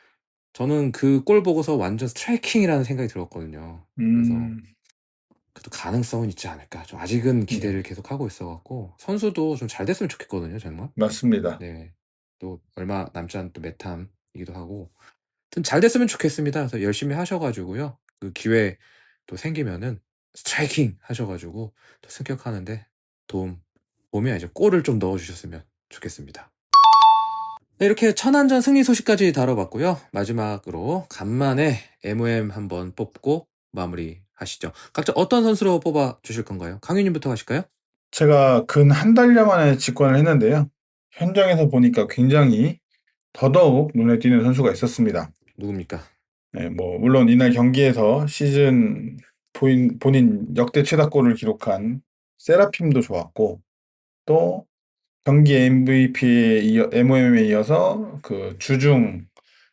저는 그 골 보고서 완전 스트라이킹이라는 생각이 들었거든요. 그래서 그래도 가능성은 있지 않을까. 좀 아직은 기대를 계속 하고 있어갖고 선수도 좀 잘 됐으면 좋겠거든요, 정말. 맞습니다. 네, 또 얼마 남지 않은 또 메탐이기도 하고, 하여튼 잘 됐으면 좋겠습니다. 그래서 열심히 하셔가지고요, 그 기회 또 생기면은 스트라이킹 하셔가지고 또 승격하는데 봄에 이제 골을 좀 넣어주셨으면 좋겠습니다. 네, 이렇게 천안전 승리 소식까지 다뤄봤고요. 마지막으로 간만에 MOM 한번 뽑고 마무리하시죠. 각자 어떤 선수로 뽑아주실 건가요? 강윤님부터 하실까요? 제가 근 한 달여 만에 직관을 했는데요. 현장에서 보니까 굉장히 더더욱 눈에 띄는 선수가 있었습니다. 누굽니까? 네, 뭐 물론 이날 경기에서 시즌 본인 역대 최다골을 기록한 세라핌도 좋았고 또 경기 MOM에 이어서 그 주중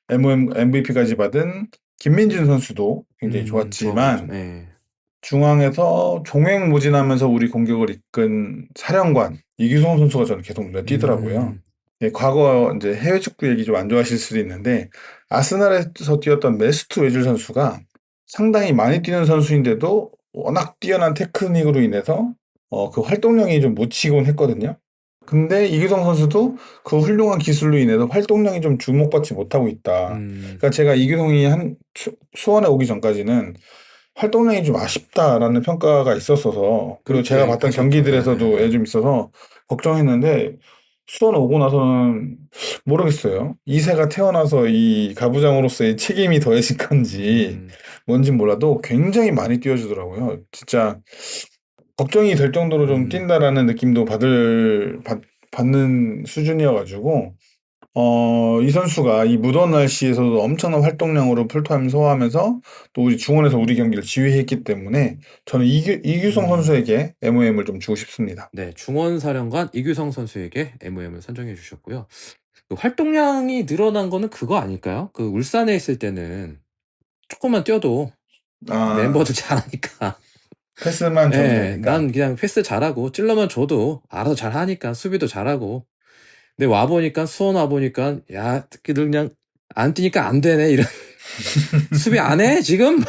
MOM MVP까지 받은 김민준 선수도 굉장히 좋아 좋았지만 보였죠. 예. 중앙에서 종횡무진하면서 우리 공격을 이끈 사령관 이규성 선수가 저는 계속 눈에 띄더라고요. 예, 과거 이제 해외 축구 얘기 좀 안 좋아하실 수도 있는데 아스날에서 뛰었던 메스트 외줄 선수가 상당히 많이 뛰는 선수인데도 워낙 뛰어난 테크닉으로 인해서 그 활동량이 좀 묻히곤 했거든요. 근데 이규성 선수도 그 훌륭한 기술로 인해서 활동량이 좀 주목받지 못하고 있다. 그러니까 제가 이규성이 수원에 오기 전까지는 활동량이 좀 아쉽다라는 평가가 있었어서 그리고 그렇게 제가 봤던 하셨죠. 경기들에서도 예. 좀 있어서 걱정했는데 수원 오고 나서는 모르겠어요. 이세가 태어나서 이 가부장으로서의 책임이 더해진 건지 뭔진 몰라도 굉장히 많이 뛰어주더라고요. 진짜 걱정이 될 정도로 좀 뛴다라는 느낌도 받는 수준이어가지고 이 선수가 이 무더운 날씨에서도 엄청난 활동량으로 풀타임 소화하면서 또 우리 중원에서 우리 경기를 지휘했기 때문에 저는 이규성 선수에게 MOM을 좀 주고 싶습니다. 네, 중원사령관 이규성 선수에게 MOM을 선정해 주셨고요. 그 활동량이 늘어난 거는 그거 아닐까요? 그 울산에 있을 때는 조금만 뛰어도 멤버들 잘하니까. 패스만 줘도 예, 되니까. 난 그냥 패스 잘하고 찔러만 줘도 알아서 잘하니까 수비도 잘하고. 근데 와보니까 수원 와보니까 야, 그냥 안 뛰니까 안 되네 이런 수비 안 해 지금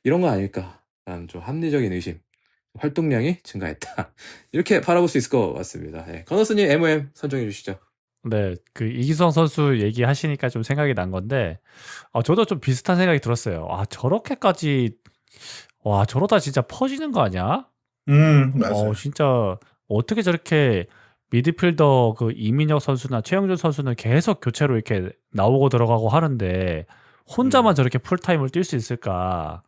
이런 거 아닐까? 난 좀 합리적인 의심. 활동량이 증가했다. 이렇게 바라볼 수 있을 것 같습니다. 예, 건너스님 MOM 선정해 주시죠. 네, 그 이기성 선수 얘기하시니까 좀 생각이 난 건데, 저도 좀 비슷한 생각이 들었어요. 저렇게까지, 저러다 진짜 퍼지는 거 아니야? 맞아요. 진짜 어떻게 저렇게 미드필더 그 이민혁 선수나 최영준 선수는 계속 교체로 이렇게 나오고 들어가고 하는데 혼자만 저렇게 풀타임을 뛸 수 있을까?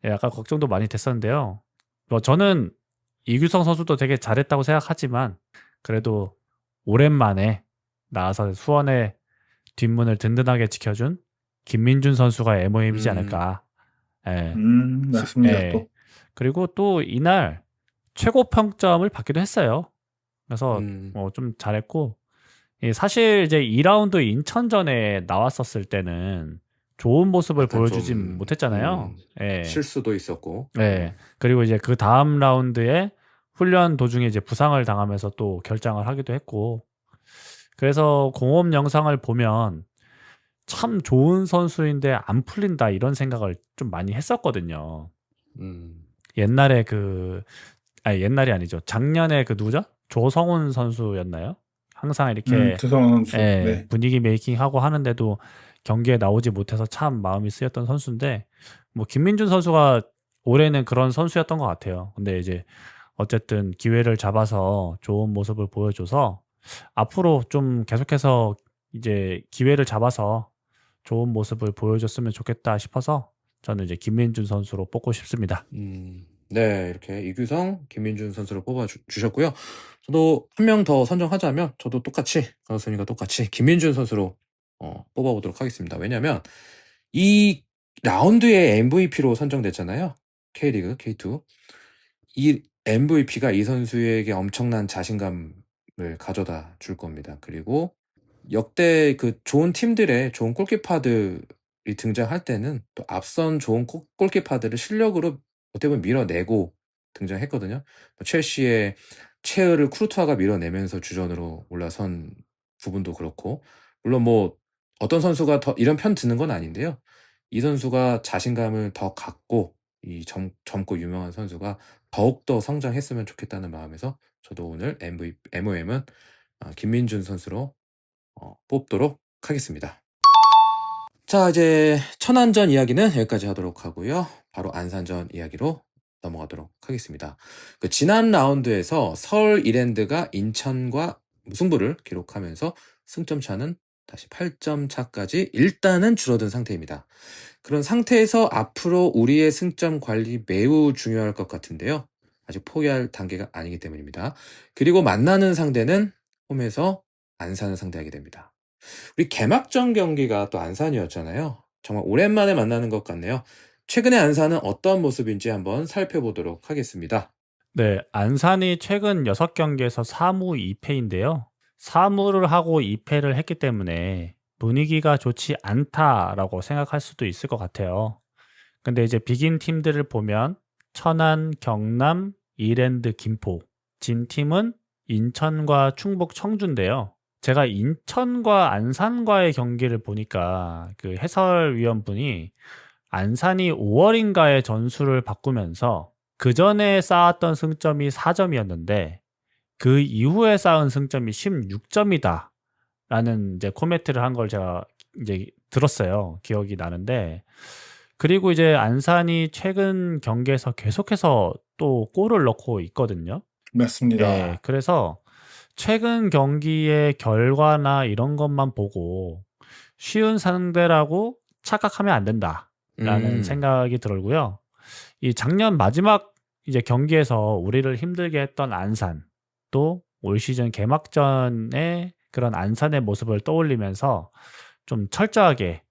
예, 약간 걱정도 많이 됐었는데요. 저는 이규성 선수도 되게 잘했다고 생각하지만 그래도 오랜만에 나와서 수원의 뒷문을 든든하게 지켜준 김민준 선수가 MOM이지 않을까. 예. 맞습니다. 예. 또. 그리고 또 이날 최고 평점을 받기도 했어요. 그래서 좀 잘했고, 사실 이제 2라운드 인천전에 나왔었을 때는 좋은 모습을 약간 보여주진 좀, 못했잖아요. 예. 실수도 있었고. 네. 그리고 이제 그 다음 라운드에 훈련 도중에 이제 부상을 당하면서 또 결장을 하기도 했고, 그래서 공업 영상을 보면 참 좋은 선수인데 안 풀린다 이런 생각을 좀 많이 했었거든요. 옛날에 옛날이 아니죠. 작년에 그 누구죠? 조성훈 선수였나요? 항상 이렇게 조성훈 선수. 예, 네. 분위기 메이킹하고 하는데도 경기에 나오지 못해서 참 마음이 쓰였던 선수인데, 뭐 김민준 선수가 올해는 그런 선수였던 것 같아요. 근데 이제 어쨌든 기회를 잡아서 좋은 모습을 보여줘서 앞으로 좀 계속해서 이제 기회를 잡아서 좋은 모습을 보여줬으면 좋겠다 싶어서 저는 이제 김민준 선수로 뽑고 싶습니다. 네, 이렇게 이규성, 김민준 선수를 뽑아 주셨고요. 저도 한 명 더 선정하자면 저도 똑같이 강선이가 똑같이 김민준 선수로 뽑아보도록 하겠습니다. 왜냐하면 이 라운드의 MVP로 선정됐잖아요. K리그 K2. 이 MVP가 이 선수에게 엄청난 자신감을 가져다 줄 겁니다. 그리고 역대 그 좋은 팀들의 좋은 골키퍼들이 등장할 때는 또 앞선 좋은 골키퍼들을 실력으로 어떻게 보면 밀어내고 등장했거든요. 첼시의 체르를 쿠르투아가 밀어내면서 주전으로 올라선 부분도 그렇고, 물론 뭐 어떤 선수가 더 이런 편 드는 건 아닌데요. 이 선수가 자신감을 더 갖고 이 젊고 유명한 선수가 더욱더 성장했으면 좋겠다는 마음에서 저도 오늘 MOM은 김민준 선수로 뽑도록 하겠습니다. 자, 이제 천안전 이야기는 여기까지 하도록 하고요. 바로 안산전 이야기로 넘어가도록 하겠습니다. 그 지난 라운드에서 서울 이랜드가 인천과 무승부를 기록하면서 승점 차는 다시 8점 차까지 일단은 줄어든 상태입니다. 그런 상태에서 앞으로 우리의 승점 관리 매우 중요할 것 같은데요. 아직 포기할 단계가 아니기 때문입니다. 그리고 만나는 상대는 홈에서 안산을 상대하게 됩니다. 우리 개막전 경기가 또 안산이었잖아요. 정말 오랜만에 만나는 것 같네요. 최근에 안산은 어떤 모습인지 한번 살펴보도록 하겠습니다. 네, 안산이 최근 6경기에서 4무 2패인데요. 4무를 하고 2패를 했기 때문에 분위기가 좋지 않다라고 생각할 수도 있을 것 같아요. 근데 이제 비긴 팀들을 보면 천안, 경남, 이랜드, 김포. 진 팀은 인천과 충북, 청주인데요. 제가 인천과 안산과의 경기를 보니까 그 해설위원분이 안산이 5월인가에 전술을 바꾸면서 그 전에 쌓았던 승점이 4점이었는데 그 이후에 쌓은 승점이 16점이다. 라는 이제 코멘트를 한 걸 제가 이제 들었어요. 기억이 나는데. 그리고 이제 안산이 최근 경기에서 계속해서 또 골을 넣고 있거든요. 맞습니다. 예, 그래서 최근 경기의 결과나 이런 것만 보고 쉬운 상대라고 착각하면 안 된다라는 생각이 들고요. 이 작년 마지막 이제 경기에서 우리를 힘들게 했던 안산, 또 올 시즌 개막전의 그런 안산의 모습을 떠올리면서 좀 철저하게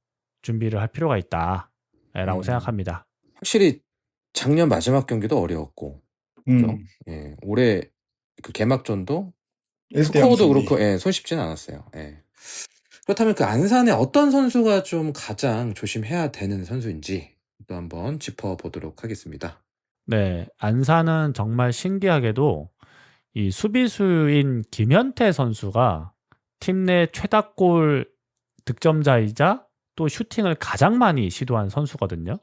준비를 할 필요가 있다라고 생각합니다. 확실히 작년 마지막 경기도 어려웠고, 그죠? 음, 예, 올해 그 개막전도 1대0 스코어도 승리. 그렇고, 예, 손쉽지는 않았어요. 예. 그렇다면 그 안산의 어떤 선수가 좀 가장 조심해야 되는 선수인지 또 한번 짚어보도록 하겠습니다. 네, 안산은 정말 신기하게도 이 수비수인 김현태 선수가 팀 내 최다골 득점자이자 또 슈팅을 가장 많이 시도한 선수거든요.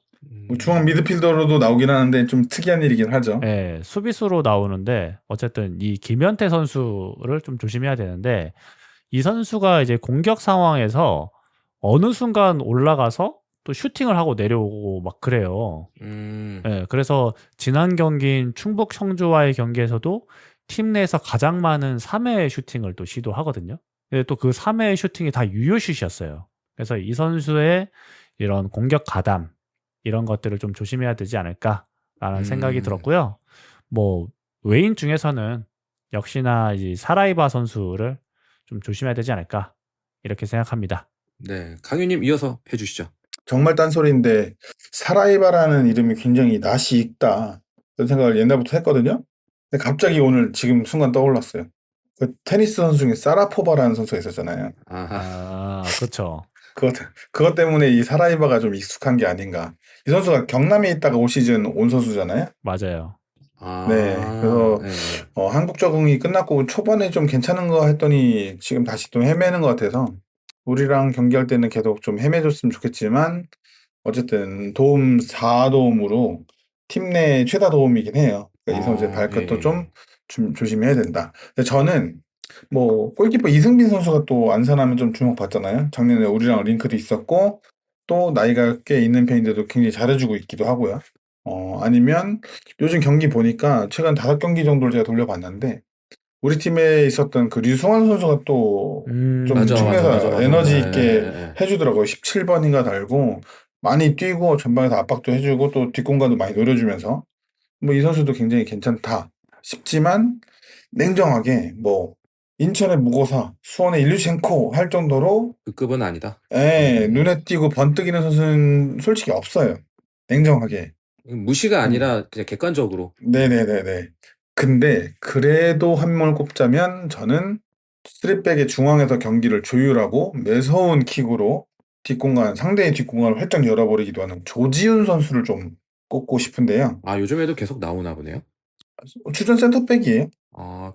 뭐 중앙 미드필더로도 나오긴 하는데 좀 특이한 일이긴 하죠. 네, 수비수로 나오는데 어쨌든 이 김현태 선수를 좀 조심해야 되는데 이 선수가 이제 공격 상황에서 어느 순간 올라가서 또 슈팅을 하고 내려오고 막 그래요. 네, 그래서 지난 경기인 충북 청주와의 경기에서도 팀 내에서 가장 많은 3회 슈팅을 또 시도하거든요. 근데 또 그 3회 슈팅이 다 유효슛이었어요. 그래서 이 선수의 이런 공격 가담 이런 것들을 좀 조심해야 되지 않을까라는 생각이 들었고요. 뭐 외인 중에서는 역시나 이 사라이바 선수를 좀 조심해야 되지 않을까 이렇게 생각합니다. 네, 강유님 이어서 해주시죠. 정말 딴소리인데 사라이바라는 이름이 굉장히 낯이 익다. 그런 생각을 옛날부터 했거든요. 근데 갑자기 오늘 지금 순간 떠올랐어요. 그 테니스 선수 중에 사라포바라는 선수가 있었잖아요. 아, 그렇죠. 그것 때문에 이 사라이바가 좀 익숙한 게 아닌가. 이 선수가 경남에 있다가 올 시즌 온 선수잖아요. 맞아요. 네, 그래서 한국 적응이 끝났고 초반에 좀 괜찮은 거 했더니 지금 다시 또 헤매는 것 같아서 우리랑 경기할 때는 계속 좀 헤매줬으면 좋겠지만 어쨌든 도움 4도움으로 팀 내 최다 도움이긴 해요. 그러니까 이 선수의 발끝도 좀 조심해야 된다. 근데 저는 뭐 골키퍼 이승빈 선수가 또 안산하면 좀 주목받잖아요. 작년에 우리랑 링크도 있었고 또 나이가 꽤 있는 편인데도 굉장히 잘해주고 있기도 하고요. 아니면 요즘 경기 보니까 최근 5경기 정도를 제가 돌려봤는데 우리 팀에 있었던 그 류승환 선수가 또 좀 맞아, 측면에서 맞아, 맞아. 에너지 예, 있게 예, 예. 해주더라고요. 17번인가 달고 많이 뛰고 전방에서 압박도 해주고 또 뒷공간도 많이 노려주면서 뭐 이 선수도 굉장히 괜찮다 싶지만 냉정하게 뭐 인천의 무고사, 수원의 일류첸코 할 정도로 그 급은 아니다. 눈에 띄고 번뜩이는 선수는 솔직히 없어요. 냉정하게. 무시가 아니라 그냥 객관적으로. 네네네네. 근데 그래도 한 명을 꼽자면 저는 3백의 중앙에서 경기를 조율하고 매서운 킥으로 상대의 뒷공간을 활짝 열어버리기도 하는 조지훈 선수를 좀 꼽고 싶은데요. 아, 요즘에도 계속 나오나 보네요. 주전 센터백이에요.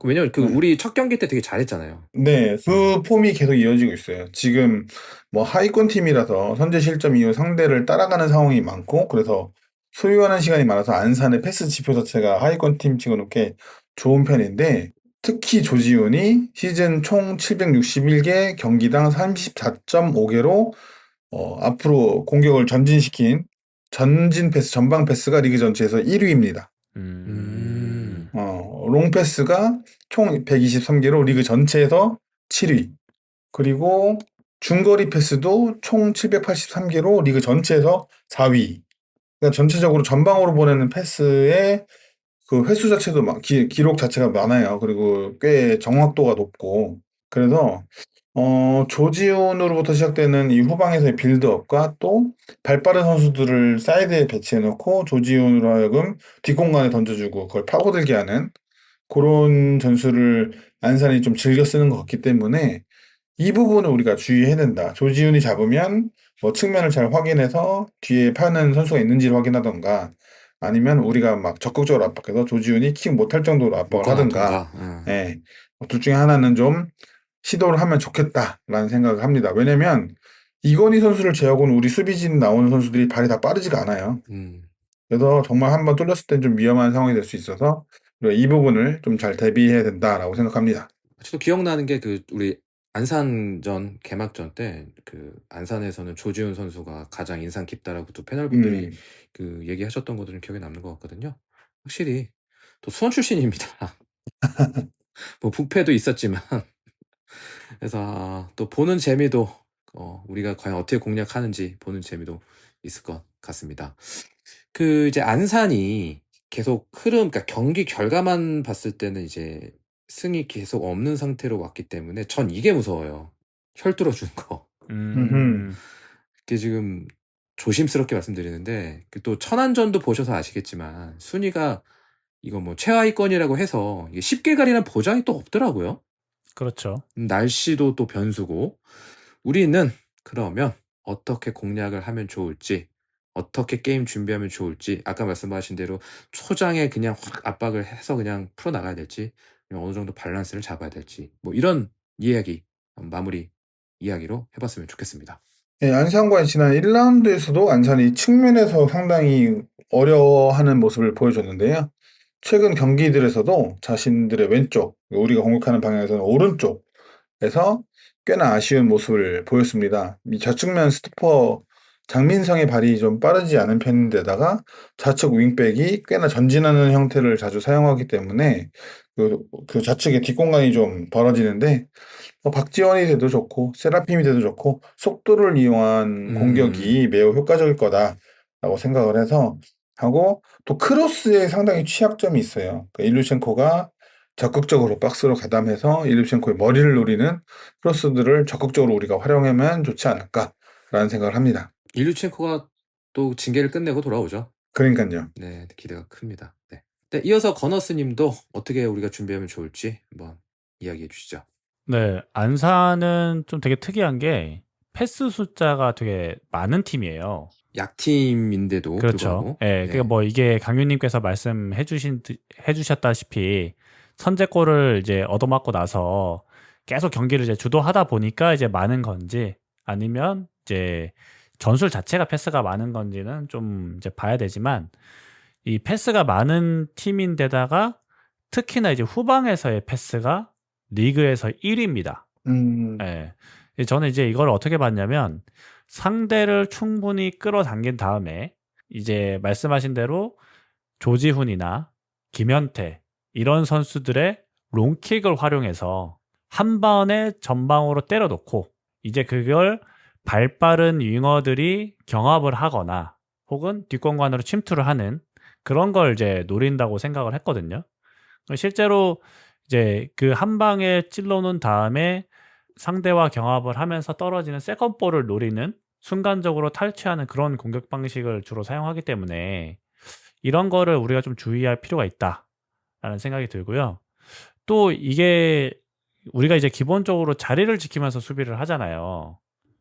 왜냐면 네. 우리 첫 경기 때 되게 잘했잖아요. 네, 그 폼이 계속 이어지고 있어요. 지금 뭐 하위권 팀이라서 선제 실점 이후 상대를 따라가는 상황이 많고 그래서 소유하는 시간이 많아서 안산의 패스 지표 자체가 하위권 팀 치고는 꽤 좋은 편인데 특히 조지훈이 시즌 총 761개 경기당 34.5개로 앞으로 공격을 전진시킨 전진 패스, 전방 패스가 리그 전체에서 1위입니다. 롱 패스가 총 123개로 리그 전체에서 7위. 그리고 중거리 패스도 총 783개로 리그 전체에서 4위. 그러니까 전체적으로 전방으로 보내는 패스의 그 횟수 자체도 기록 자체가 많아요. 그리고 꽤 정확도가 높고. 그래서 조지훈으로부터 시작되는 이 후방에서의 빌드업과 또 발빠른 선수들을 사이드에 배치해 놓고 조지훈으로 하여금 뒷공간에 던져주고 그걸 파고들게 하는 그런 전술을 안산이 좀 즐겨 쓰는 것 같기 때문에 이 부분을 우리가 주의해야 된다. 조지훈이 잡으면 뭐 측면을 잘 확인해서 뒤에 파는 선수가 있는지를 확인하던가 아니면 우리가 막 적극적으로 압박해서 조지훈이 킥 못할 정도로 압박을 하든가 묶어놨던가. 예, 둘 중에 하나는 좀 시도를 하면 좋겠다라는 생각을 합니다. 왜냐면 이건희 선수를 제외하고는 우리 수비진 나오는 선수들이 발이 다 빠르지가 않아요. 그래서 정말 한번 뚫렸을 땐 좀 위험한 상황이 될 수 있어서 우리가 이 부분을 좀 잘 대비해야 된다라고 생각합니다. 저도 기억나는 게 우리 안산전 개막전 때 안산에서는 조지훈 선수가 가장 인상 깊다라고 또 패널분들이 얘기하셨던 것도 좀 기억에 남는 것 같거든요. 확실히 또 수원 출신입니다. 뭐 부패도 있었지만 그래서 또 보는 재미도 우리가 과연 어떻게 공략하는지 보는 재미도 있을 것 같습니다. 이제 안산이 계속 그러니까 경기 결과만 봤을 때는 이제 승이 계속 없는 상태로 왔기 때문에 전 이게 무서워요. 혈투로 준 거. 그게 지금 조심스럽게 말씀드리는데 또 천안전도 보셔서 아시겠지만 순위가 이거 뭐 최하위권이라고 해서 이게 쉽게 가리는 보장이 또 없더라고요. 그렇죠. 날씨도 또 변수고 우리는 그러면 어떻게 공략을 하면 좋을지 어떻게 게임 준비하면 좋을지 아까 말씀하신 대로 초장에 그냥 확 압박을 해서 그냥 풀어나가야 될지 어느 정도 밸런스를 잡아야 될지 뭐 이런 이야기 마무리 이야기로 해봤으면 좋겠습니다. 예, 안산과의 지난 1라운드에서도 안산이 측면에서 상당히 어려워하는 모습을 보여줬는데요. 최근 경기들에서도 자신들의 왼쪽, 우리가 공격하는 방향에서는 오른쪽에서 꽤나 아쉬운 모습을 보였습니다. 이 좌측면 스토퍼 장민성의 발이 좀 빠르지 않은 편인데다가 좌측 윙백이 꽤나 전진하는 형태를 자주 사용하기 때문에 그 좌측의 뒷공간이 좀 벌어지는데 박지원이 돼도 좋고 세라핌이 돼도 좋고 속도를 이용한 공격이 매우 효과적일 거다라고 생각을 해서 하고 또 크로스에 상당히 취약점이 있어요. 그러니까 일루첸코가 적극적으로 박스로 가담해서 일루첸코의 머리를 노리는 크로스들을 적극적으로 우리가 활용하면 좋지 않을까라는 생각을 합니다. 일루첸코가 또 징계를 끝내고 돌아오죠. 그러니까요. 네, 기대가 큽니다. 네. 네, 이어서 건어스님도 어떻게 우리가 준비하면 좋을지 한번 이야기해 주시죠. 네, 안산은 좀 되게 특이한 게 패스 숫자가 되게 많은 팀이에요. 약팀인데도 그렇죠. 불구하고. 예, 네. 그러니까 뭐 이게 강유님께서 해주셨다시피 선제골을 이제 얻어맞고 나서 계속 경기를 이제 주도하다 보니까 이제 많은 건지 아니면 이제 전술 자체가 패스가 많은 건지는 좀 이제 봐야 되지만 이 패스가 많은 팀인데다가 특히나 이제 후방에서의 패스가 리그에서 1위입니다. 예. 저는 이제 이걸 어떻게 봤냐면 상대를 충분히 끌어당긴 다음에 이제 말씀하신 대로 조지훈이나 김현태 이런 선수들의 롱킥을 활용해서 한 번에 전방으로 때려놓고 이제 그걸 발빠른 윙어들이 경합을 하거나 혹은 뒷공간으로 침투를 하는 그런 걸 이제 노린다고 생각을 했거든요. 실제로 이제 그 한 방에 찔러놓은 다음에 상대와 경합을 하면서 떨어지는 세컨볼을 노리는 순간적으로 탈취하는 그런 공격 방식을 주로 사용하기 때문에 이런 거를 우리가 좀 주의할 필요가 있다라는 생각이 들고요. 또 이게 우리가 이제 기본적으로 자리를 지키면서 수비를 하잖아요.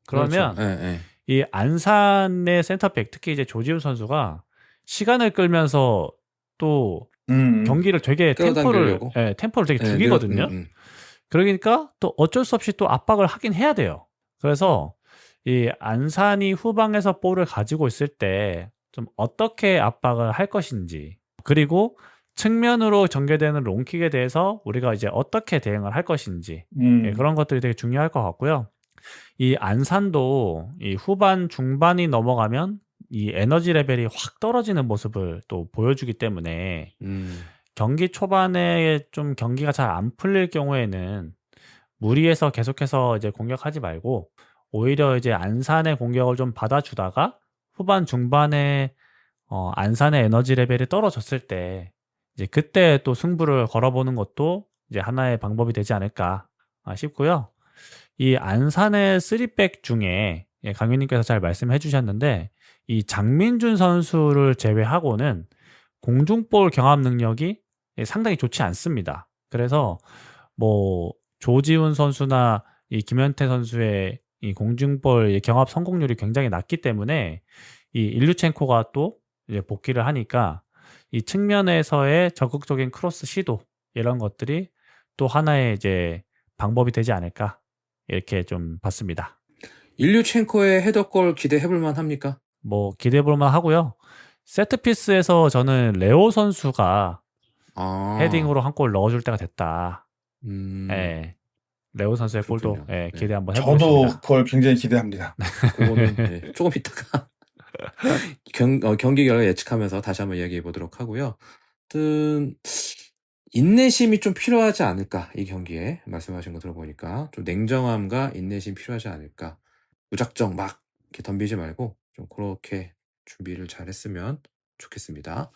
그러면 그렇죠. 네. 이 안산의 센터백 특히 이제 조지훈 선수가 시간을 끌면서 또 경기를 되게 템포를 되게 죽이거든요. 그러니까 또 어쩔 수 없이 또 압박을 하긴 해야 돼요. 그래서 이 안산이 후방에서 볼을 가지고 있을 때 좀 어떻게 압박을 할 것인지 그리고 측면으로 전개되는 롱킥에 대해서 우리가 이제 어떻게 대응을 할 것인지 예, 그런 것들이 되게 중요할 것 같고요. 이 안산도 이 후반 중반이 넘어가면 이 에너지 레벨이 확 떨어지는 모습을 또 보여주기 때문에 경기 초반에 좀 경기가 잘 안 풀릴 경우에는 무리해서 계속해서 이제 공격하지 말고 오히려 이제 안산의 공격을 좀 받아주다가 후반 중반에 안산의 에너지 레벨이 떨어졌을 때 이제 그때 또 승부를 걸어보는 것도 이제 하나의 방법이 되지 않을까 싶고요. 이 안산의 3백 중에 강윤님께서 잘 말씀해 주셨는데 이 장민준 선수를 제외하고는 공중볼 경합 능력이 상당히 좋지 않습니다. 그래서 뭐 조지훈 선수나 이 김현태 선수의 이 공중볼 경합 성공률이 굉장히 낮기 때문에 이 일류첸코가 또 이제 복귀를 하니까 이 측면에서의 적극적인 크로스 시도 이런 것들이 또 하나의 이제 방법이 되지 않을까 이렇게 좀 봤습니다. 일류첸코의 헤더골 기대해볼 만합니까? 뭐 기대해 볼 만하고요. 세트피스에서 저는 레오 선수가 아, 헤딩으로 한 골 넣어줄 때가 됐다. 음, 예. 레오 선수의 골도 그렇군요. 예, 네. 기대 한번 저도 해보겠습니다. 그걸 굉장히 기대합니다. 그거는 네, 조금 이따가 경기 결과 예측하면서 다시 한번 이야기해 보도록 하고요. 하여튼 인내심이 좀 필요하지 않을까, 이 경기에 말씀하신 거 들어보니까 좀 냉정함과 인내심이 필요하지 않을까. 무작정 막 이렇게 덤비지 말고 좀 그렇게 준비를 잘 했으면 좋겠습니다.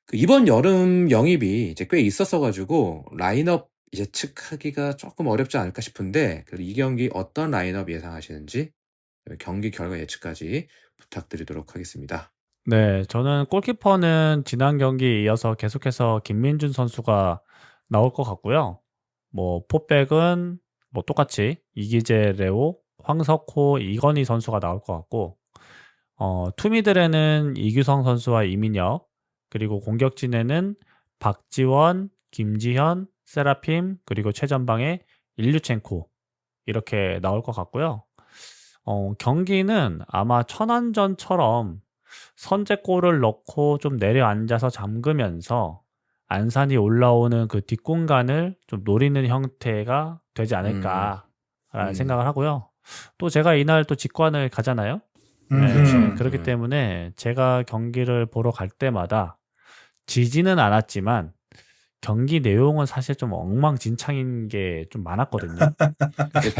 그 이번 여름 영입이 이제 꽤 있었어가지고 라인업 예측하기가 조금 어렵지 않을까 싶은데, 그래도 이 경기 어떤 라인업 예상하시는지 경기 결과 예측까지 부탁드리도록 하겠습니다. 네, 저는 골키퍼는 지난 경기에 이어서 계속해서 김민준 선수가 나올 것 같고요. 뭐 포백은 뭐 똑같이 이기재, 레오, 황석호, 이건희 선수가 나올 것 같고, 투미들에는 이규성 선수와 이민혁, 그리고 공격진에는 박지원, 김지현, 세라핌, 그리고 최전방에 일류첸코 이렇게 나올 것 같고요. 경기는 아마 천안전처럼 선제골을 넣고 좀 내려앉아서 잠그면서 안산이 올라오는 그 뒷공간을 좀 노리는 형태가 되지 않을까라는 생각을 하고요. 또 제가 이날 또 직관을 가잖아요. 네, 음. 그렇기 때문에 제가 경기를 보러 갈 때마다 지지는 않았지만 경기 내용은 사실 좀 엉망진창인 게 좀 많았거든요.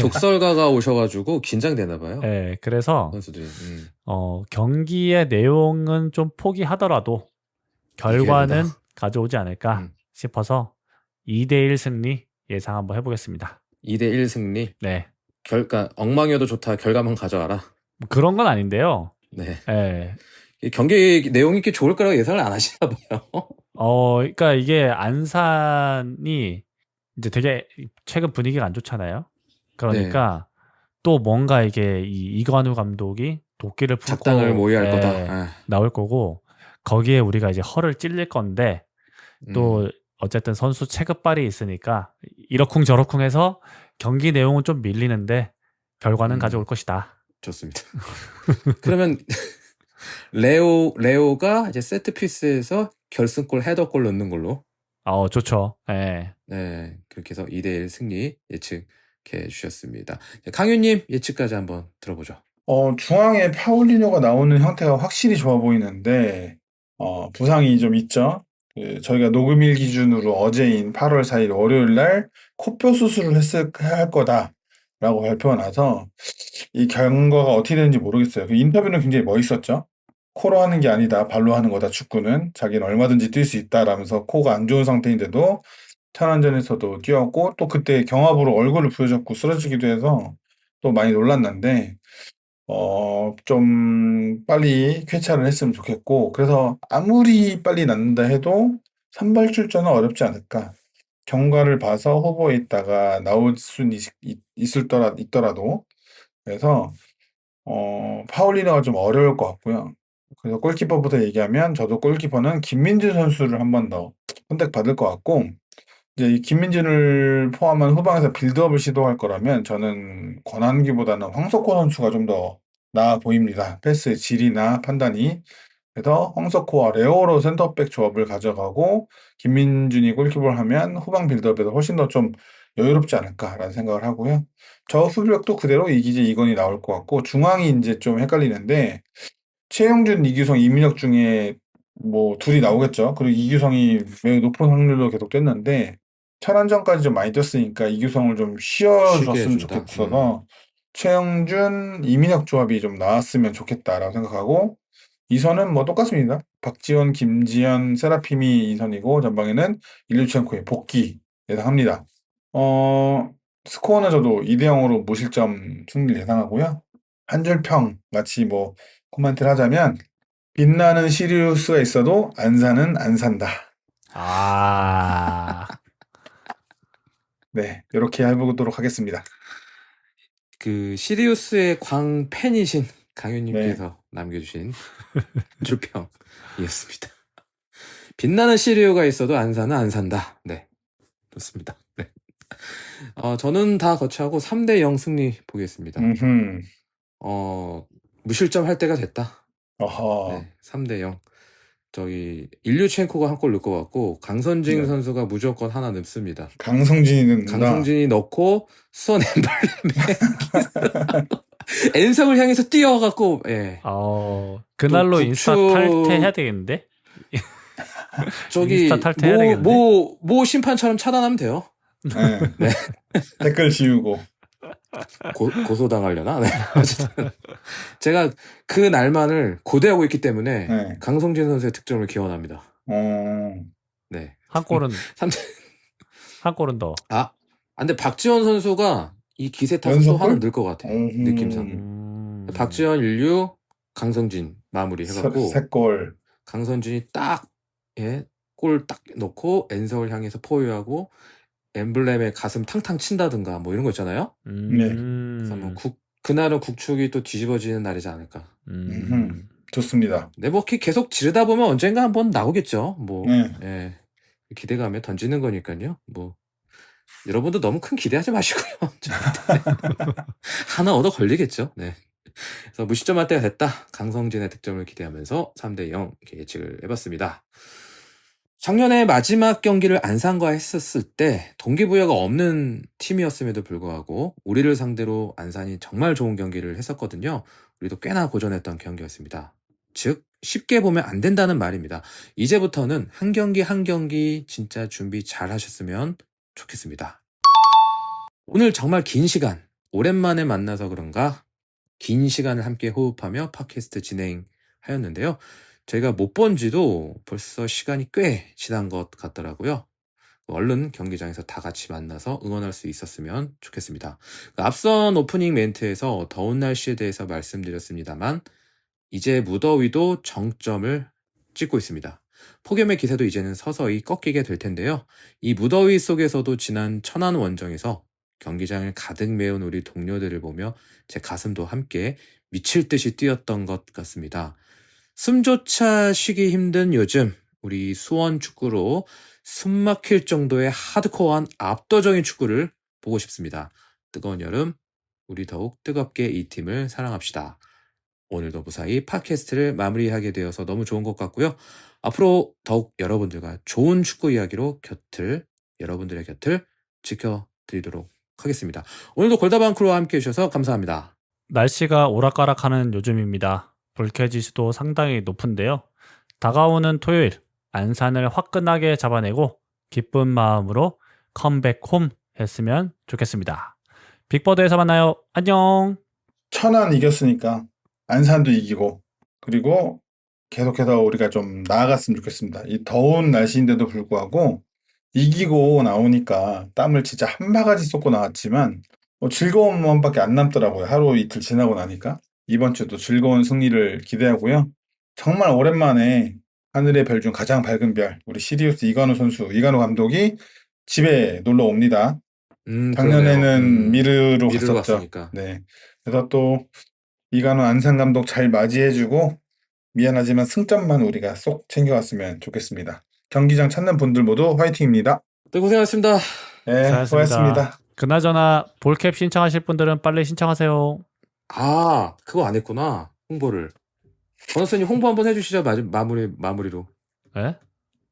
독설가가 오셔가지고 긴장되나 봐요. 네, 그래서 선수들이. 경기의 내용은 좀 포기하더라도 결과는 이겨야 가져오지 않을까 음. 싶어서 2대1 승리 예상 한번 해보겠습니다. 2대1 승리. 네, 그러니까 엉망이어도 좋다. 결과만 가져와라. 뭐 그런 건 아닌데요. 네. 네. 이 경기 내용이 이렇게 좋을 거라고 예상을 안 하시나 봐요. 그러니까 이게 안산이 이제 되게 최근 분위기가 안 좋잖아요. 그러니까 또 뭔가 이게 이관우 감독이 도끼를 품고 작당을 모의할 거다. 나올 거고, 거기에 우리가 이제 허를 찔릴 건데 또 어쨌든 선수 체급발이 있으니까 이러쿵저러쿵 해서 경기 내용은 좀 밀리는데 결과는 가져올 것이다. 좋습니다. 그러면 레오가 이제 세트피스에서 결승골 헤더골 넣는 걸로. 좋죠. 네. 네, 그렇게 해서 2대1 승리 예측해 주셨습니다. 강윤님 예측까지 한번 들어보죠. 중앙에 파울리뇨가 나오는 형태가 확실히 좋아 보이는데, 부상이 좀 있죠. 저희가 녹음일 기준으로 어제인 8월 4일 월요일 날 코뼈 수술을 할 거다라고 발표가 나서 이 결과가 어떻게 되는지 모르겠어요. 그 인터뷰는 굉장히 멋있었죠. 코로 하는 게 아니다, 발로 하는 거다, 축구는. 자기는 얼마든지 뛸 수 있다라면서 코가 안 좋은 상태인데도 천안전에서도 뛰었고, 또 그때 경합으로 얼굴을 부여잡고 쓰러지기도 해서 또 많이 놀랐는데, 좀 빨리 쾌차를 했으면 좋겠고, 그래서 아무리 빨리 낫는다 해도 선발 출전은 어렵지 않을까. 경과를 봐서 후보에 있다가 나올 수는 있더라도. 그래서 파울리노가 좀 어려울 것 같고요. 그래서 골키퍼부터 얘기하면 저도 골키퍼는 김민준 선수를 한 번 더 선택받을 것 같고, 이제 이 김민준을 포함한 후방에서 빌드업을 시도할 거라면 저는 권한기보다는 황석호 선수가 좀 더 나아 보입니다. 패스의 질이나 판단이. 그래서 황석호와 레오로 센터백 조합을 가져가고 김민준이 골키퍼를 하면 후방 빌드업에서 훨씬 더 좀 여유롭지 않을까라는 생각을 하고요. 저 후벽도 그대로 이기재, 이건희 나올 것 같고, 중앙이 이제 좀 헷갈리는데 최영준, 이규성, 이민혁 중에 뭐 둘이 나오겠죠. 그리고 이규성이 매우 높은 확률로 계속 뛰었는데 천안전까지 좀 많이 뛰었으니까 이규성을 좀 쉬게 쉬어줬으면 해준다. 좋겠어서 최영준, 이민혁 조합이 좀 나왔으면 좋겠다라고 생각하고, 이선은 뭐 똑같습니다. 박지원, 김지현, 세라핌이 이선이고 전방에는 일류첸코의 복귀 예상합니다. 스코어는 저도 2대 0으로 무실점 승리를 예상하고요. 한 줄 평 같이 뭐 코멘트를 하자면 빛나는 시리우스가 있어도 안산은 안 산다. 아, 네, 이렇게 해보도록 하겠습니다. 그 시리우스의 광팬이신 네. 강윤님께서 남겨주신 줄평이었습니다. 빛나는 시리우가 있어도 안산은 안 산다. 네, 좋습니다. 네. 저는 다 거치하고 3대 0 승리 보겠습니다. 음흠. 무실점 할 때가 됐다. 어허. 네, 3대 0. 저기 일류첸코가 한 골 넣을 것 같고 강선진 네. 선수가 무조건 하나 넣습니다. 강성진이 넣는다. 강성진이 넣고 수원 엠블렘에 N석을 향해서 뛰어갖고 예. 그날로 또 인스타 국축- 탈퇴해야 되겠는데? 저기 인스타 탈퇴해야 되겠네. 모 심판처럼 차단하면 돼요. 네. 네. 댓글 지우고. 고소당하려나? 네. 어쨌든 제가 그 날만을 고대하고 있기 때문에 네. 강성진 선수의 득점을 기원합니다. 네. 한 골은, 삼- 한 골은 더. 근데 박지원 선수가 이 기세 타서 또 연속골? 하나 넣을 것 같아. 느낌상. 박지원, 인류, 강성진 마무리 해갖고 세 골. 강선진이 골 딱 넣고 N석을 향해서 포유하고 엠블렘에 가슴 탕탕 친다든가 뭐 이런 거 있잖아요. 그래서 뭐 그날은 국축이 또 뒤집어지는 날이지 않을까. 좋습니다. 네, 뭐 계속 지르다 보면 언젠가 한번 나오겠죠. 뭐 네. 예, 기대감에 던지는 거니까요. 뭐 여러분도 너무 큰 기대하지 마시고요. 하나 얻어 걸리겠죠. 네. 그래서 무실점할 때가 됐다. 강성진의 득점을 기대하면서 3대 0 예측을 해봤습니다. 작년에 마지막 경기를 안산과 했었을 때 동기부여가 없는 팀이었음에도 불구하고 우리를 상대로 안산이 정말 좋은 경기를 했었거든요. 우리도 꽤나 고전했던 경기였습니다. 즉 쉽게 보면 안 된다는 말입니다. 이제부터는 한 경기 한 경기 진짜 준비 잘 하셨으면 좋겠습니다. 오늘 정말 긴 시간, 오랜만에 만나서 그런가 긴 시간을 함께 호흡하며 팟캐스트 진행하였는데요. 저희가 못 본 지도 벌써 시간이 꽤 지난 것 같더라고요. 얼른 경기장에서 다 같이 만나서 응원할 수 있었으면 좋겠습니다. 앞선 오프닝 멘트에서 더운 날씨에 대해서 말씀드렸습니다만 이제 무더위도 정점을 찍고 있습니다. 폭염의 기세도 이제는 서서히 꺾이게 될 텐데요. 이 무더위 속에서도 지난 천안 원정에서 경기장을 가득 메운 우리 동료들을 보며 제 가슴도 함께 미칠 듯이 뛰었던 것 같습니다. 숨조차 쉬기 힘든 요즘 우리 수원 축구로 숨 막힐 정도의 하드코어한 압도적인 축구를 보고 싶습니다. 뜨거운 여름 우리 더욱 뜨겁게 이 팀을 사랑합시다. 오늘도 무사히 팟캐스트를 마무리하게 되어서 너무 좋은 것 같고요. 앞으로 더욱 여러분들과 좋은 축구 이야기로 여러분들의 곁을 지켜드리도록 하겠습니다. 오늘도 골다방 크루와 함께 해주셔서 감사합니다. 날씨가 오락가락하는 요즘입니다. 불쾌지수도 상당히 높은데요. 다가오는 토요일 안산을 화끈하게 잡아내고 기쁜 마음으로 컴백 홈 했으면 좋겠습니다. 빅버드에서 만나요. 안녕. 천안 이겼으니까 안산도 이기고 그리고 계속해서 우리가 좀 나아갔으면 좋겠습니다. 이 더운 날씨인데도 불구하고 이기고 나오니까 땀을 진짜 한 바가지 쏟고 나왔지만 즐거운 마음밖에 안 남더라고요. 하루 이틀 지나고 나니까. 이번 주도 즐거운 승리를 기대하고요. 정말 오랜만에 하늘의 별 중 가장 밝은 별, 우리 시리우스 이관우 감독이 집에 놀러 옵니다. 작년에는 미르로 미르로 갔었죠. 갔으니까. 네. 그래서 또 이관우 안산 감독 잘 맞이해주고 미안하지만 승점만 우리가 쏙 챙겨왔으면 좋겠습니다. 경기장 찾는 분들 모두 화이팅입니다. 네, 고생하셨습니다. 네, 수고하셨습니다. 그나저나 볼캡 신청하실 분들은 빨리 신청하세요. 그거 안 했구나. 홍보를. 권호선님 홍보 한번 해주시죠. 마무리로. 네?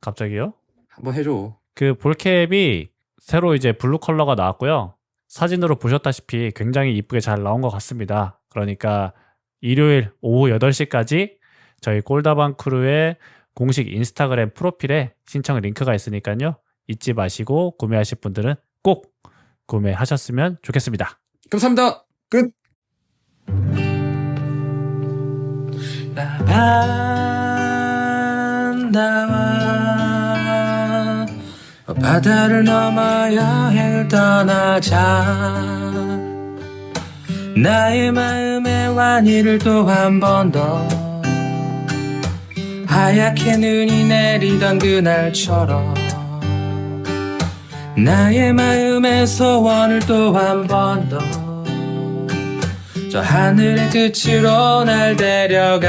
갑자기요? 한번 해줘. 그 볼캡이 새로 이제 블루 컬러가 나왔고요. 사진으로 보셨다시피 굉장히 이쁘게 잘 나온 것 같습니다. 그러니까 일요일 오후 8시까지 저희 꼴다방 크루의 공식 인스타그램 프로필에 신청 링크가 있으니까요. 잊지 마시고 구매하실 분들은 꼭 구매하셨으면 좋겠습니다. 감사합니다. 끝. 바다를 넘어 여행을 떠나자. 나의 마음의 완이를 또 한 번 더 하얗게 눈이 내리던 그날처럼 나의 마음의 소원을 또 한 번 더 저 하늘의 끝으로 날 데려가.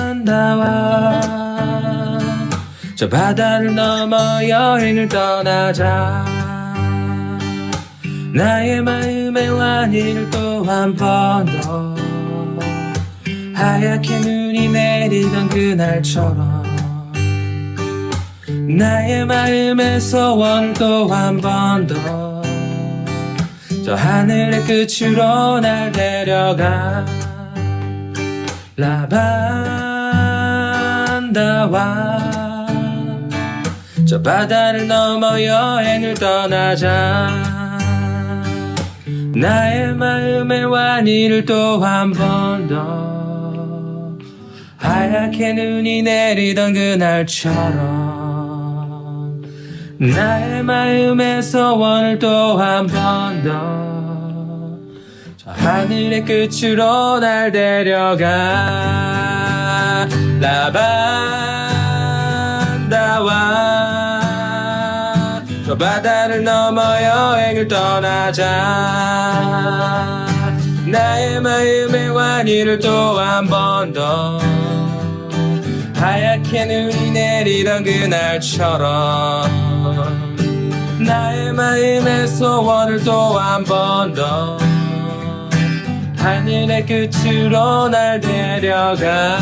라반다와 저 바다를 넘어 여행을 떠나자. 나의 마음의 완이를 또 한 번 더 하얗게 눈이 내리던 그날처럼 나의 마음의 소원을 또 한 번 더 저 하늘의 끝으로 날 데려가. 라반다와 저 바다를 넘어 여행을 떠나자. 나의 마음의 완이를 또 한 번 더 하얗게 눈이 내리던 그날처럼 나의 마음의 소원을 또 한 번 더 저 하늘의 끝으로 날 데려가. 라반다와 저 바다를 넘어 여행을 떠나자. 나의 마음의 완이를 또 한 번 더 하얗게 눈이 내리던 그날처럼 나의 마음의 소원을 또 한 번 더 하늘의 끝으로 날 데려가.